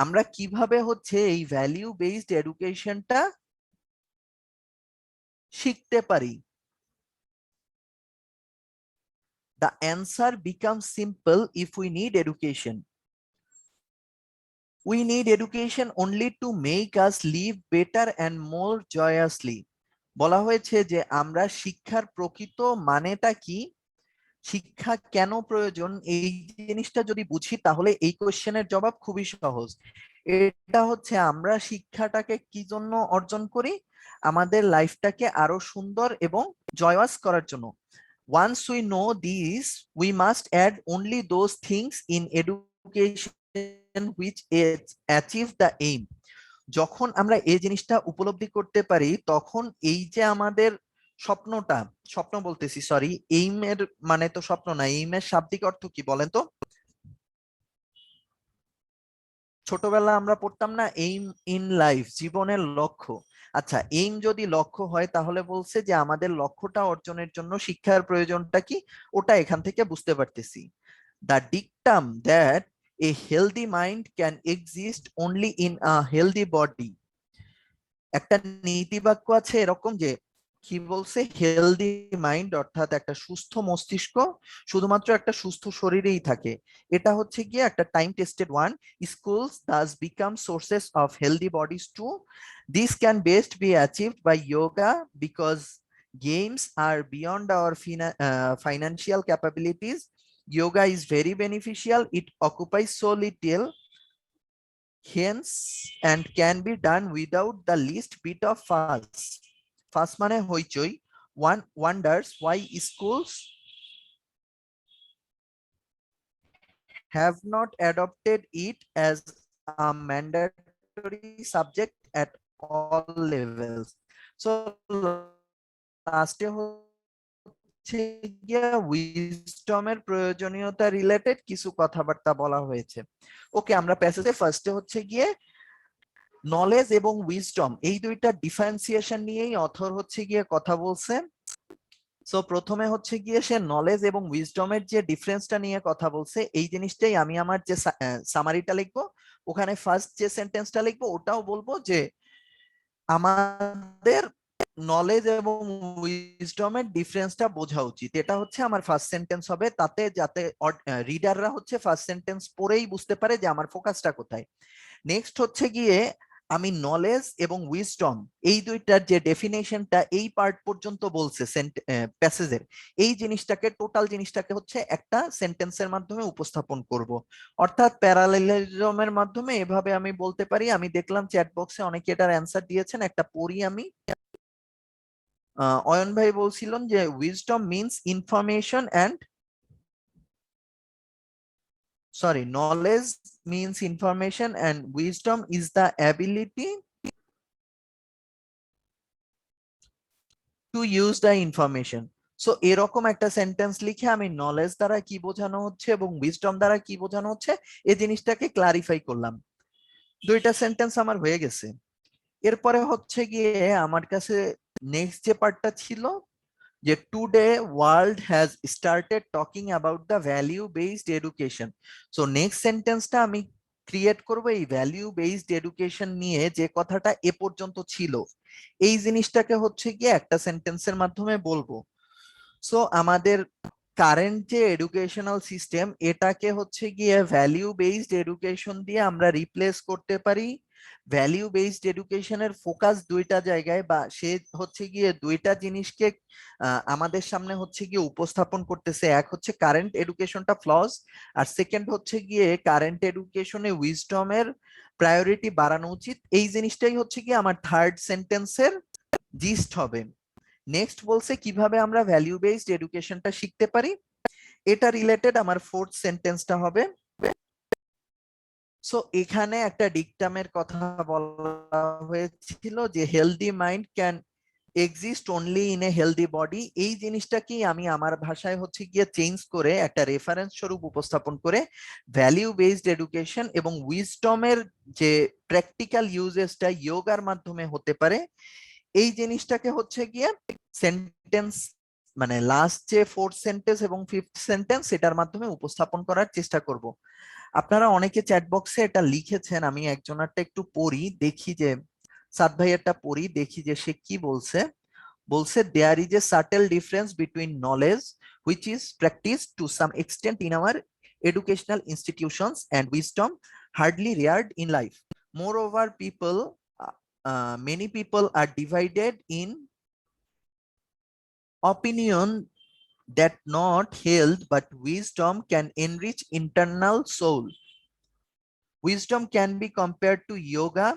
আমরা কিভাবে হচ্ছে এই ভ্যালিউ বেসড এডুকেশনটা শিখতে পারি? The answer becomes simple if we need education. We need education only to make us live better and more joyously. বলা হয়েছে যে আমরা শিক্ষার প্রকৃত মানেটা কি, শিক্ষা কেন প্রয়োজন, এই জিনিসটা যদি বুঝি তাহলে এই কোশ্চেনের জবাব খুবই সহজ। এটা হচ্ছে আমরা শিক্ষাটাকে কি জন্য অর্জন করি? আমাদের লাইফটাকে আরো সুন্দর এবং জয়াস করার জন্য। Once we know this, we must add only those things in education which achieve the aim. যখন আমরা এই জিনিসটা উপলব্ধি করতে পারি তখন এই যে আমাদের স্বপ্নটা, স্বপ্ন বলতেছি সরি, এইমের মানে তো স্বপ্ন না, এইমের শাব্দিক অর্থ কি বলেন তো? ছোটবেলা আমরা পড়তাম না এইম ইন লাইফ, জীবনের লক্ষ্য। আচ্ছা, এইম যদি লক্ষ্য হয় তাহলে বলছে যে আমাদের লক্ষ্যটা অর্জনের জন্য শিক্ষার প্রয়োজনটা কি, ওটা এখান থেকে বুঝতে পারতেছি। The dictum that a healthy mind can exist only in a healthy body. একটা নীতি বাক্য আছে এরকম যে কি বলছে, হেলদি মাইন্ড অর্থাৎ একটা সুস্থ মস্তিষ্ক শুধুমাত্র একটা সুস্থ শরীরেই থাকে। এটা হচ্ছে গিয়ে একটা time tested one. Schools thus become sources of healthy bodies too. This can best be achieved by yoga because games are beyond our financial capabilities. Yoga is very beneficial. It occupies so little hence and can be done without the least bit of fuss. Fuss মানে হইচই। One wonders why schools have not adopted it as a mandatory subject at all levels. So লাস্টে হচ্ছে গিয়ে উইজডমের প্রয়োজনীয়তা related কিছু কথাবার্তা বলা হয়েছে। ওকে, আমরা প্যাসেজে ফার্স্টে হচ্ছে গিয়ে নলেজ এবং উইজডম এই দুইটা ডিফারেন্সিয়েশন নিয়েই অথর হচ্ছে গিয়ে কথা বলছে। সো প্রথমে হচ্ছে গিয়ে সে নলেজ এবং উইজডমের যে ডিফারেন্সটা নিয়ে কথা বলছে, এই জিনিসটাই আমি আমার যে সামারিটা লিখবো ওখানে ফার্স্ট যে সেন্টেন্সটা লিখবো ওটাও বলবো যে আমাদের নলেজ এবং উইজডমের ডিফারেন্সটা বোঝা উচিত। এটা হচ্ছে আমার ফার্স্ট সেন্টেন্স হবে, তাতে যাতে রিডাররা হচ্ছে ফার্স্ট সেন্টেন্স পড়েই বুঝতে পারে যে আমার ফোকাসটা কোথায়। নেক্সট হচ্ছে গিয়ে আমি নলেজ এবং উইজডম এই দুইটার যে ডেফিনেশনটা এই পার্ট পর্যন্ত বলছে প্যাসেজের, এই জিনিসটাকে টোটাল জিনিসটাকে হচ্ছে একটা সেন্টেন্সের মাধ্যমে উপস্থাপন করব। অর্থাৎ প্যারালেলিজমের মাধ্যমে এভাবে আমি বলতে পারি। আমি দেখলাম চ্যাট বক্সে অনেকে এটার অ্যান্সার দিয়েছেন, একটা পড়ি আমি। অয়ন ভাই বলছিলেন যে wisdom means information and knowledge means information and wisdom is the ability to use the information. So এরকম একটা সেন্টেন্স লিখে আমি নলেজ দ্বারা কি বোঝানো হচ্ছে এবং উইজডম দ্বারা কি বোঝানো হচ্ছে এই জিনিসটাকে ক্লারিফাই করলাম। দুইটা সেন্টেন্স আমার হয়ে গেছে। এরপরে হচ্ছে গিয়ে আমার কাছে নেক্সট যে পার্টটা ছিল যে today world has started talking about the value based education. So next সেন্টেন্সটা আমি ক্রিয়েট করব এই ভ্যালিউ বেসড এডুকেশন নিয়ে, যে কথাটা এ পর্যন্ত ছিল এই জিনিসটাকে হচ্ছে গিয়ে একটা সেন্টেন্সের মাধ্যমে বলবো। সো আমাদের কারেন্ট যে এডুকেশনাল সিস্টেম এটাকে হচ্ছে গিয়ে ভ্যালিউ বেসড এডুকেশন দিয়ে আমরা রিপ্লেস করতে পারি। ভ্যালিউ বেসড এডুকেশনের ফোকাস দুইটা জায়গায়, বা সে হচ্ছে গিয়ে দুইটা জিনিসকে আমাদের সামনে হচ্ছে গিয়ে উপস্থাপন করতেছে। এক হচ্ছে কারেন্ট এডুকেশনটা ফ্লজ, আর সেকেন্ড হচ্ছে গিয়ে কারেন্ট এডুকেশনে উইজডমের প্রায়োরিটি বাড়ানো উচিত। এই জিনিসটাই হচ্ছে গিয়ে আমার থার্ড সেন্টেন্সের জিস্ট হবে। নেক্সট বলছে কিভাবে আমরা ভ্যালিউ বেসড এডুকেশনটা শিখতে পারি, এটা রিলেটেড আমার ফোর্থ সেন্টেন্সটা হবে। সো এখানে একটা ডিকটামের কথা বলা হয়েছিল যে healthy mind can exist only in a healthy body. এই জিনিসটা কি আমি আমার ভাষায় হচ্ছে গিয়ে চেঞ্জ করে একটা রেফারেন্স স্বরূপ উপস্থাপন করে ভ্যালিউ বেসড এডুকেশন এবং উইজডমের যে প্র্যাকটিক্যাল ইউজেসটা যোগার মাধ্যমে হতে পারে, এই জিনিসটাকে হচ্ছে গিয়ে সেন্টেন্স মানে লাস্ট যে ফোর্থ সেন্টেন্স এবং ফিফথ সেন্টেন্স এটার মাধ্যমে উপস্থাপন করার চেষ্টা করব। আপনারা অনেকে চ্যাট বক্সে এটা লিখেছেন, আমি একজনেরটা একটু পড়ি দেখি, যে সাদ ভাইয়েরটা পড়ি দেখি যে সে কি বলছে। বলছে there is a subtle difference between knowledge which is practised to some extent in our educational institutions and wisdom hardly reared in life. Moreover, many people are divided in opinion that not held but wisdom can enrich internal soul. Wisdom can be compared to yoga,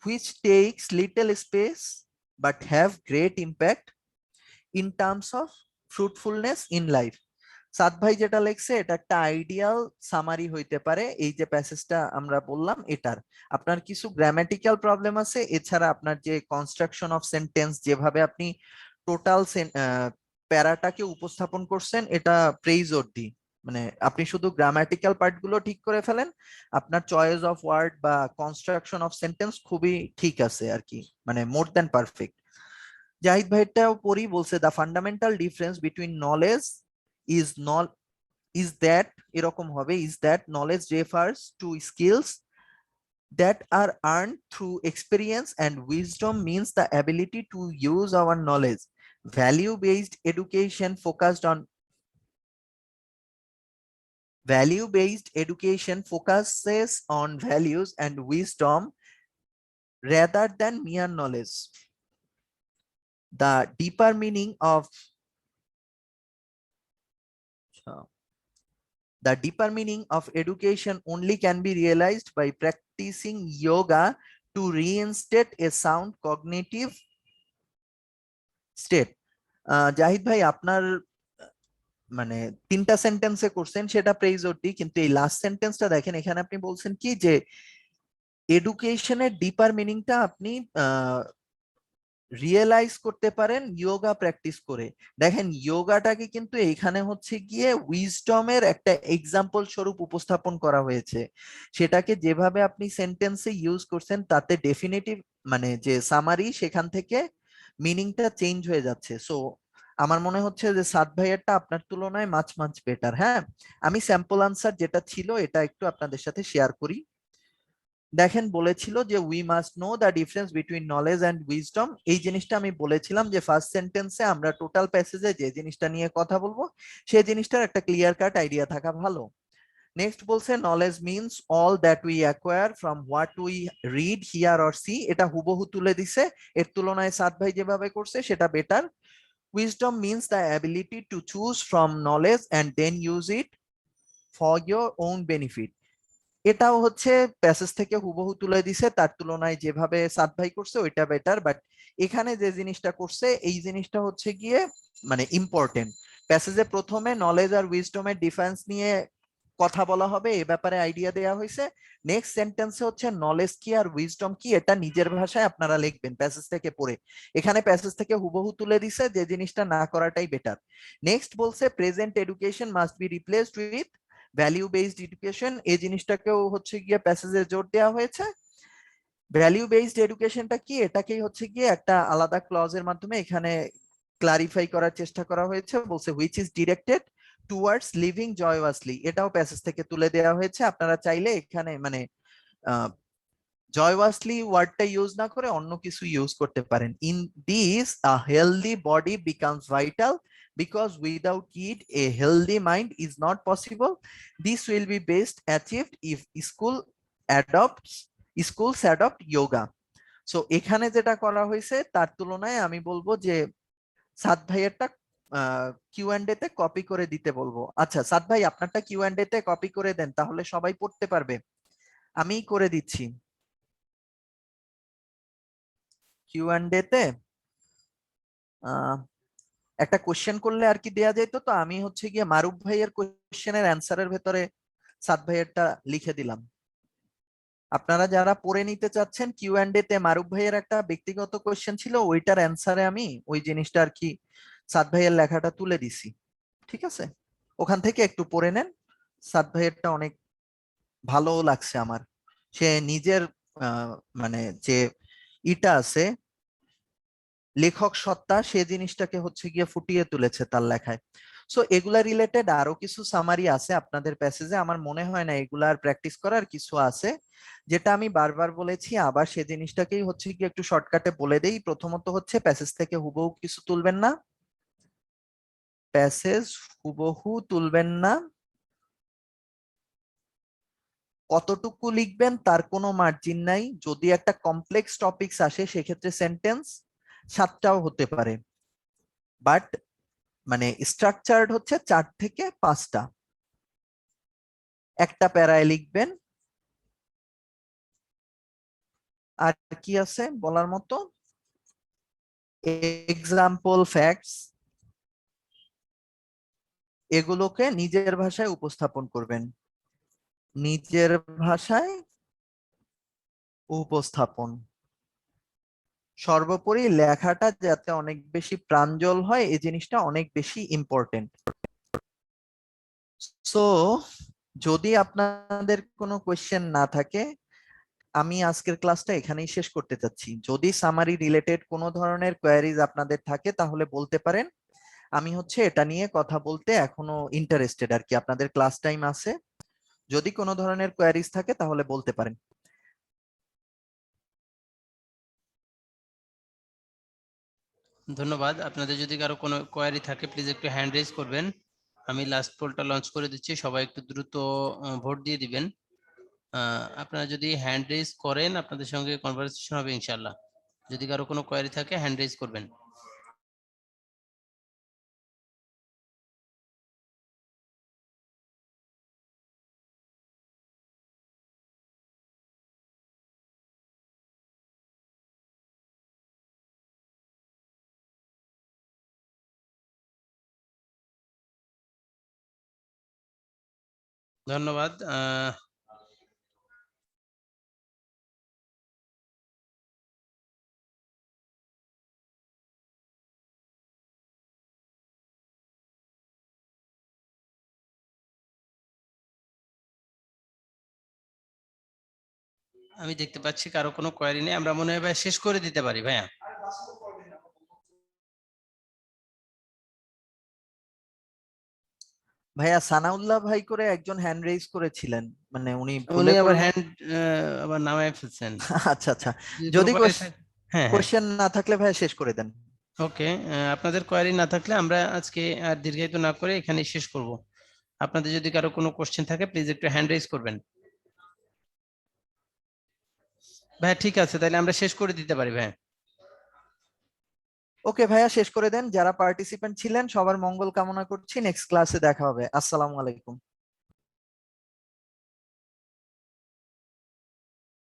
which takes little space but have great impact in terms of fruitfulness in life. সাদ ভাই যেটা লেখছে এটা একটা ideal summary হইতে পারে এই যে প্যাসেজটা আমরা বললাম এটার। আপনার কিছু গ্রামাটিক্যাল প্রবলেম আছে, এছাড়া আপনার যে কনস্ট্রাকশন অফ সেন্টেন্স যেভাবে আপনি টোটাল প্যারাটাকে উপস্থাপন করছেন এটা প্রেইজ অর্থী। মানে আপনি শুধু গ্রামাটিক্যাল পার্ট গুলো ঠিক করে ফেলেন, আপনার চয়েস অফ ওয়ার্ড বা কনস্ট্রাকশন অফ সেন্টেন্স খুবই ঠিক আছে আর কি, মানে মোর দ্যান পারফেক্ট। জাহিদ ভাইটাও পড়ি, বলছে the fundamental difference between knowledge is that এরকম হবে is that knowledge refers to skills that are earned through experience and wisdom means the ability to use our knowledge. Value based education focuses on values and wisdom rather than mere knowledge. The deeper meaning of education only can be realized by practicing yoga to reinstate a sound cognitive state. Zahid ভাই আপনার মানে 3টা সেন্টেন্সে করছেন সেটা praise অব্দি, কিন্তু এই লাস্ট সেন্টেন্সটা দেখেন, এখানে আপনি বলছেন কি যে এডুকেশনের ডিপার মিনিংটা আপনি রিয়েলাইজ করতে পারেন যোগা প্র্যাকটিস করে। দেখেন যোগাটাকে কিন্তু এখানে হচ্ছে গিয়ে উইজডমের একটা এক্সাম্পল স্বরূপ উপস্থাপন করা হয়েছে। সেটাকে যেভাবে আপনি সেন্টেন্সে ইউজ করছেন তাতে ডেফিনেটিভ মানে যে সামারি সেখান থেকে মিনিংটা চেঞ্জ হয়ে যাচ্ছে। সো আমার মনে হচ্ছে যে সাদ ভাইয়েরটা আপনার তুলনায় মাছ মাছ বেটার। হ্যাঁ, আমি স্যাম্পল আনসার যেটা ছিল এটা একটু আপনাদের সাথে শেয়ার করি। দেখেন বলেছিল যে we must know the difference between knowledge and wisdom. এই জিনিসটা আমি বলেছিলাম যে ফার্স্ট সেন্টেন্সে আমরা টোটাল প্যাসেজে যে জিনিসটা নিয়ে কথা বলবো সেই জিনিসটার একটা ক্লিয়ার কাট আইডিয়া থাকা ভালো। নেক্সট বলছে knowledge means all that we acquire from what we read hear or see. এটা হুবহু তুলে দিছে, এর তুলনায় সাদ ভাই যেভাবে করছে সেটা better. Wisdom means the ability to choose from knowledge and then use it for your own benefit. এটাও হচ্ছে প্যাসেজ থেকে হুবহু তুলে দিছে, তার তুলনায় যেভাবে সাদ ভাই করছে ওইটা বেটার। বাট এখানে যে জিনিসটা করছে এই জিনিসটা হচ্ছে গিয়ে মানে ইম্পর্টেন্ট। প্যাসেজে প্রথমে নলেজ আর উইজডমের ডিফারেন্স নিয়ে কথা বলা হবে, এ ব্যাপারে আইডিয়া দেওয়া হয়েছে। নেক্সট সেন্টেন্সে হচ্ছে নলেজ কি আর উইজডম কি এটা নিজের ভাষায় আপনারা লিখবেন প্যাসেজ থেকে পড়ে। এখানে প্যাসেজ থেকে হুবহু তুলে দিছে, যে জিনিসটা না করাটাই বেটার। নেক্সট বলছে present education must be replaced with value based education. এই জিনিসটাকেও হচ্ছে গিয়ে প্যাসেজে জোর দেওয়া হয়েছে। ভ্যালিউ বেসড এডুকেশনটা কি এটাকেই হচ্ছে গিয়ে একটা আলাদা ক্লজের মাধ্যমে এখানে ক্লারিফাই করার চেষ্টা করা হয়েছে। বলছে which is directed towards living joyously, এটাও প্যাসেজ থেকে তুলে দেওয়া হয়েছে। আপনারা চাইলে এখানে মানে জয়ওয়াসলি ওয়ার্ডটা ইউজ না করে অন্য কিছু ইউজ করতে পারেন। In this a healthy body becomes vital because without it a healthy mind is not possible. This will be best achieved if schools adopt yoga. So এখানে যেটা করা হয়েছে তার তুলনায় আমি বলবো যে সাদ ভাইয়েরটা কিউ এন্ড এ তে কপি করে দিতে বলবো। আচ্ছা সাদ ভাই আপনারটা কিউ এন্ড এ তে কপি করে দেন, তাহলে সবাই পড়তে পারবে। আমি করে দিচ্ছি কিউ এন্ড এ তে একটা কোশ্চেন করলে আর কি দেয়া যেত, তো আমি হচ্ছে গিয়ে মারুফ ভাইয়ের কোশ্চেনের অ্যান্সারের ভেতরে সাদ ভাইয়েরটা লিখে দিলাম। আপনারা যারা পড়ে নিতে চাচ্ছেন কিউ এন্ড এ তে মারুফ ভাইয়ের একটা ব্যক্তিগত কোশ্চেন ছিল, ওইটার অ্যান্সারে আমি ওই জিনিসটা আর কি সাদ ভাইয়ের লেখাটা তুলে দিছি। ঠিক আছে, ওখান থেকে একটু পড়ে নেন। সাদ ভাইয়েরটা অনেক ভালো লাগছে আমার। সে নিজের মানে যে ইটা আছে লেখক সত্তা সে জিনিসটাকে হচ্ছে গিয়ে ফুটিয়ে তুলেছে তার লেখায়। সো এগুলা রিলেটেড আরো কিছু সামারি আছে আপনাদের প্যাসেজে, আমার মনে হয় না এগুলার প্র্যাকটিস করার কিছু আছে। যেটা আমি বারবার বলেছি আবার সে জিনিসটাকেই হচ্ছে গিয়ে একটু শর্টকাটে বলে দেই। প্রথমত হচ্ছে প্যাসেজ থেকে হুবহু কিছু তুলবেন না, প্যাসেজ হুবহু তুলবেন না। কতটুকু লিখবেন তার কোনো মার্জিন নাই। যদি একটা কমপ্লেক্স টপিকস আসে সেক্ষেত্রে সেন্টেন্স 7টাও হতে পারে, বাট মানে স্ট্রাকচার্ড হচ্ছে 4 থেকে 5টা। একটা প্যারায় লিখবেন। আর কি আছে বলার মতো, এক্সাম্পল ফ্যাক্টস এগুলোকে নিজের ভাষায় উপস্থাপন করবেন, নিজের ভাষায় উপস্থাপন। সর্বোপরি লেখাটা যাতে অনেক বেশি প্রাঞ্জল হয় এই জিনিসটা অনেক বেশি ইম্পর্টেন্ট। সো যদি আপনাদের কোনো কোয়েশ্চেন না থাকে আমি আজকের ক্লাসটা এখানেই শেষ করতে চাচ্ছি। যদি সামারি রিলেটেড কোনো ধরনের কোয়ারিজ আপনাদের থাকে তাহলে বলতে পারেন। আমি হচ্ছে এটা নিয়ে কথা বলতে এখনো ইন্টারেস্টেড আর কি। আপনাদের ক্লাস টাইম আছে, যদি কোনো ধরনের কোয়ারিজ থাকে তাহলে বলতে পারেন। ধন্যবাদ। আপনাদের যদি কারো কোনো কোয়ারি থাকে প্লিজ একটু হ্যান্ড রেজ করবেন। আমি লাস্ট পোলটা লঞ্চ করে দিচ্ছি, সবাই একটু দ্রুত ভোট দিয়ে দিবেন। আপনারা যদি হ্যান্ড রেজ করেন আপনাদের সঙ্গে কনভারসেশন হবে ইনশাআল্লাহ। যদি কারো কোনো কোয়ারি থাকে হ্যান্ড রেজ করবেন। ধন্যবাদ। আমি দেখতে পাচ্ছি কারো কোনো কোয়েরি নেই, আমরা মনে হয় ভাই শেষ করে দিতে পারি ভাইয়া। ভাইয়া সানাউল্লাহ ভাই করে একজন হ্যান্ড রেজ করেছিলেন, মানে উনি উনি ভুলে আবার করলেন। হ্যান্ড আবার নামায় ফেলছেন। আচ্ছা আচ্ছা, যদি যদি হ্যাঁ হ্যাঁ, কোশ্চেন না থাকলে ভাইয়া শেষ করে দেন। ওকে। আপনাদের কোয়েরি না থাকলে আমরা আজকে আর দীর্ঘায়িত না করে এখানে শেষ করব। আপনাদের যদি কারো কোনো কোশ্চেন থাকে প্লিজ একটু হ্যান্ড রেজ করবেন। ভাই ঠিক আছে, তাহলে আমরা শেষ করে দিতে পারি ভাই। ওকে ভাইয়া, শেষ করে দেন। যারা পার্টিসিপেন্ট ছিলেন সবার মঙ্গল কামনা করছি, নেক্সট ক্লাসে দেখা হবে। আসসালামু আলাইকুম।